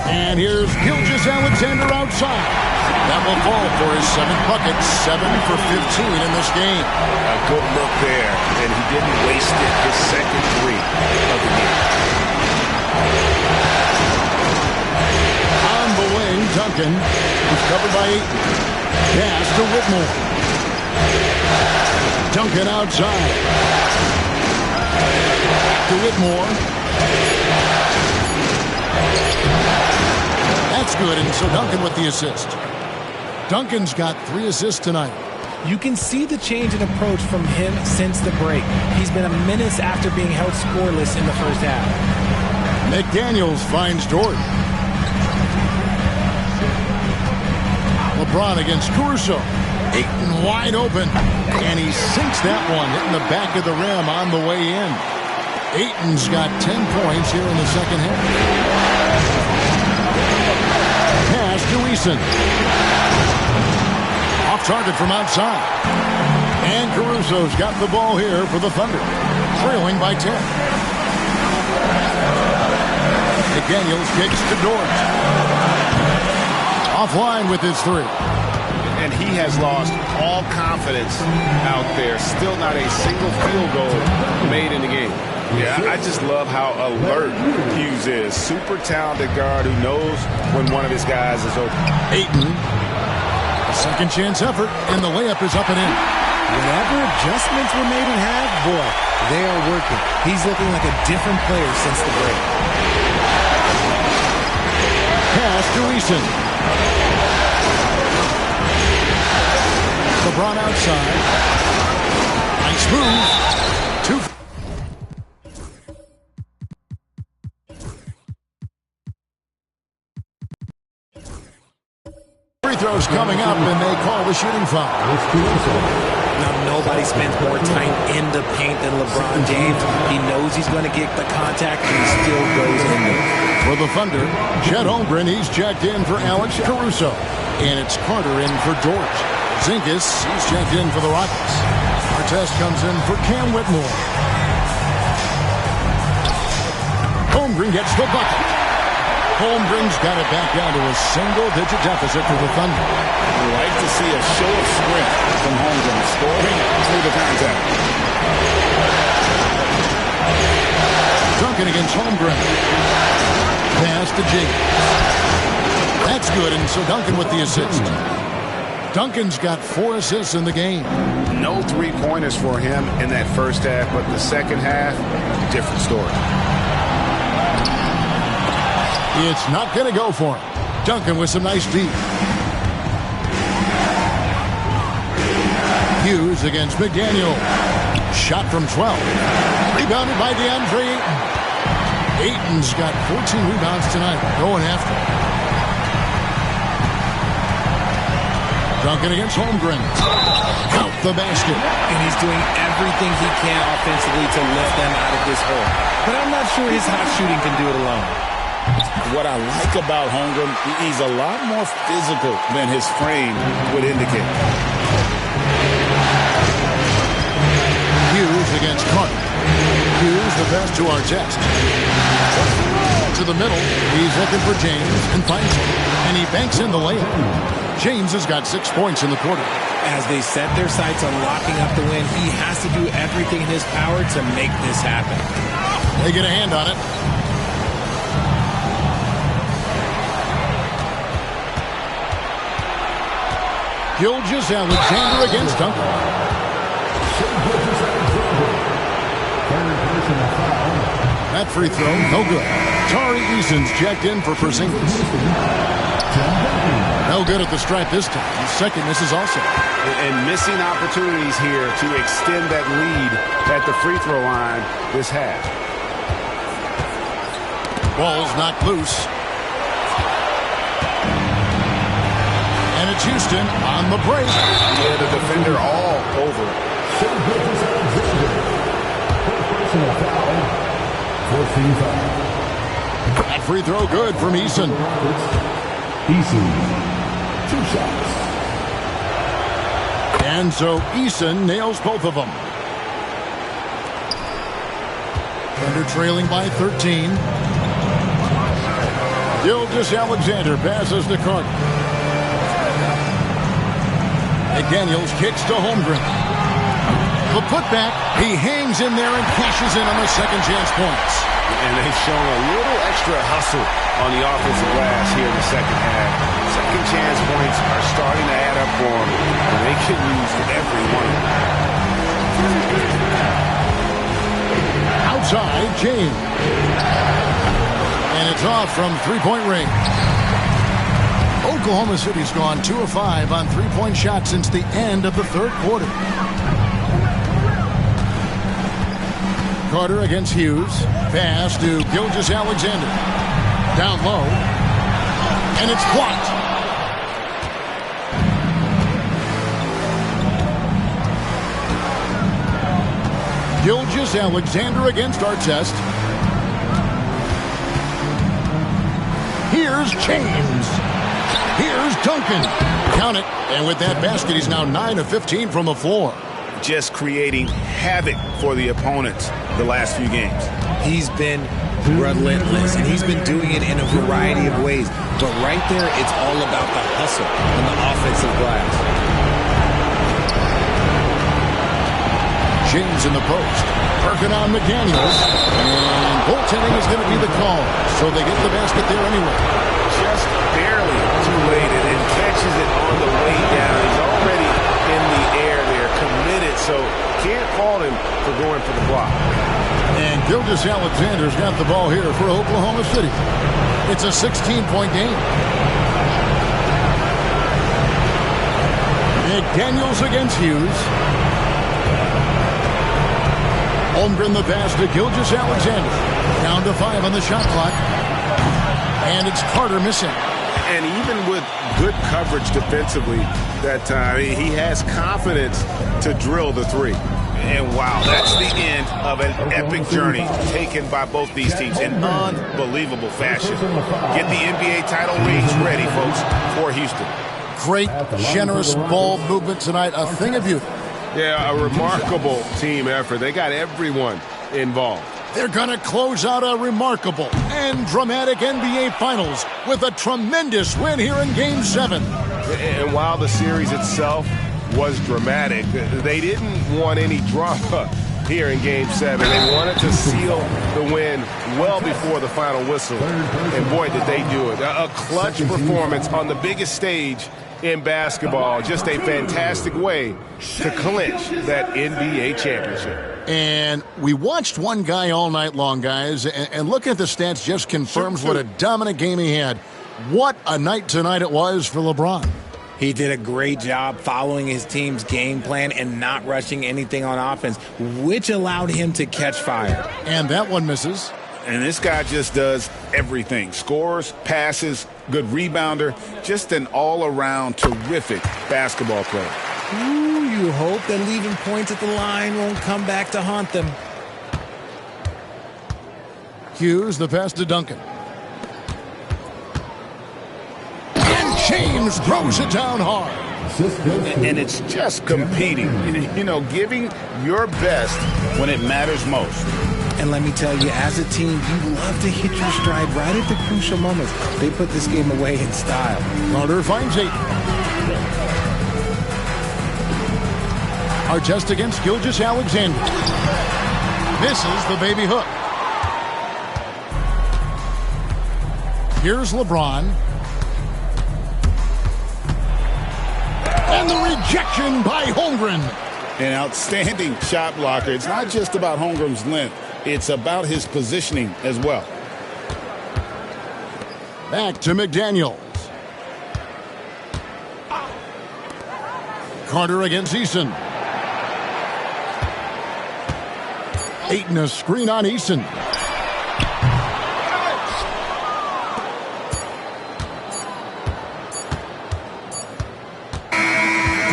And here's Gilgeous-Alexander outside. That will fall for his 7th bucket, 7 for 15 in this game. A good look there, and he didn't waste it. His second three of the game. On the wing, Duncan is covered by Ayton. Pass to Whitmore. Duncan outside. To Whitmore. That's good, and so Duncan with the assist. Duncan's got 3 assists tonight. You can see the change in approach from him since the break. He's been a menace after being held scoreless in the first half. McDaniels finds Dort. LeBron against Caruso. Ayton wide open. And he sinks that one, hitting the back of the rim on the way in. Ayton's got 10 points here in the second half. Pass to Eason. Off target from outside. And Caruso's got the ball here for the Thunder. Trailing by 10. McDaniels kicks to Dort. Offline with his 3. And he has lost all confidence out there. Still not a single field goal made in the game. Yeah, I just love how alert Hughes is. Super talented guard who knows when one of his guys is open. Ayton. A second chance effort, and the layup is up and in. Whatever adjustments were made in half, boy, they are working. He's looking like a different player since the break. Pass to Eason. LeBron outside. Nice move. 2. Free throws coming up, and they call the shooting foul. Now, nobody spends more time in the paint than LeBron James. He knows he's going to get the contact, and he still goes in there. For the Thunder, Chet Holmgren, he's checked in for Alex Caruso. And it's Carter in for Dort. Zinkis, he's checked in for the Rockets. Artest comes in for Cam Whitmore. Holmgren gets the bucket. Holmgren's got it back down to a single-digit deficit for the Thunder. We like to see a show of strength from Holmgren, scoring through the contact. Duncan against Holmgren. Pass to James. That's good, and so Duncan with the assist. Duncan's got 4 assists in the game. No 3-pointers for him in that first half, but the second half, different story. It's not going to go for him. Duncan with some nice deep. Hughes against McDaniel. Shot from 12. Rebounded by DeAndre Ayton. Ayton's got 14 rebounds tonight. Going after him. Duncan against Holmgren. Count the basket. And he's doing everything he can offensively to lift them out of this hole. But I'm not sure his hot shooting can do it alone. What I like about Holmgren, he's a lot more physical than his frame would indicate. Hughes against Carter. Hughes the best to Artest. To the middle. He's looking for James and finds him. And he banks in the layup. James has got 6 points in the quarter. As they set their sights on locking up the win, he has to do everything in his power to make this happen. They get a hand on it. Gilgeous-Alexander against Duncan. That free throw, no good. Tari Eason's checked in for Porzingis. No good at the stripe this time. His second misses also. And missing opportunities here to extend that lead at the free throw line this half. Ball's knocked loose. And it's Houston on the break. Yeah, the defender all over. That free throw good from Eason. Eason, 2 shots. And so Eason nails both of them. Thunder trailing by 13. Gilgeous-Alexander passes to Carter. McDaniels kicks to Holmgren. The putback, he hangs in there and cashes in on the second chance points. And they've shown a little extra hustle on the offensive glass here in the second half. It's a second chance points are starting to add up for them, and they can use every one of them. Outside, James. And it's off from three-point range. Oklahoma City's gone 2 of 5 on three-point shots since the end of the third quarter. Carter against Hughes. Pass to Gilgeous-Alexander. Down low. And it's blocked. Gilgeous-Alexander against Artest. Here's James. Here's Duncan. Count it. And with that basket, he's now 9 of 15 from the floor. Just creating havoc for the opponents the last few games. He's been relentless, and he's been doing it in a variety of ways. But right there, it's all about the hustle on the offensive glass. James in the post. Working on McDaniels. And goaltending is going to be the call. So they get the basket there anyway. Just barely too late, and then catches it on the way down. He's already in the air there, committed, so can't fault him for going for the block. And Gilgeous-Alexander's got the ball here for Oklahoma City. It's a 16-point game. McDaniels against Hughes. Holmgren the pass to Gilgeous-Alexander. Down to 5 on the shot clock. And it's Carter missing. And even with good coverage defensively that time, he has confidence to drill the three. And wow, that's the end of an epic journey taken by both these teams in unbelievable fashion. Get the NBA title rings ready, folks, for Houston. Great, generous ball movement tonight. A thing of beauty. Yeah, a remarkable team effort. They got everyone involved. They're going to close out a remarkable and dramatic NBA Finals with a tremendous win here in Game 7. And while the series itself was dramatic, they didn't want any drama here in Game 7. They wanted to seal the win well before the final whistle. And boy, did they do it. A clutch performance on the biggest stage in basketball. Just a fantastic way to clinch that NBA championship. And we watched one guy all night long, guys, and looking at the stats just confirms what a dominant game he had. What a night tonight it was for LeBron. He did a great job following his team's game plan and not rushing anything on offense, which allowed him to catch fire. And that one misses. And this guy just does everything. Scores, passes, good rebounder, just an all-around terrific basketball player. Ooh, you hope that leaving points at the line won't come back to haunt them. Hughes, the pass to Duncan. And James throws it down hard. And it's just competing, you know, giving your best when it matters most. And let me tell you, as a team, you love to hit your stride right at the crucial moments. They put this game away in style. Carter finds it. Artest against Gilgeous-Alexander. Misses the baby hook. Here's LeBron. And the rejection by Holmgren. An outstanding shot blocker. It's not just about Holmgren's length. It's about his positioning as well. Back to McDaniels. Carter against Eason. Ayton a screen on Eason.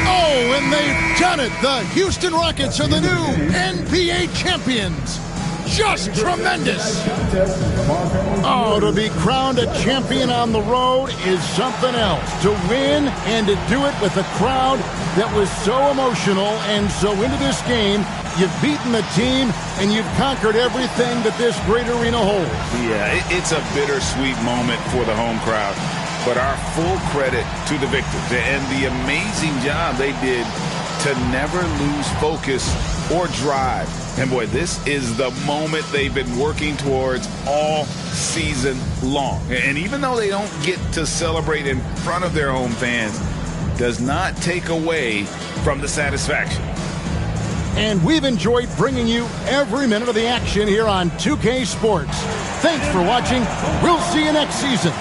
Oh, and they've done it. The Houston Rockets are the new NBA champions. Just tremendous. Oh, to be crowned a champion on the road is something else. To win and to do it with a crowd that was so emotional and so into this game, you've beaten the team and you've conquered everything that this great arena holds. Yeah, it's a bittersweet moment for the home crowd. But our full credit to the victors and the amazing job they did to never lose focus or drive. And boy, this is the moment they've been working towards all season long. And even though they don't get to celebrate in front of their home fans, does not take away from the satisfaction. And we've enjoyed bringing you every minute of the action here on 2K Sports. Thanks for watching. We'll see you next season.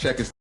check his.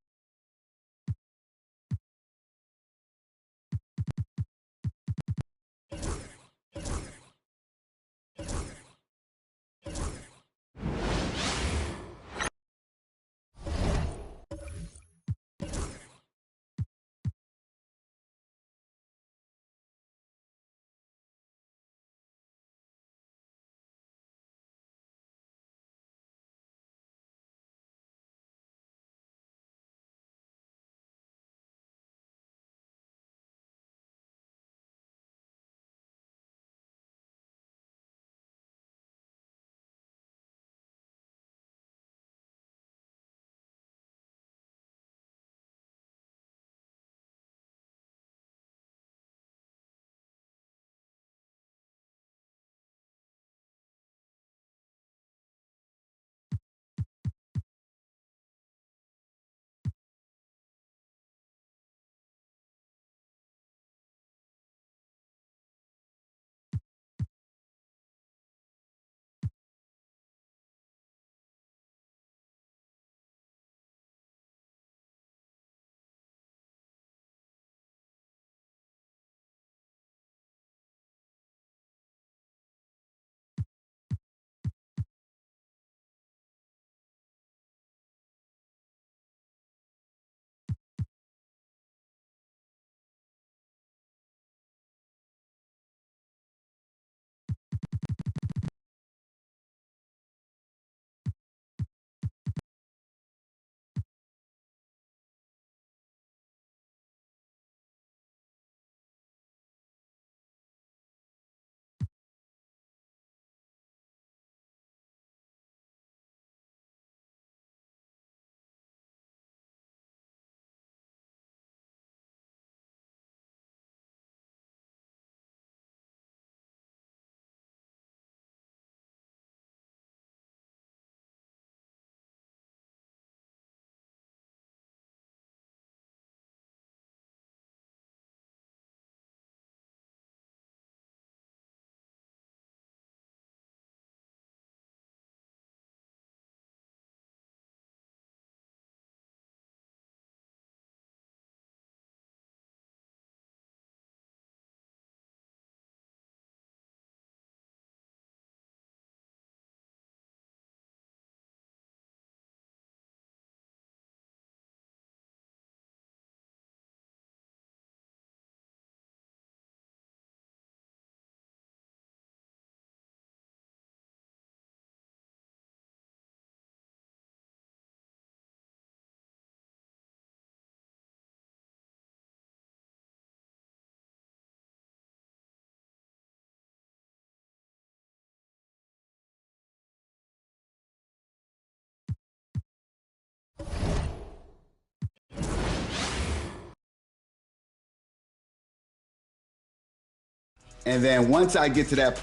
And then once I get to that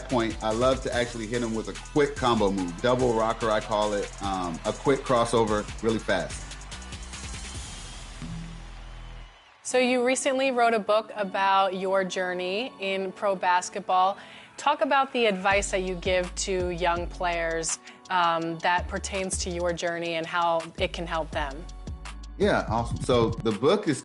point, I love to actually hit him with a quick combo move, double rocker, I call it, a quick crossover, really fast. So you recently wrote a book about your journey in pro basketball. Talk about the advice that you give to young players that pertains to your journey and how it can help them. Yeah, awesome. So the book is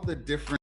the different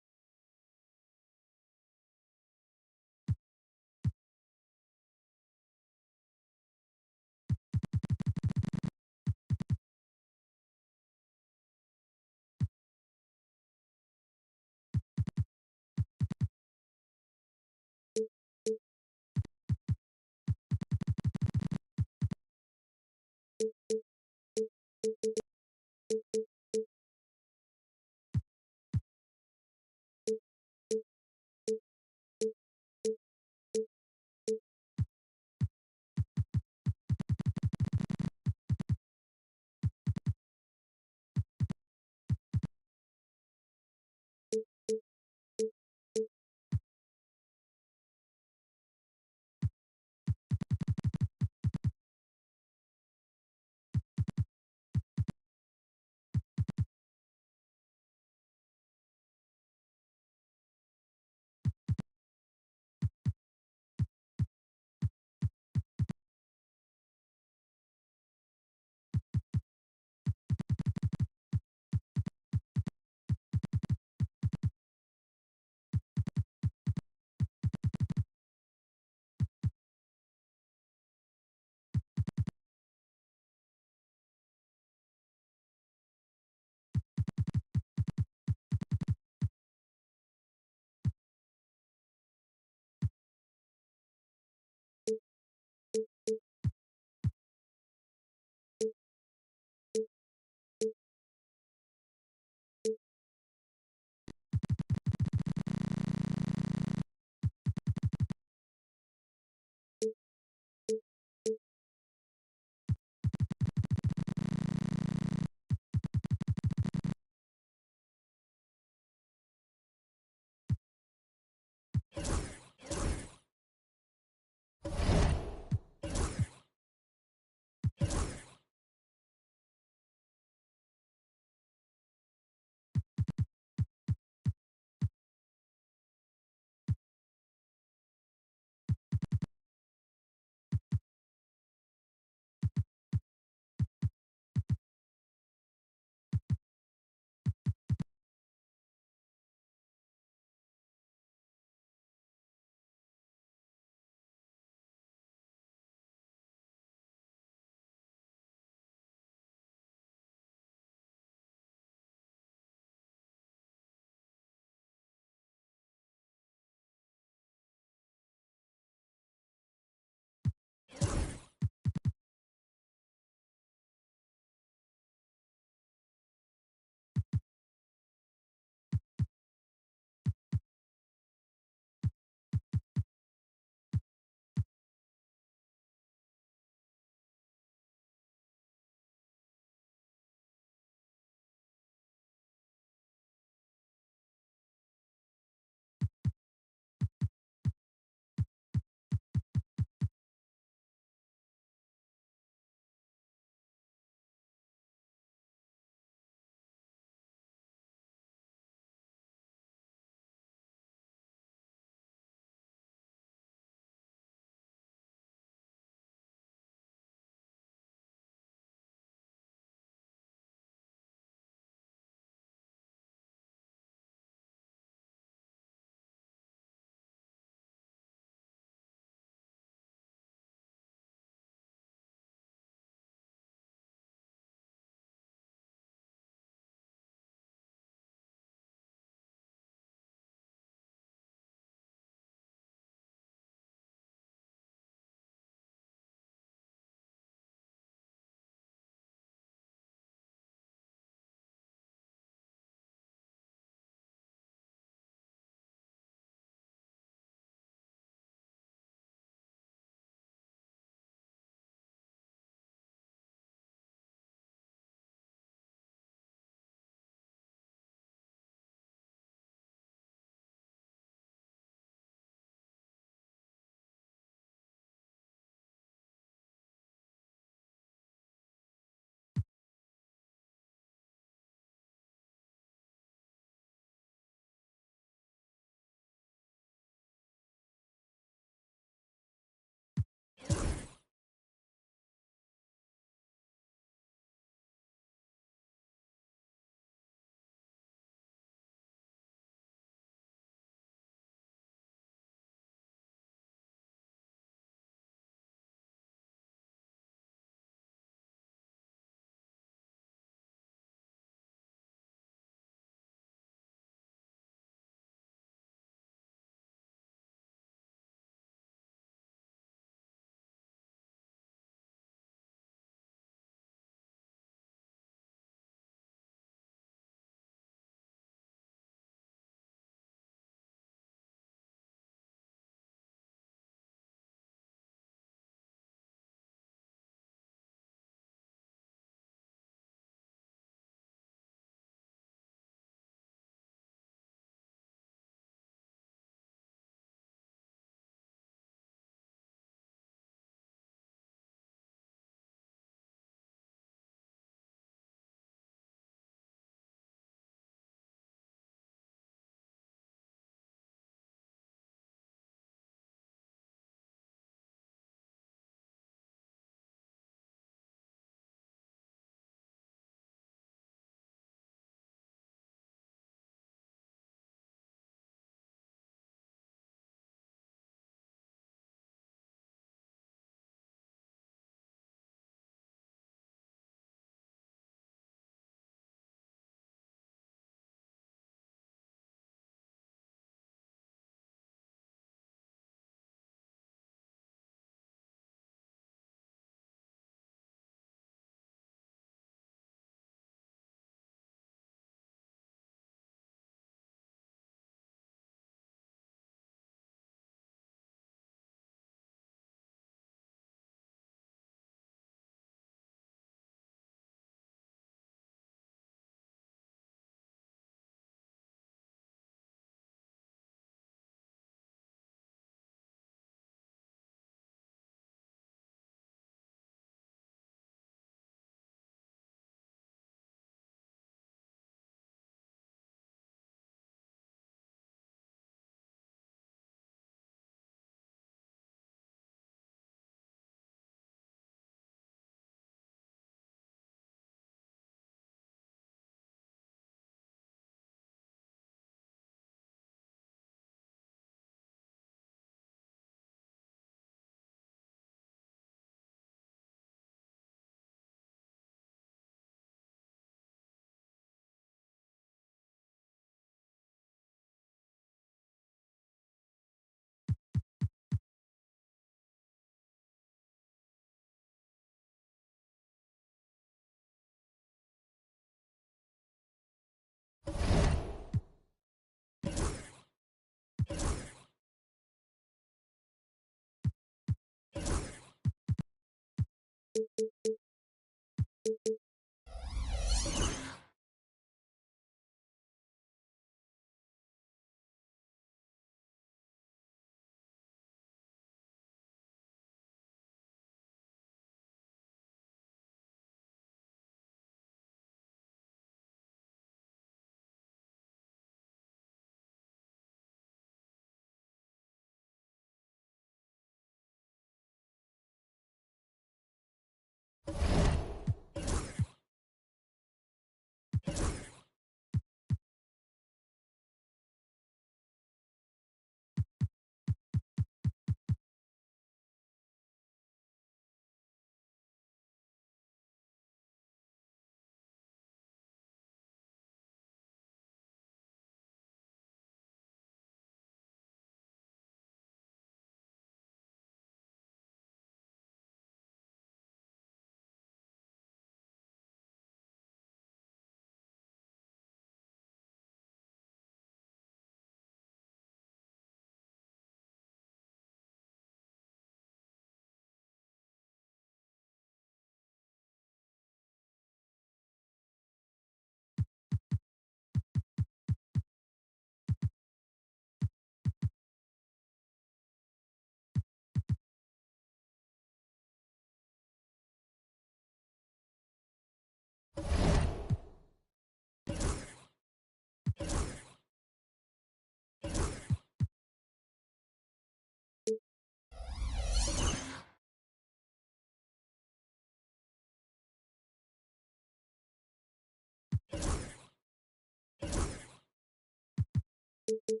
you.